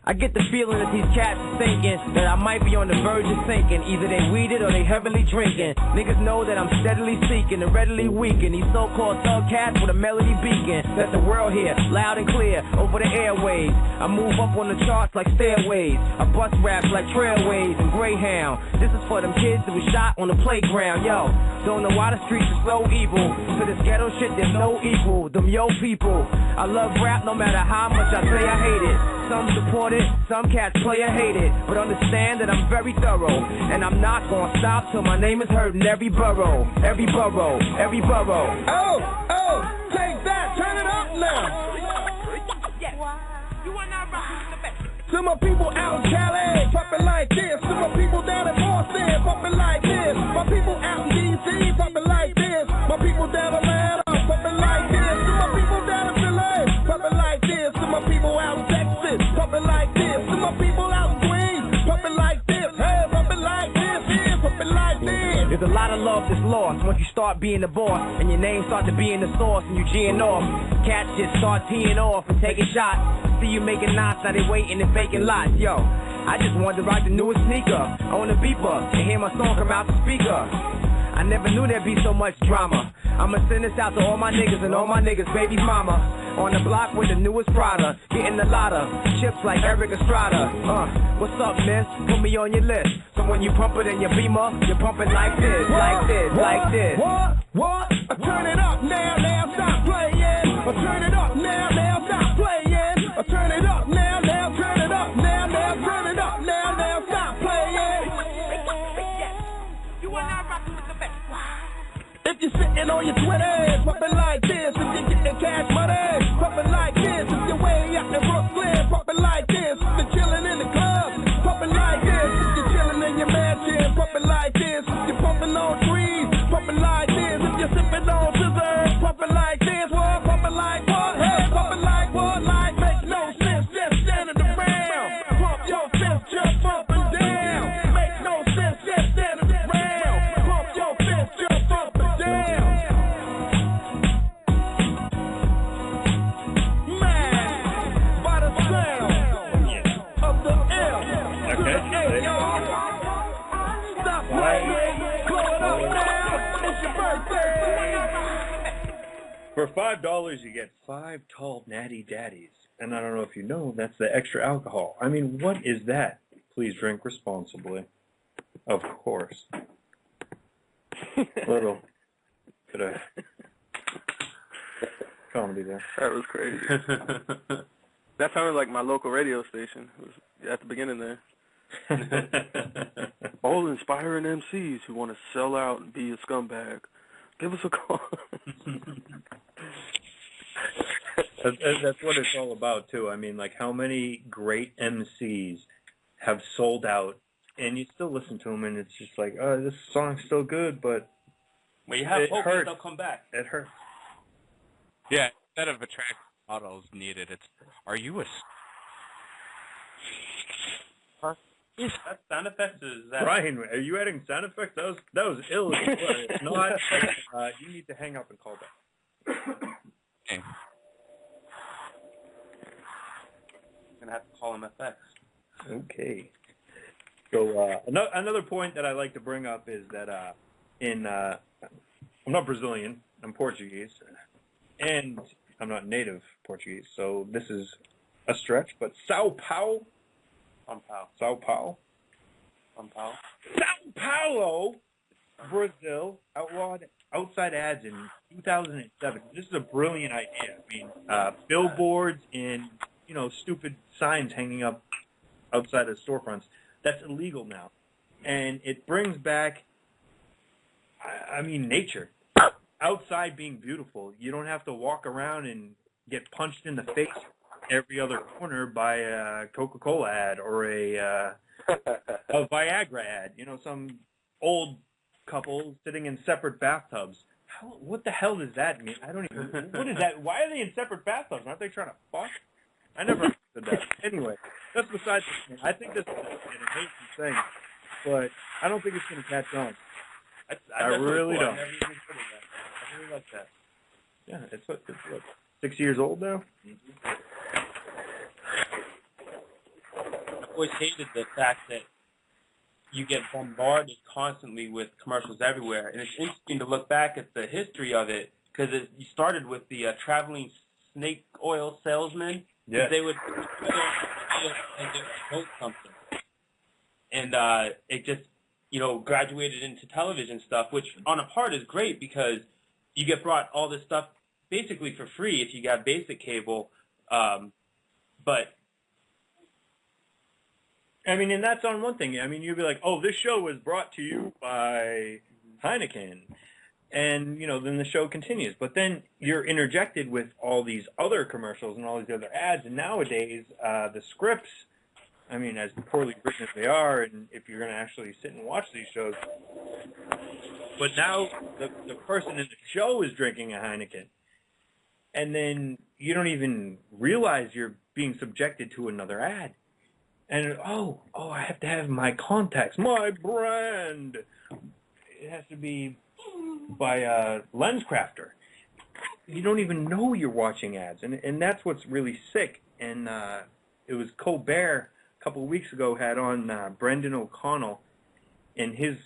I get the feeling that these cats are thinking that I might be on the verge of sinking. Either they weeded or they heavily drinking. Niggas know that I'm steadily seeking and readily weaken these so-called thug cats with a melody beacon. Let the world hear loud and clear over the airwaves. I move up on the charts like stairways. I bust raps like trailways and Greyhound. This is for them kids that was shot on the playground. Yo, don't know why the streets are so evil. For this ghetto shit, there's no equal. Them yo people. I love rap no matter how much I say I hate it. Some support it, some cats play or hate it. But understand that I'm very thorough. And I'm not gonna stop till my name is heard in every borough. Every borough, every borough. Oh, take that, turn it up now. To my people out in Cali, poppin' like this. To my people down in Boston, poppin' like this. My people out in D.C., poppin' like this. My people down in Atlanta, poppin' like this. To my people down in Philly, poppin' like this. To my people out in Texas, poppin' like this. To my people out in Queens, poppin' like this. Hey, poppin' like this, yeah, poppin' like this. There's a lot of love that's lost once you start being the boss and your name start to be in the source and you G'ing off. Cats just start teeing off and taking shots. See you making knots, now they waiting and faking lots. Yo, I just wanted to rock the newest sneaker on the beeper and hear my song come out the speaker. I never knew there'd be so much drama. I'ma send this out to all my niggas and all my niggas' baby's mama. On the block with the newest Prada, getting the lotta chips like Eric Estrada. What's up, miss? Put me on your list. So when you pump it in your Beamer, you're pumping like this, like this, like this. What? Turn it up now, stop playing. Turn it up now, stop playing. Turn it up now, turn it up now, turn it up now, stop playing. You are not rocking with the best. If you're sitting on your Twitter, popping like this. If you're getting cash money, popping like this. If you're way out in Brooklyn, popping like this. If you're chilling in the club, popping like this. If you're chilling in your mansion, popping like this. If you're pumping on trees, popping like this. If you're sipping on scissors, popping like this. What? Popping like what? Hey, popping like what? Like make no sense, just standing around. Pump your fist, jump up and down. Make no sense, just standing around. Pump your fist, jump up and down. Man, by the sound of the L to the A, y'all. Stop playing, blow it up now. It's your birthday. For $5, you get 5 tall natty daddies. And I don't know if you know, that's the extra alcohol. I mean, what is that? Please drink responsibly. Of course. Little bit of comedy there. That was crazy. That sounded like my local radio station. It was at the beginning there. All inspiring MCs who want to sell out and be a scumbag. Give us a call. That's what it's all about, too. I mean, like, how many great MCs have sold out, and you still listen to them, and it's just like, oh, this song's still good, but when you have it hope, hurts. they'll come back. It hurts. Yeah, instead of attractive models needed, it's, are you a... That sound effects is that. Brian, are you adding sound effects? That was ill. It's not. You need to hang up and call back. Okay. Gonna have to call him FX. Okay. So another point that I like to bring up is that I'm not Brazilian. I'm Portuguese, and I'm not native Portuguese. So this is a stretch, but Sao Paulo. Sao Paulo, Brazil outlawed outside ads in 2007. This is a brilliant idea. I mean, billboards and stupid signs hanging up outside of storefronts. That's illegal now, and it brings back, nature. Outside being beautiful. You don't have to walk around and get punched in the face every other corner by a Coca-Cola ad or a Viagra ad. Some old couple sitting in separate bathtubs. What the hell does that mean? I don't even. What is that? Why are they in separate bathtubs? Aren't they trying to fuck? I never understood that. Anyway, that's besides the point. I think this is an amazing thing, but I don't think it's going to catch on. I really don't. I really like that. Yeah, it's what 6 years old now? always hated the fact that you get bombarded constantly with commercials everywhere, and it's interesting to look back at the history of it because you started with the traveling snake oil salesman. Yes. They would and they would promote something, and it just graduated into television stuff, which on a part is great because you get brought all this stuff basically for free if you got basic cable, but. I mean, and that's on one thing. I mean, you'd be like, oh, this show was brought to you by Heineken. And, then the show continues. But then you're interjected with all these other commercials and all these other ads. And nowadays, the scripts, I mean, as poorly written as they are, and if you're going to actually sit and watch these shows, but now the person in the show is drinking a Heineken. And then you don't even realize you're being subjected to another ad. And, I have to have my contacts, my brand. It has to be by a LensCrafter. You don't even know you're watching ads. And that's what's really sick. And it was Colbert a couple of weeks ago had on Brendan O'Connell. And his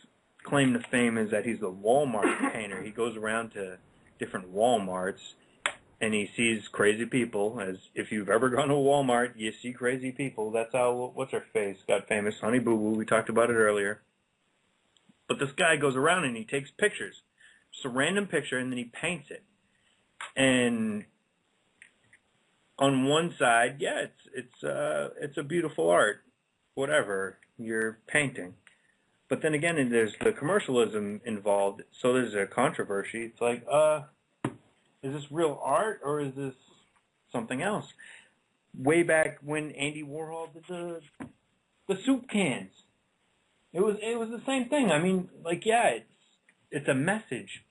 claim to fame is that he's the Walmart painter. He goes around to different Walmarts. And he sees crazy people, as if you've ever gone to Walmart, you see crazy people. That's how, what's her face, got famous, Honey Boo Boo, we talked about it earlier. But this guy goes around and he takes pictures. Just a random picture, and then he paints it. And on one side, yeah, it's a beautiful art, whatever you're painting. But then again, there's the commercialism involved, so there's a controversy. It's like, is this real art or is this something else? Way back when Andy Warhol did the soup cans, it was the same thing. I mean, like, yeah, it's a message,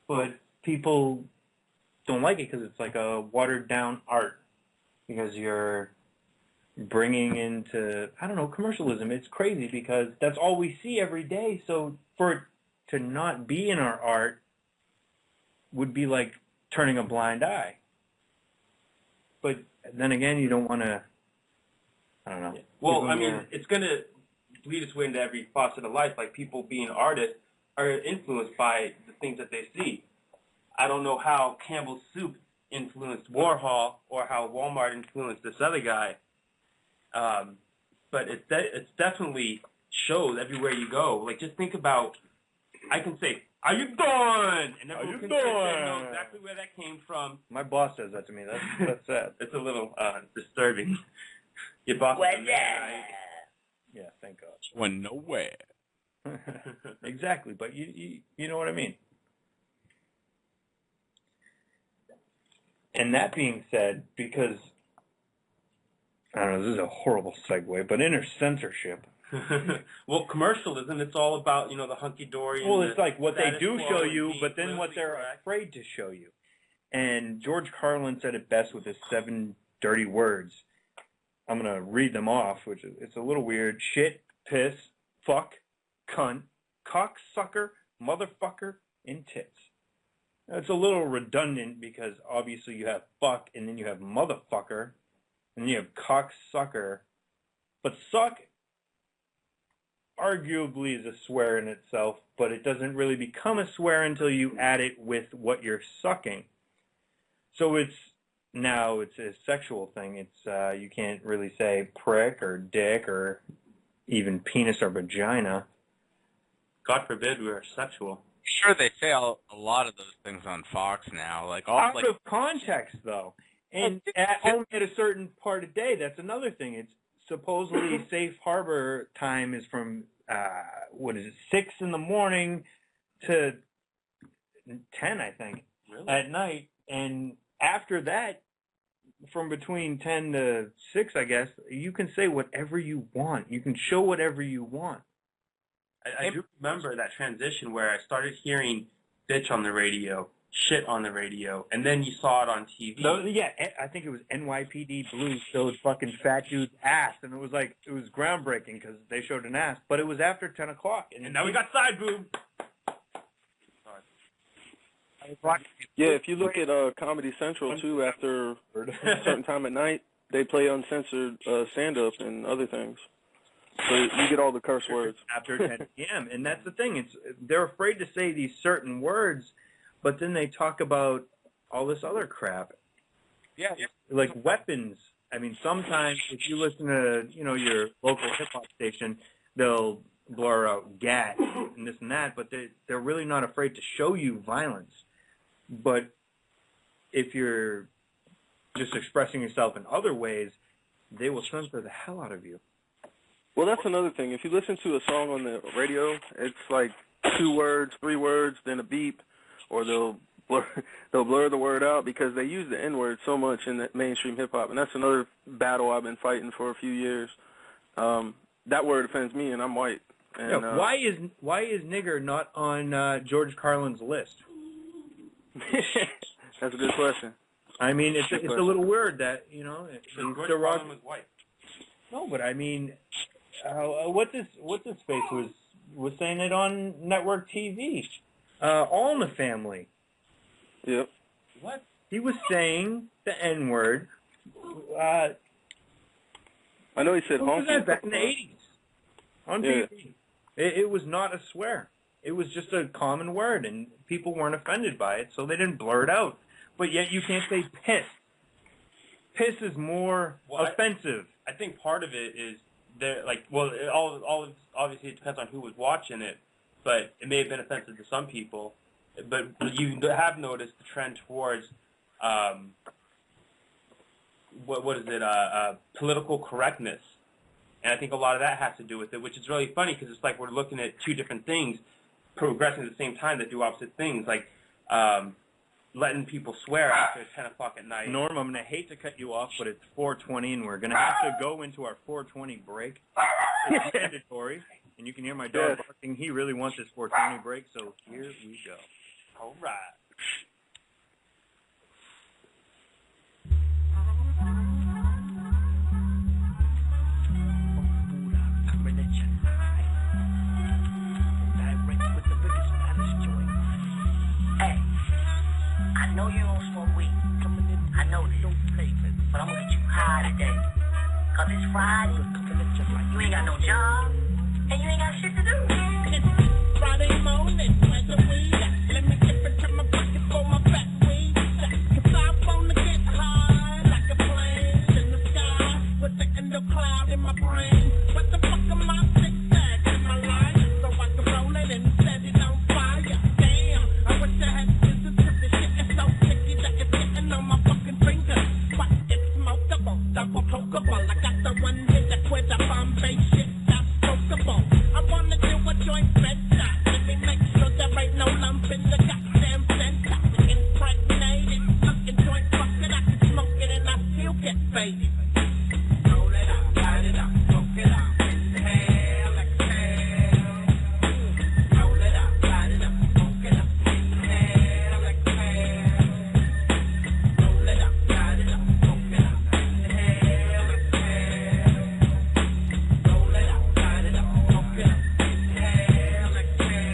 but people don't like it because it's like a watered down art because you're bringing into, I don't know, commercialism. It's crazy because that's all we see every day. So for it to not be in our art would be like turning a blind eye. But then again, you don't want to, I don't know. Well, I mean, it's going to lead its way into every facet of life. Like, people being artists are influenced by the things that they see. I don't know how Campbell's Soup influenced Warhol or how Walmart influenced this other guy. But it's definitely shows everywhere you go. Like, just think about, I can say, "How you doing?" And everyone can know exactly where that came from. My boss says that to me. That's sad. It's a little disturbing. Your boss is a man, right? Yeah, thank God. Went nowhere. Exactly, but you know what I mean. And that being said, because, I don't know, this is a horrible segue, but inner censorship. Well, commercialism, it's all about, the hunky-dory. Well, it's like what they do show quo you, but then what they're afraid to show you. And George Carlin said it best with his 7 dirty words. I'm going to read them off, which it's a little weird. Shit, piss, fuck, cunt, cocksucker, motherfucker, and tits. It's a little redundant because obviously you have fuck and then you have motherfucker and then you have cocksucker. But suck arguably is a swear in itself, but it doesn't really become a swear until you add it with what you're sucking. So it's a sexual thing. It's you can't really say prick or dick or even penis or vagina. God forbid we are sexual. Sure, they say a lot of those things on Fox now. Like all out of context, though, and only at a certain part of day. That's another thing. It's supposedly safe harbor time is from 6 in the morning to 10, I think, at night, and after that, from between 10 to 6, I guess, you can say whatever you want. You can show whatever you want. I do remember that transition where I started hearing bitch on the radio, shit on the radio, and then you saw it on TV. So, yeah, I think it was NYPD Blue showed fucking fat dude's ass, and it was groundbreaking because they showed an ass, but it was after 10 o'clock. And now we got side boob. Yeah, if you look at Comedy Central, too, after a certain time at night, they play uncensored stand-up and other things. So you get all the curse words. After 10 p.m. And that's the thing. They're afraid to say these certain words, but then they talk about all this other crap. Yeah. Like weapons. I mean, sometimes if you listen to, your local hip-hop station, they'll blur out gat and this and that, but they're really not afraid to show you violence. But if you're just expressing yourself in other ways, they will censor the hell out of you. Well, that's another thing. If you listen to a song on the radio, it's like 2 words, 3 words, then a beep, or they'll blur the word out because they use the N-word so much in the mainstream hip-hop, and that's another battle I've been fighting for a few years. That word offends me, and I'm white. And, why is nigger not on George Carlin's list? That's a good question. I mean, it's a little weird that, George Carlin was white. No, but I mean, what's his face was saying it on network TV. All in the Family. Yep. What? He was saying the N-word. I know he said honky. Was that back in the 80s? On TV. It was not a swear. It was just a common word, and people weren't offended by it, so they didn't blur it out. But yet you can't say piss. Piss is more offensive. I think part of it is obviously it depends on who was watching it, but it may have been offensive to some people. But you have noticed the trend towards political correctness, and I think a lot of that has to do with it, which is really funny because it's like we're looking at 2 different things progressing at the same time that do opposite things, like letting people swear after 10 o'clock at night. Norm, I'm going to hate to cut you off, but it's 4:20, and we're going to have to go into our 4:20 break. It's mandatory, and you can hear my dog barking. He really wants his 4:20 break, so here we go. All right. I know you don't smoke weed. I know this. But I'm gonna get you high today. Cause it's Friday. You ain't got no job. And you ain't got shit to do. It's Friday morning. Where's the weed at? Let me dip into my pocket for my fat weed. Cause I wanna get high like a plane in the sky with the endo cloud in my brain. What the fuck am I zigzag in my life? So I can roll it and set it on fire. Damn, I wish I had scissors cause this shit is so sticky that it's getting on my fucking fingers. But it's smokable, double pokeable. I got the one hit that quit the Bombay shit that's pokeable. I wanna do a joint bed shot. Let me make sure there ain't no lump in the goddamn center. Impregnated, looking joint, fuck it, I can smoke it and I still get faded. Roll it up, light it up, smoke it up, inhale, exhale. Roll it up, light it up, smoke it up, inhale, exhale. Roll it up, light it up, smoke it up, inhale, exhale. Roll it up, light it up, smoke it up, inhale, exhale.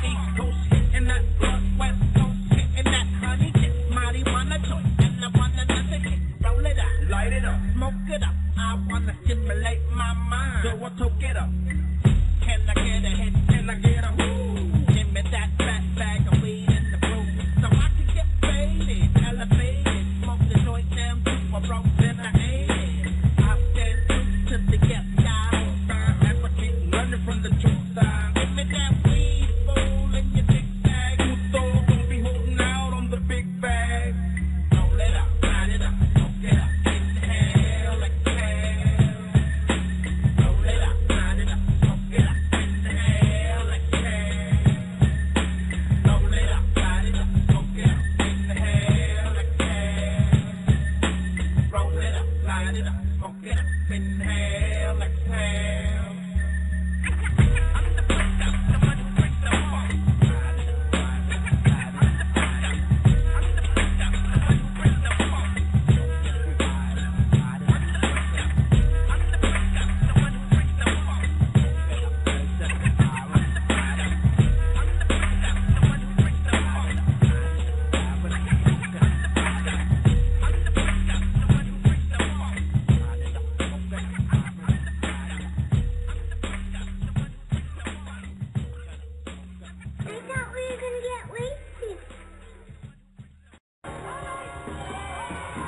East Coast hitting that blood, West Coast hitting that honey. Get mighty wanna join, and I want another hit. Roll it up, light it up, smoke it up. I wanna stimulate my mind, so I took it up. Can I get a hit? Can I get a woo? Give me that fat bag of weed in the room, so I can get faded, elevated. Smoke the joint down to a rope, then I ate it. I stand true to the yes guy. Never keep running from the truth side. Give me that weed, fool, in your big bag. You thought don't be holding out on the big bag. Roll it up, light it up, smoke it up, inhale, exhale. Roll it up, light it up, smoke it up, inhale, exhale. Roll it up, light it up, smoke it up, inhale, exhale. Roll it up, light it up, smoke it up, inhale, exhale. I'm the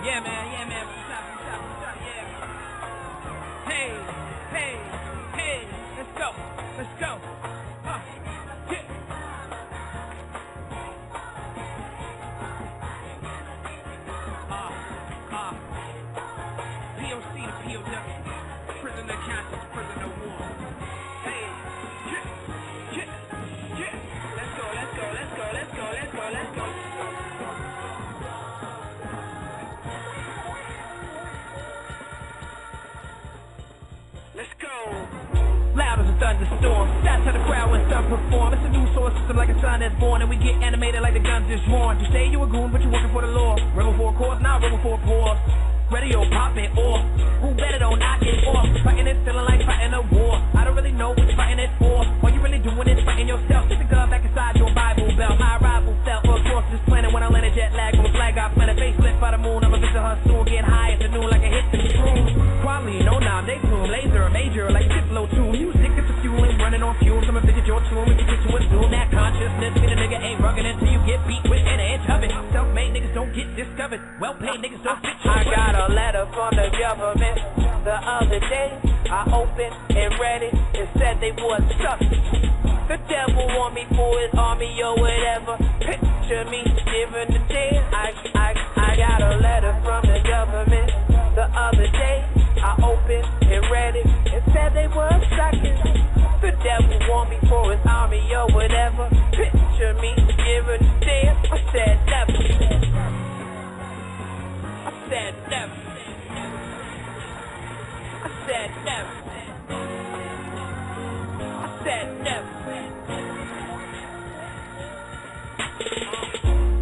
Yeah, man. What's up, yeah. Hey, let's go. Yeah. POC to POW, prisoner conscience, prisoner war. Hey, yeah. Let's go. Loud as a thunderstorm. That's how the crowd when stuff perform. It's a new source system like a son that's born, and we get animated like the guns is drawn. You say you a goon, but you working for the law. Rebel for a cause, now rebel for a pause. Ready or pop it off. Who better don't knock it off? Fighting it, feeling like fighting a war. I don't really know what you're fighting it for. All you really doing is fighting yourself. Stick the gun back inside your Bible belt. My arrival felt across this planet when I landed jet lag on the flag. I planet facelift by the moon. I'ma visit her soon. Get high at the noon like a hit the shroom. Quality, no nom, they plume. Laser, major, like Diplo tune. Music is the fuel and running on fumes. I'ma visit your tomb. We can get to it soon. That consciousness, be the nigga ain't rugging until you get beat with an inch of it. Self-made niggas don't get discovered. Well-paid niggas don't fit your I got a letter from the government the other day. I opened and read it. It said they was stuck. The devil want me for his army or whatever. Picture me giving the day. I got a letter from the government the other day. I opened and read it. It said they was sucking. The devil want me for his army or whatever. Picture me giving the day. I said never. I said never. I said never. I said never.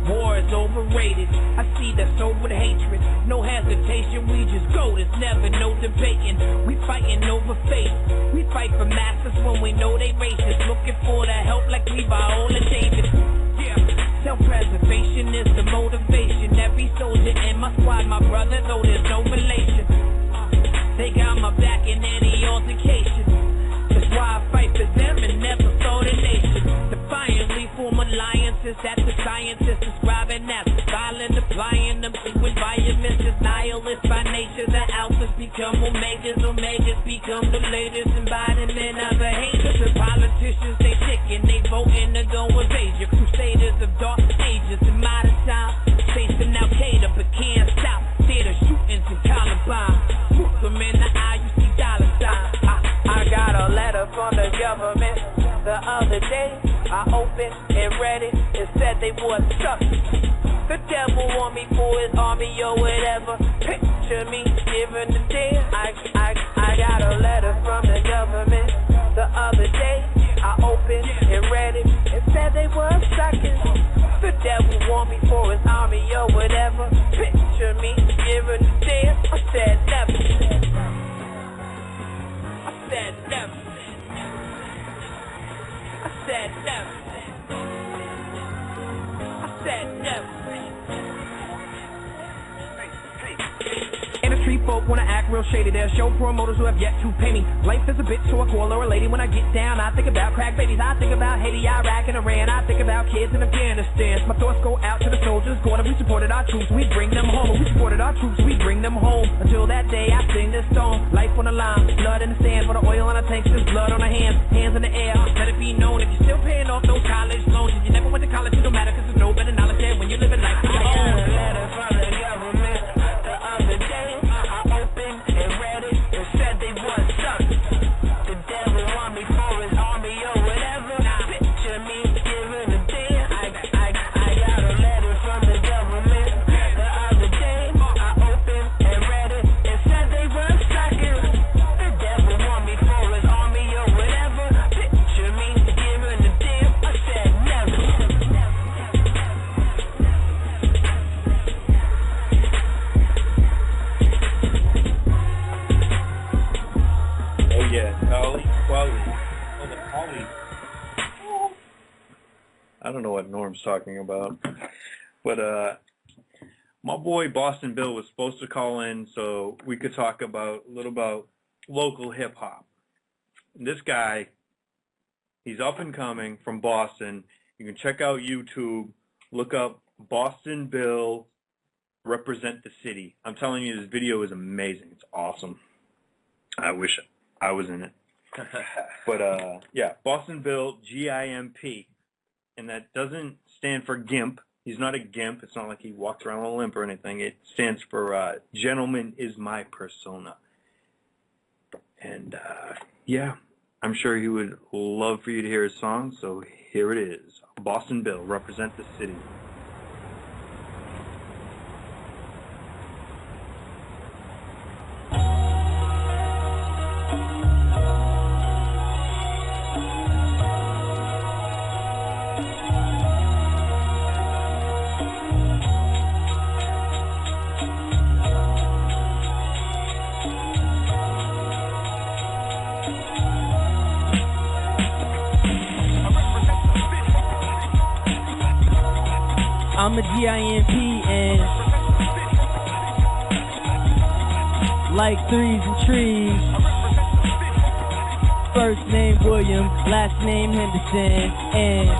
War is overrated. I see that so with hatred. No hesitation, we just go. There's never no debating. We fighting over faith. We fight for masters when we know they racist. Looking for the help like we Viola Davis. Yeah, self-preservation is the motivation. Every soldier in my squad, my brother, though there's no relation. They got my back in any altercation. That's why I fight for them and never for the nation. Defiantly form alliances that the scientists describing as violent, applying them to environments as nihilists by nature. The alphas become omegas become the latest embodiment of the haters. The politicians, they chicken, they voting to go invade you. Crusaders of dark ages in modern time, facing Al-Qaeda but can't stop. Theater shootings in Columbine. Look them in the eye, you see dollar signs. I got a letter from the government the other day. I opened and read it. It said they was stuck. The devil want me for his army or whatever. Picture me giving the day. I got a letter from the government the other day. I opened and read it. It said they was sucking. The devil want me for his army or whatever. Picture me giving the day. I said never. I said never. I said never. I said never. Industry folk wanna act real shady. They'll show promoters who have yet to pay me. Life is a bitch, so I call her a lady. When I get down, I think about crack babies. I think about Haiti, Iraq, and Iran. I think about kids in Afghanistan. My thoughts go out to the soldiers. Gordon, we supported our troops, we bring them home. We supported our troops, we bring them home. Until that day, I sing this song. Life on the line, blood in the sand. For the oil on the tanks, there's blood on the hands. Hands in the air, let it be known. If you're still paying off those college loans, if you never went to college, it don't matter, cause there's no better knowledge there when you're living life on your own. Letter from the government the other day. I opened and read it. It said they was stuck. The devil want me for his army or whatever. Picture me giving a day. I got a letter from the government the other day. I opened and read it. It said they was sucking. The devil want me for his army or whatever. Picture me giving a day. I said never. Oh yeah, quality. I don't know what Norm's talking about, but my boy Boston Bill was supposed to call in so we could talk about a little about local hip hop. This guy, he's up and coming from Boston. You can check out YouTube, look up Boston Bill Represent the City. I'm telling you, this video is amazing. It's awesome. I wish I was in it. But, yeah, Boston Bill, G-I-M-P. And that doesn't stand for GIMP. He's not a GIMP. It's not like he walks around with a limp or anything. It stands for Gentleman is My Persona. And, yeah, I'm sure he would love for you to hear his song, so here it is. Boston Bill, Represent the City. I'm a GIMP and like trees and trees. First name William, last name Henderson, and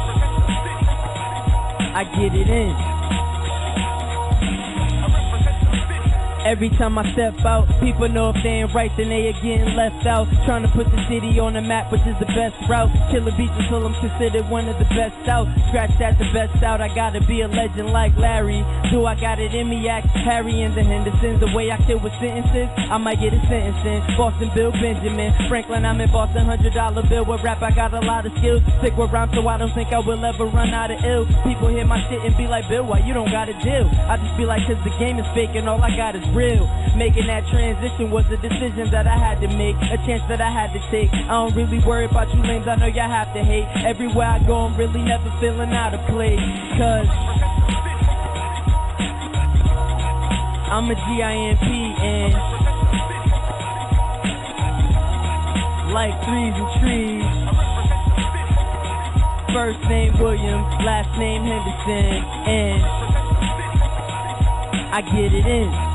I get it in. Every time I step out, people know if they ain't right, then they are getting left out. Trying to put the city on the map, which is the best route. Killer beats until I'm considered one of the best out. Scratch that, the best out. I gotta be a legend like Larry. Do I got it in me? Act Harry and the Hendersons. The way I kill with sentences, I might get a sentence in. Boston Bill Benjamin Franklin, I'm in Boston. $100 bill with rap. I got a lot of skills. Sick with rhymes, so I don't think I will ever run out of ill. People hear my shit and be like, Bill, why you don't got a deal? I just be like, cause the game is fake and all I got is real. Making that transition was a decision that I had to make, a chance that I had to take. I don't really worry about you lames, I know y'all have to hate. Everywhere I go, I'm really never feeling out of place, cause I'm a GIMP and like trees and trees. First name William, last name Henderson, and I get it in.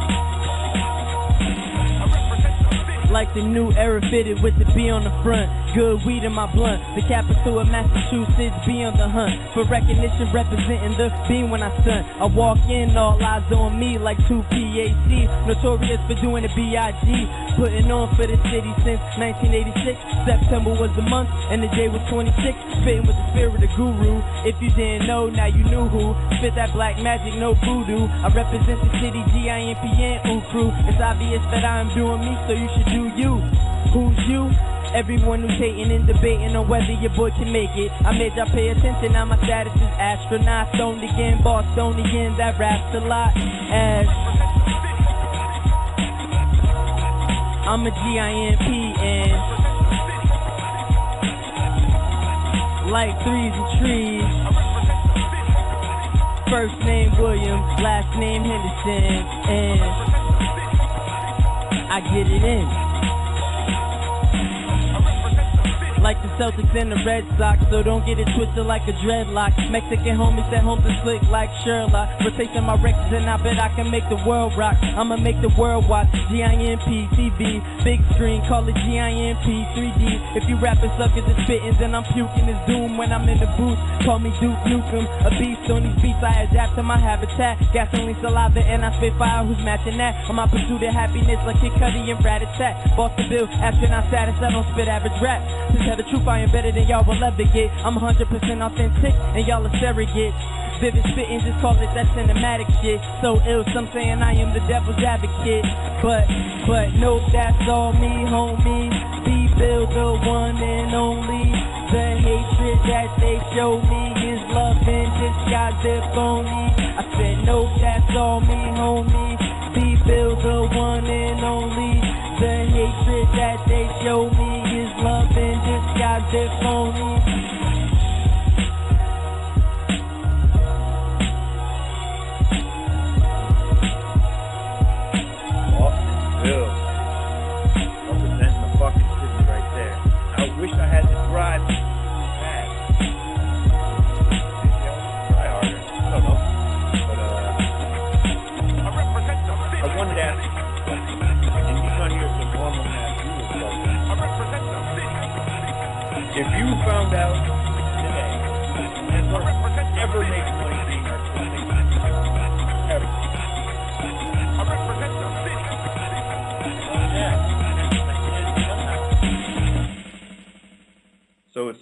Like the new era fitted with the B on the front. Good weed in my blunt. The capital of Massachusetts, be on the hunt for recognition, representing the beam when I stunt. I walk in, all eyes on me like 2 PAC. Notorious for doing the B.I.G. Putting on for the city since 1986. September was the month and the day was 26. Spitting with the spirit of guru. If you didn't know, now you knew who. Spit that black magic, no voodoo. I represent the city, GIMP and Ooh Crew. It's obvious that I'm doing me, so you should do you. Who's you? Everyone who's hating and debating on whether your boy can make it. I made y'all pay attention, now my status is astronaut. Stoned again, Bostonian, that raps a lot. As I'm a GIMP and like trees and trees. First name William, last name Henderson, and I get it in. Like the Celtics and the Red Sox, so don't get it twisted like a dreadlock. Mexican homies at home to slick like Sherlock. Rotation my records and I bet I can make the world rock. I'ma make the world watch. GIMP TV, big screen, call it GIMP 3D. If you rapping suckers and spitting, then I'm puking it's doom when I'm in the booth. Call me Duke Nukem, a beast on these beats. I adapt to my habitat. Gasoline, saliva, and I spit fire. Who's matching that? On my pursuit of happiness like Kid Cudi and Rat-a-tat. Boston Bill, astronaut status. I don't spit average rap. The truth, I am better than y'all will ever get. I'm 100% authentic, and y'all are surrogates. Vivid spitting, just call it that cinematic shit. So ill, some saying I am the devil's advocate. But no, that's all me, homie. Be Bill, the one and only. The hatred that they show me is love in disguise, if only. I said no, that's all me, homie. Be Bill, the one and only. The hatred that they show me is love in disguise, if only. Boston Bill. Representing the fucking city right there. I wish I had the drive fast. Try harder. I don't know. But, I wanted to ask you. If you found out today never make money being artistic, ever,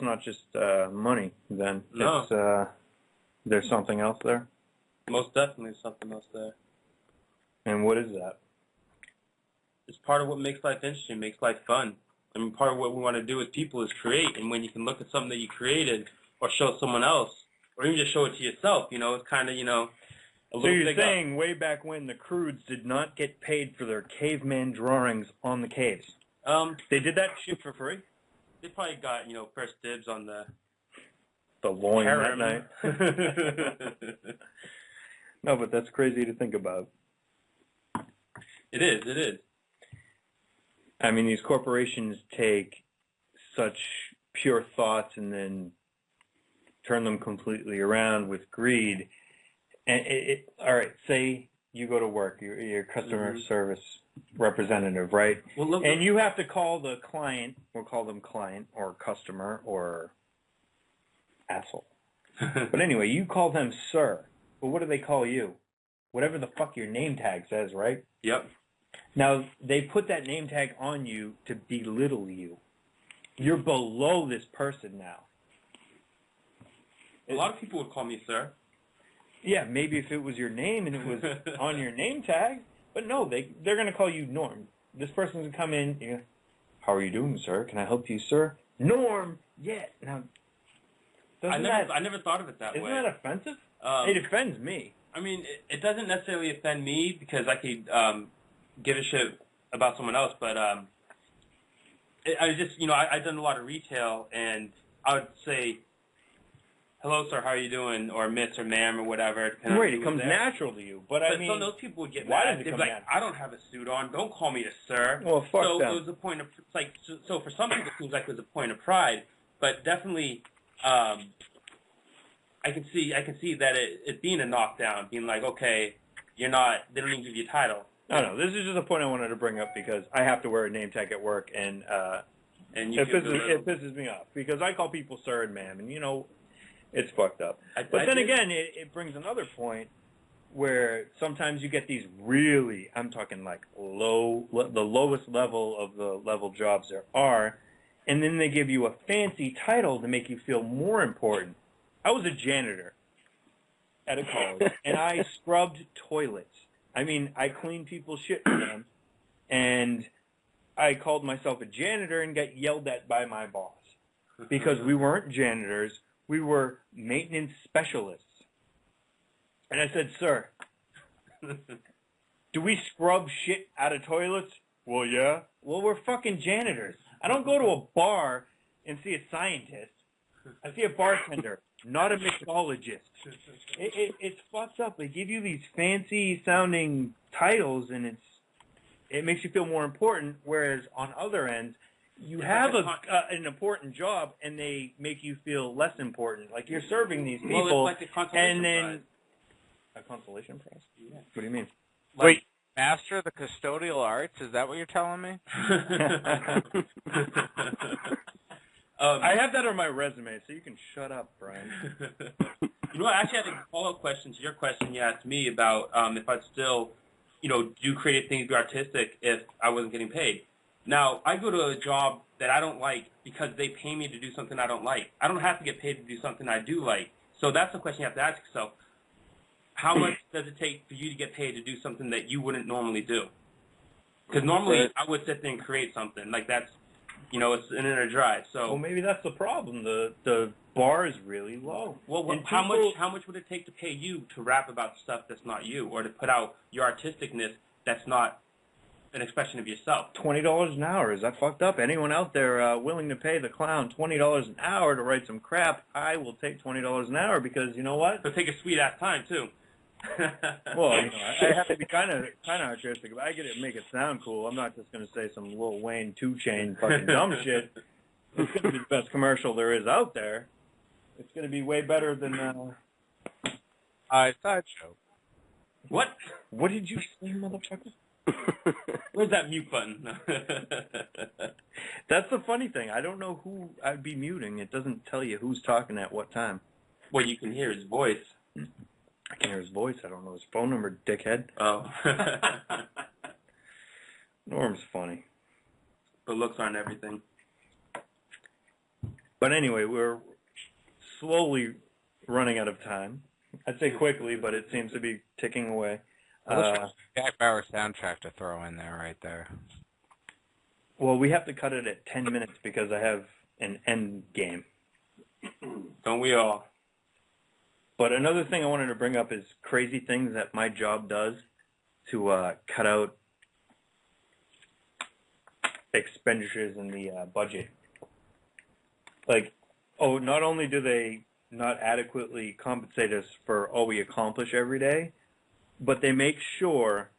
not just money then. No. It's there's something else there. Most definitely something else there. And what is that? It's part of what makes life interesting, makes life fun. I mean, part of what we want to do as people is create, and when you can look at something that you created or show someone else, or even just show it to yourself, you know, it's kind of, you know, a So little you're big saying way back when the Croods did not get paid for their caveman drawings on the caves? They did that shit for free? They probably got, you know, first dibs on the loin harem. that night. No, but that's crazy to think about. It is. I mean, these corporations take such pure thoughts and then turn them completely around with greed. And all right, say you go to work, you're a customer service representative, right? Well, look, and you have to call the client, we'll call them client or customer or asshole. But anyway, you call them sir. But what do they call you? Whatever the fuck your name tag says, right? Yep. Now, they put that name tag on you to belittle you. You're below this person now. A lot of people would call me sir. Yeah, maybe if it was your name and it was on your name tag. But no, they're going to call you Norm. This person's going to come in. You know, how are you doing, sir? Can I help you, sir? Norm. Yeah. Now, I never thought of it that way. Isn't that offensive? It offends me. I mean, it doesn't necessarily offend me because I could give a shit about someone else, but I just, you know, I've done a lot of retail, and I would say, hello, sir, how are you doing, or miss or ma'am or whatever. Right, it comes natural to you, but I mean, some of those people would get why mad. does it They'd be come like, natural? I don't have a suit on, don't call me a sir. Well, fuck so them. it was a point of, like, so for some people it seems like it was a point of pride, but definitely, I can see that it being a knockdown, being like, okay, you're not, they don't even give you a title. No, this is just a point I wanted to bring up because I have to wear a name tag at work, and it pisses me off because I call people sir and ma'am, and you know, it's fucked up. But then again, it brings another point where sometimes you get these really, I'm talking like the lowest level of the level jobs there are, and then they give you a fancy title to make you feel more important. I was a janitor at a college, and I scrubbed toilets. I mean, I cleaned people's shit for them, and I called myself a janitor and got yelled at by my boss because we weren't janitors. We were maintenance specialists. And I said, sir, do we scrub shit out of toilets? Well, yeah. Well, we're fucking janitors. I don't go to a bar and see a scientist. I see a bartender, not a mixologist. It's fucked up. They give you these fancy-sounding titles, and it makes you feel more important, whereas on other ends, you have an important job, and they make you feel less important. Like you're serving these people, well, it's like a consolation and then prize. A consolation prize? Yeah. What do you mean? Wait, master of the custodial arts? Is that what you're telling me? I have that on my resume, so you can shut up, Brian. You know what? I actually had a follow-up question to your question you asked me about if I'd still, you know, do creative things, be artistic if I wasn't getting paid. Now, I go to a job that I don't like because they pay me to do something I don't like. I don't have to get paid to do something I do like. So that's the question you have to ask yourself. How much does it take for you to get paid to do something that you wouldn't normally do? Because normally I would sit there and create something. Like that's, you know, it's an inner drive. So well, maybe that's the problem. The bar is really low. Well, how much would it take to pay you to rap about stuff that's not you, or to put out your artisticness that's not an expression of yourself? $20 an hour. Is that fucked up? Anyone out there willing to pay the clown $20 an hour to write some crap? I will take $20 an hour because you know what? It'll take a sweet ass time too. Well, you know, I have to be kind of artistic. I get it, make it sound cool. I'm not just going to say some Lil Wayne 2 Chainz fucking dumb shit. It's going to be the best commercial there is out there. It's going to be way better than SideShow. What? What did you say, motherfucker? Where's that mute button? That's the funny thing. I don't know who I'd be muting. It doesn't tell you who's talking at what time. Well, you can hear his voice. I can hear his voice. I don't know his phone number, dickhead. Oh. Norm's funny. But looks aren't everything. But anyway, we're slowly running out of time. I'd say quickly, but it seems to be ticking away. Jack Bauer soundtrack to throw in there right there. Well, we have to cut it at 10 minutes because I have an end game. Don't we all? But another thing I wanted to bring up is crazy things that my job does to cut out expenditures in the budget. Like, not only do they not adequately compensate us for all we accomplish every day, but they make sure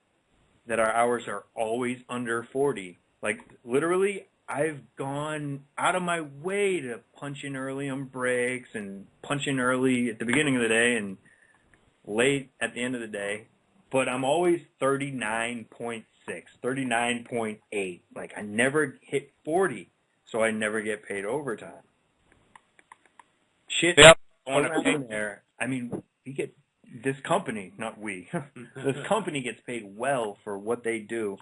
that our hours are always under 40. Like, literally, I've gone out of my way to punch in early on breaks and punch in early at the beginning of the day and late at the end of the day, but I'm always 39.6, 39.8. Like, I never hit 40, so I never get paid overtime. Shit, yep. around there, I mean, we get, this company, not we, this company gets paid well for what they do,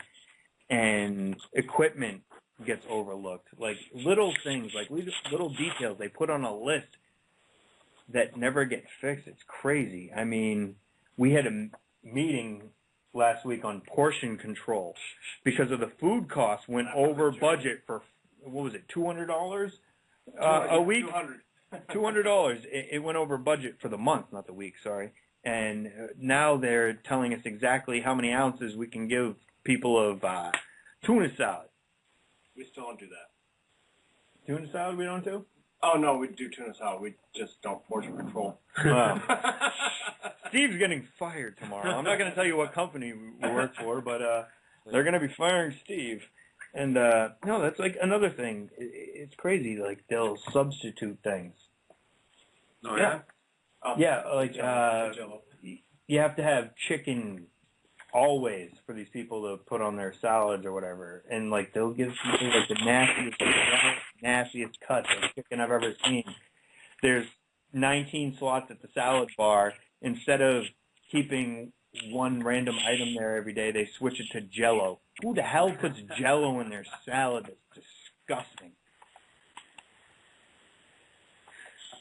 and equipment gets overlooked. Like, little things, like little details they put on a list that never get fixed. It's crazy. I mean, we had a meeting last week on portion control because of the food costs went over budget for, what was it, $200 a week? $200. It went over budget for the month, not the week, sorry. And now they're telling us exactly how many ounces we can give people of tuna salad. We still don't do that. Tuna salad we don't do? Oh, no, we do tuna salad. We just don't portion control. Steve's getting fired tomorrow. I'm not going to tell you what company we work for, but they're going to be firing Steve. And, no, that's like another thing. It's crazy. Like, they'll substitute things. Oh, yeah? Yeah, like, you have to have chicken always for these people to put on their salads or whatever. And, like, they'll give people, like, the nastiest cuts of chicken I've ever seen. There's 19 slots at the salad bar. Instead of keeping one random item there every day, they switch it to Jell-O. Who the hell puts Jell-O in their salad? That's disgusting.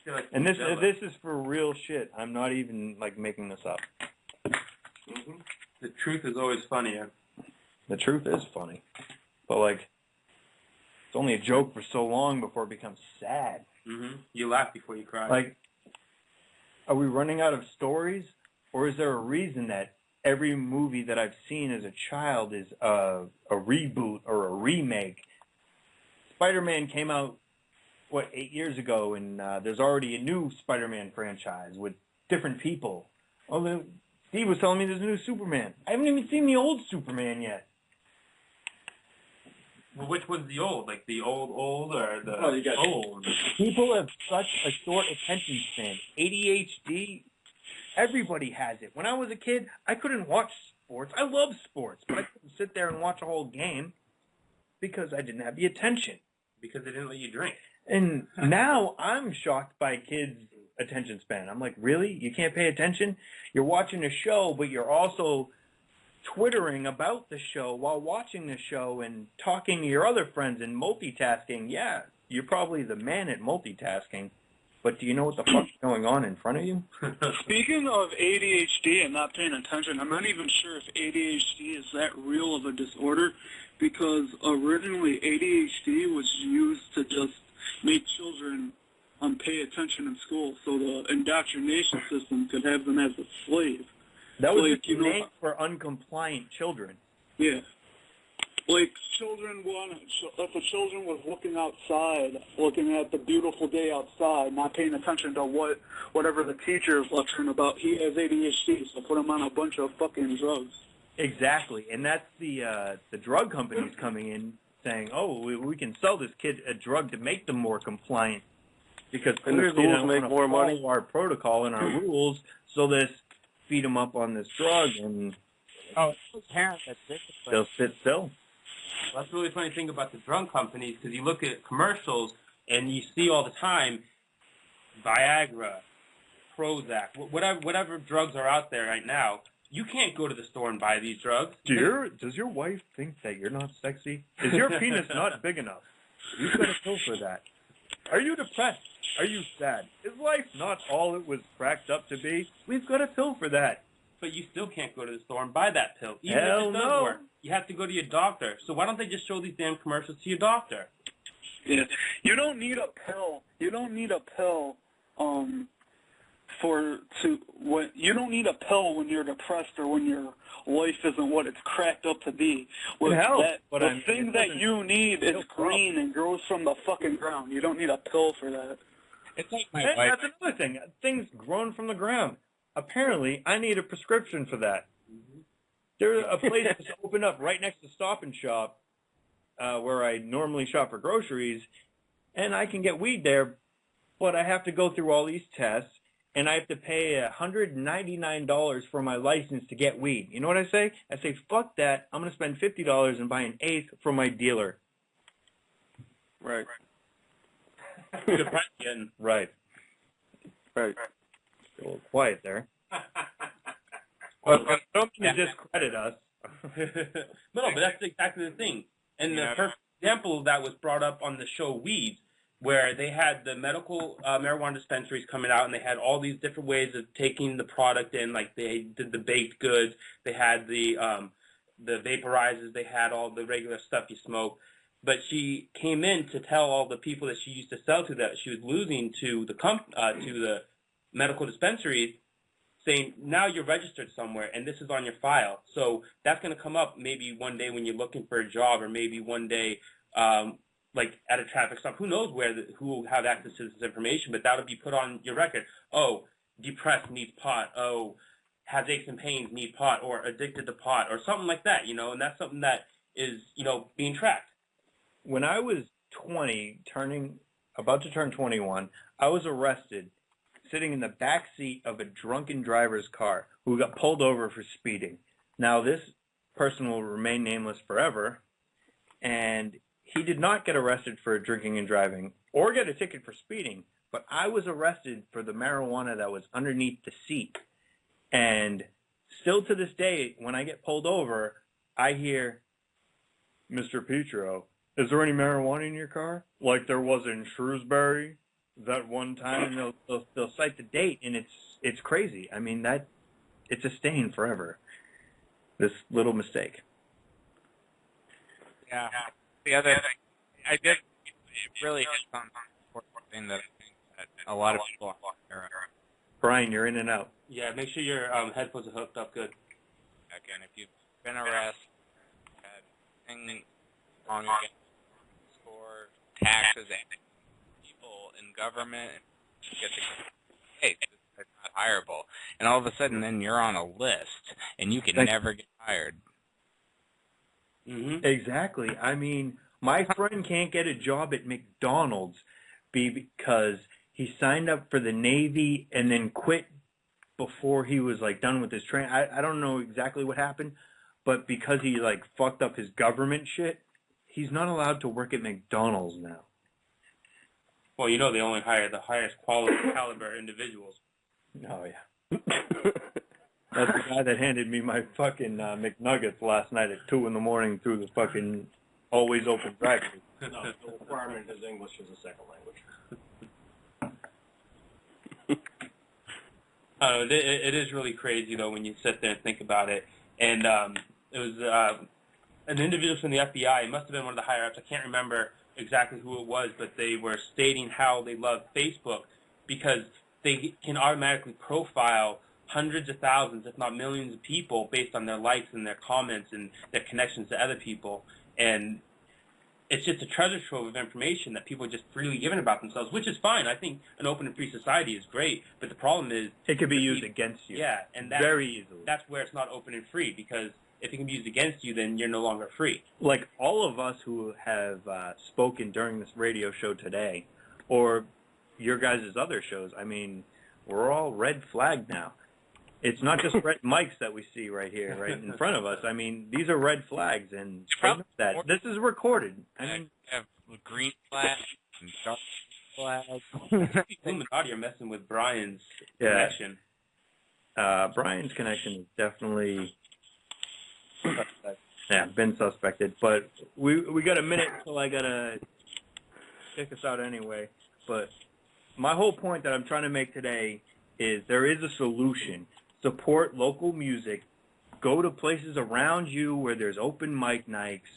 Like and this is for real shit. I'm not even, like, making this up. Mm-hmm. The truth is always funnier. The truth is funny. But, like, it's only a joke for so long before it becomes sad. Mm-hmm. You laugh before you cry. Like, are we running out of stories? Or is there a reason that every movie that I've seen as a child is a reboot or a remake? Spider-Man came out, 8 years ago, and there's already a new Spider-Man franchise with different people. Oh, Steve was telling me there's a new Superman. I haven't even seen the old Superman yet. Well, which was the old? Like the old or the old? People have such a short attention span. ADHD, everybody has it. When I was a kid, I couldn't watch sports. I love sports, but I couldn't sit there and watch a whole game because I didn't have the attention. Because they didn't let you drink. And now I'm shocked by kids' attention span. I'm like, really? You can't pay attention? You're watching a show, but you're also twittering about the show while watching the show and talking to your other friends and multitasking. Yeah, you're probably the man at multitasking, but do you know what the fuck's going on in front of you? Speaking of ADHD and not paying attention, I'm not even sure if ADHD is that real of a disorder, because originally ADHD was used to just make children pay attention in school, so the indoctrination system could have them as a slave. That was like, a name for uncompliant children. Yeah. Like, if a children was looking outside, looking at the beautiful day outside, not paying attention to whatever the teacher is lecturing about, he has ADHD, so put him on a bunch of fucking drugs. Exactly, and that's the drug companies coming in saying, oh, we can sell this kid a drug to make them more compliant because clearly they don't want to follow our protocol and our rules, so this feed them up on this drug and they'll sit still. Well, that's the really funny thing about the drug companies, because you look at commercials and you see all the time Viagra, Prozac, whatever drugs are out there right now. You can't go to the store and buy these drugs. Does your wife think that you're not sexy? Is your penis not big enough? You've got to go for that. Are you depressed? Are you sad? Is life not all it was cracked up to be? We've got a pill for that. But you still can't go to the store and buy that pill. Even Hell if it does no. work, you have to go to your doctor. So why don't they just show these damn commercials to your doctor? Yeah, you don't need a pill. You don't need a pill. You don't need a pill when you're depressed or when your life isn't what it's cracked up to be. The thing that you need is green and grows from the fucking ground. You don't need a pill for that. It's like And that's another thing. Things grown from the ground. Apparently, I need a prescription for that. There's a place that's opened up right next to Stop and Shop, where I normally shop for groceries, and I can get weed there, but I have to go through all these tests, and I have to pay $199 for my license to get weed. You know what I say? I say, fuck that. I'm going to spend $50 and buy an eighth from my dealer. Right. Right. Right. A little quiet there. But don't mean to discredit us. No, but that's exactly the thing. And the perfect example of that was brought up on the show Weeds, where they had the medical marijuana dispensaries coming out, and they had all these different ways of taking the product in. Like they did the baked goods, they had the vaporizers, they had all the regular stuff you smoke. But she came in to tell all the people that she used to sell to that she was losing to the medical dispensaries, saying, now you're registered somewhere and this is on your file. So that's going to come up maybe one day when you're looking for a job, or maybe one day like at a traffic stop. Who knows who will have access to this information, but that would be put on your record. Oh, depressed, needs pot. Oh, has aches and pains, need pot, or addicted to pot, or something like that, and that's something that is, being tracked. When I was 20, about to turn 21, I was arrested sitting in the back seat of a drunken driver's car who got pulled over for speeding. Now, this person will remain nameless forever, and he did not get arrested for drinking and driving or get a ticket for speeding, but I was arrested for the marijuana that was underneath the seat. And still to this day, when I get pulled over, I hear, Mr. Petro, is there any marijuana in your car? Like there was in Shrewsbury that one time, and they'll cite the date, and it's crazy. I mean, it's a stain forever, this little mistake. Yeah. The other thing, it really hits on an important thing that I think that a lot of people are. Brian, you're in and out. Yeah, make sure your headphones are hooked up good. Again, if you've been arrested, had things wrong against score, taxes, and people in government, get the case, it's not hireable. And all of a sudden, then you're on a list, and you can never get hired. Mm-hmm. Exactly. I mean, my friend can't get a job at McDonald's because he signed up for the Navy and then quit before he was done with his training. I don't know exactly what happened, but because he fucked up his government shit, he's not allowed to work at McDonald's now. Well, they only hire the highest caliber individuals. Oh yeah. That's the guy that handed me my fucking McNuggets last night at 2 in the morning through the fucking always open drive-thru. No, the requirement is English as a second language. It is really crazy, though, when you sit there and think about it. And it was an individual from the FBI. It must have been one of the higher-ups. I can't remember exactly who it was, but they were stating how they love Facebook because they can automatically profile hundreds of thousands, if not millions of people based on their likes and their comments and their connections to other people. And it's just a treasure trove of information that people are just freely giving about themselves, which is fine. I think an open and free society is great, but the problem is it could be used against you. Yeah, and very easily. That's where it's not open and free, because if it can be used against you, then you're no longer free. Like all of us who have spoken during this radio show today, or your guys' other shows, I mean, we're all red flagged now. It's not just red mics that we see right here, right in front of us. I mean, these are red flags, and that this is recorded. I mean, have green flags and dark flags. Illuminati are messing with Brian's connection. Brian's connection is definitely been suspected. But we got a minute till I gotta kick us out anyway. But my whole point that I'm trying to make today is there is a solution. Support local music. Go to places around you where there's open mic nights.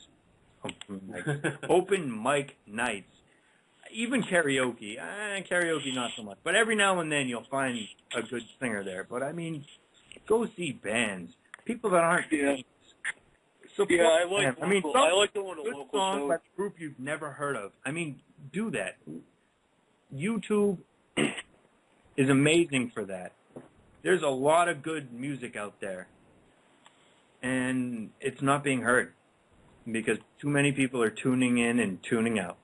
Open mic nights. Even karaoke. Karaoke not so much. But every now and then you'll find a good singer there. But I mean, go see bands. People that aren't famous. Support I like them. I mean, I like going to good local songs shows. by a group you've never heard of. I mean, do that. YouTube is amazing for that. There's a lot of good music out there, and it's not being heard because too many people are tuning in and tuning out.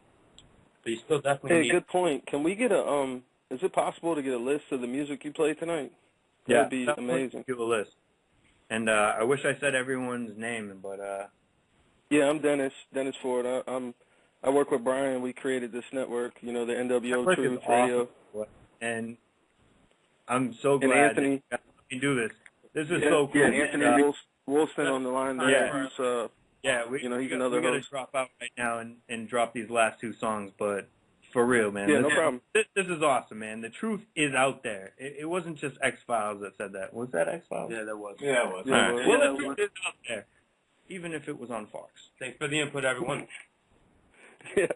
But you still definitely Hey, good point. Can we get a is it possible to get a list of the music you played tonight? Yeah, That'd be amazing. Do a list. And I wish I said everyone's name, but yeah, I'm Dennis Ford. I work with Brian. We created this network, the NWO that Truth is Radio. awesome. And I'm so And glad Anthony, that we can do this. This is so cool. Yeah, Anthony Wilson on the line there. Yeah. Who's, Yeah, he's we another got to host. drop out right now and drop these last two songs, but for real, man. Yeah, no problem. This is awesome, man. The truth is out there. It wasn't just X-Files that said that. Was that X-Files? Yeah, that was. Yeah, it was. All right. Yeah, Well, the truth is out there, even if it was on Fox. Thanks for the input, everyone. Yeah.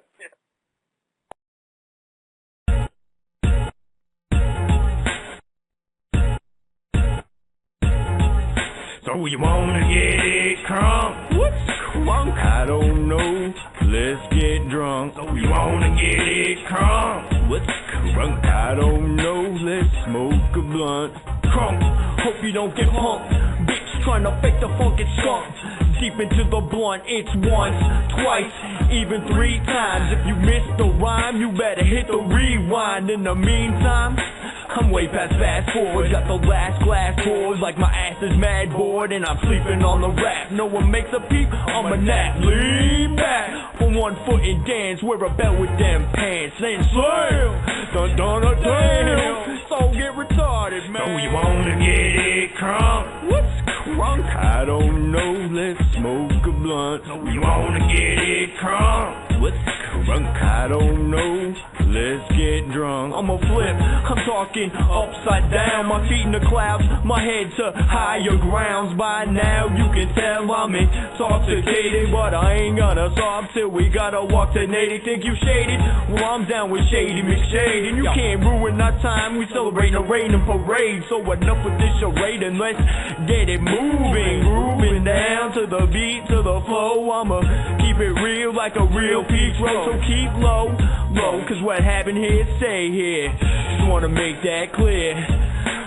So you wanna get it crunk? What's crunk? I don't know. Let's get drunk. So you wanna get it crunk? What's crunk? I don't know. Let's smoke a blunt. Crunk. Hope you don't get punked. Bitch trying to fake the funky skunk. Deep into the blunt, it's once, twice, even 3 times. If you missed the rhyme, you better hit the rewind. In the meantime, I'm way past fast forward. Got the last glass poured like my ass is mad bored, and I'm sleeping on the rap. No one makes a peep, I'm a nap. Lean back from 1 foot and dance. Wear a belt with them pants. Then slam, dun dun dun damn. So get retarded, man. So you wanna get it crunk? What's crunk? I don't know. Let's smoke a blunt. So you wanna get it crunk? What's crunk? I don't know. Let's get drunk. I'm a flip. I'm talking upside down. My feet in the clouds, my head to higher grounds. By now you can tell I'm intoxicated, but I ain't gonna stop till we gotta walk to Natick. Think you shaded? Well, I'm down with Shady McShade, and you can't ruin our time. We celebrate a rain and parade. So enough with this charade and let's get it moving, grooving down to the beat, to the flow. I'ma keep it real like a real peach roll. So keep low, cause what happened here, stay here. Just wanna make that clear.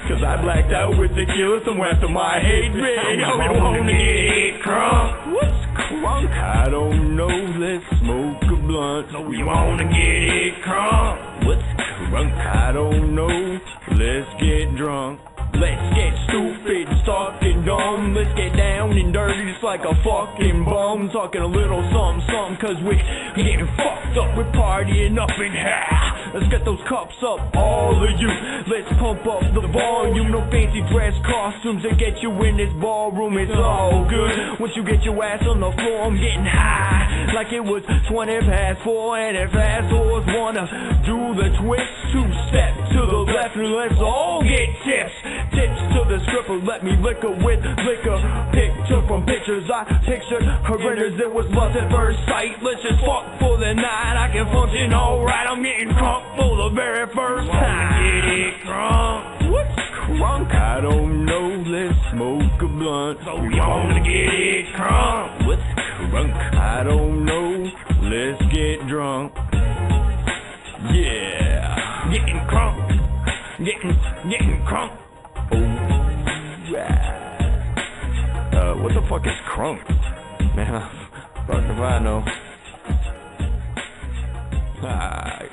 Cause I blacked out with tequila somewhere after my hate bit. Yo, we wanna get it crunk. What's crunk? I don't know, let's smoke a blunt. So we wanna get it crunk. What's crunk? I don't know, let's get drunk. Let's get stupid, stuck and dumb. Let's get down and dirty just like a fucking bum. Talking a little something, cause we getting fucked up. We're partying up in here. Let's get those cups up, all of you. Let's pump up the volume. No fancy dress costumes to get you in this ballroom. It's all good. Once you get your ass on the floor, I'm getting high. Like it was 20 past 4. And if assholes wanna do the twist, 2-step to the left and let's all get tips. Tips to the stripper, let me liquor with liquor. Picture from pictures, I pictured her renders. It was love at first sight. Let's just fuck for the night. I can function alright. I'm getting crunk for the very first time. Get it crunk. What's crunk? I don't know. Let's smoke a blunt. So we wanna get it crunk. What's crunk? I don't know. Let's get drunk. Yeah, getting crunk. Getting crunk. Oh, yeah. What the fuck is crunk? Man, fuck if I know. Hi.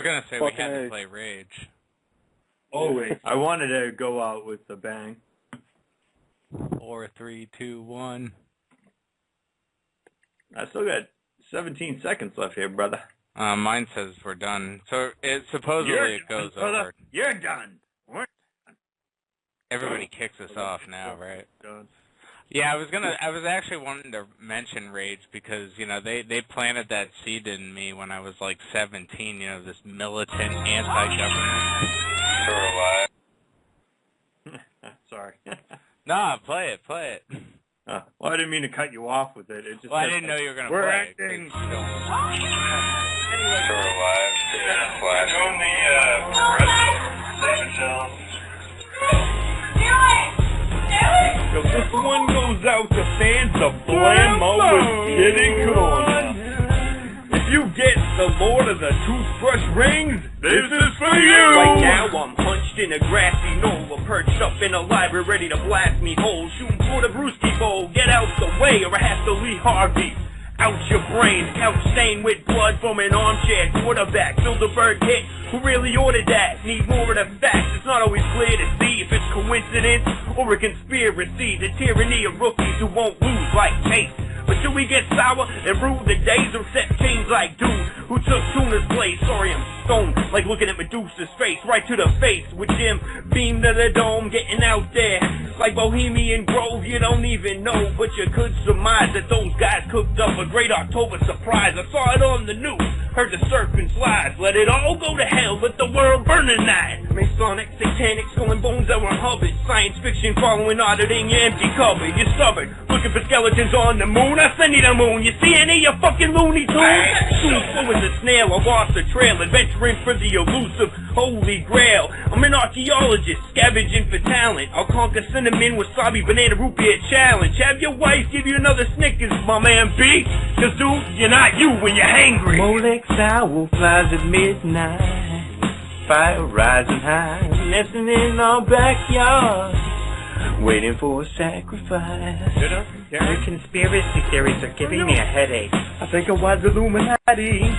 gonna say we had to play Rage. Always. I wanted to go out with a bang. 4, 3, 2, 1. I still got 17 seconds left here, brother. Mine says we're done. So it goes over. You're done. Everybody kicks us off now, right? Yeah, I was actually wanting to mention Rage because, you know, they planted that seed in me when I was like 17, you know, this militant anti-government. Sorry. Nah, play it. Well, I didn't mean to cut you off with it. It just I didn't know you were going to play We're it. acting. Yo, this one goes out to fans of Blammo with Kitty Corner. If you get the Lord of the Toothbrush Rings, this is for you! Right now I'm hunched in a grassy knoll, perched up in a library ready to blast me whole, shooting for the brewski bowl. Get out the way or I have to Lee Harvey out your brain, couch stained with blood from an armchair quarterback. Bilderberg hit, who really ordered that? Need more of the facts, it's not always clear to see if it's coincidence or a conspiracy. The tyranny of rookies who won't lose like Chase. But do we get sour and rule the days or set chains like dude who took Tuna's place? Sorry, I'm stoned, like looking at Medusa's face, right to the face with Jim beamed to the dome, getting out there like Bohemian Grove. You don't even know, but you could surmise that those guys cooked up a great October surprise. I saw it on the news, heard the serpent's lies. Let it all go to hell, let the world burn tonight. Masonic, satanic, skull bones that were hovered. Science fiction following auditing your empty cupboard. You're stubborn, looking for skeletons on the moon. I send you the moon, you see any of your fucking Looney Tunes? Soon slow as a snail, I lost the trail, adventuring for the elusive holy grail. I'm an archaeologist, scavenging for talent. I'll conquer cinnamon, wasabi, banana, root beer challenge. Have your wife give you another Snickers, my man B. Cause dude, you're not you when you're hangry. Molex owl flies at midnight, fire rising high, nesting in our backyard, waiting for a sacrifice. The conspiracy theories are giving me a headache. I think it was Illuminati.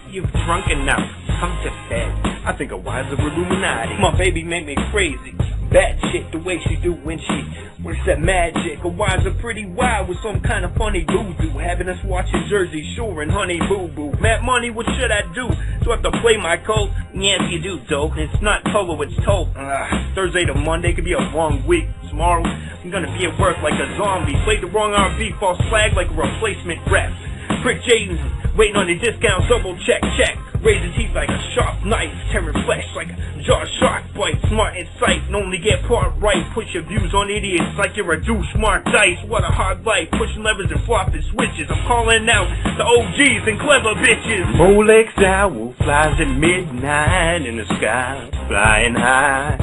You've drunk enough. Come to bed. I think it was Illuminati. My baby made me crazy. Bad shit the way she do when she works that magic. A wise are pretty wild with some kind of funny voodoo, having us watching Jersey Shore and Honey Boo Boo. Mad Money, what should I do? Do I have to play my cult? Yes, you do, dope. It's not Tolo, it's Tote. Thursday to Monday could be a long week. Tomorrow, I'm gonna be at work like a zombie. Played the wrong R&B, false flag like a replacement rep. Prick Jaden, waiting on the discount, double check. Razor teeth like a sharp knife, tearing flesh like a jaw shark bite. Smart in sight, and only get part right. Push your views on idiots like you're a douche, smart dice. What a hard life, pushing levers and flopping switches. I'm calling out the OGs and clever bitches. Molex owl flies at midnight in the sky, flying high.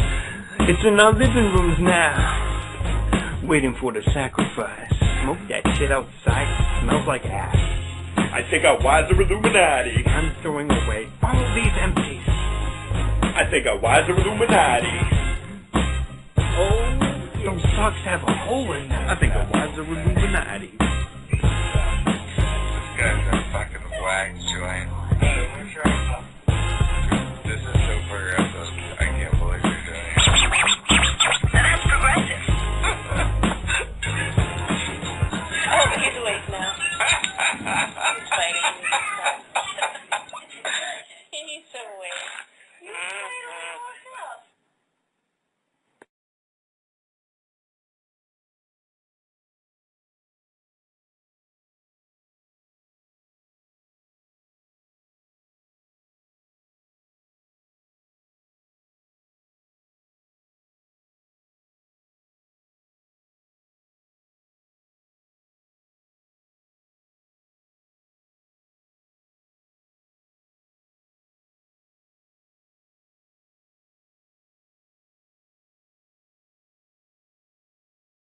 It's in our living rooms now, waiting for the sacrifice. Smoke that shit outside, it smells like ass. I think I was Illuminati. I'm throwing away all these empties. I think I was Illuminati. Oh, those socks have a hole in them. I think I was Illuminati. This guy's a fucking whack joint. This is super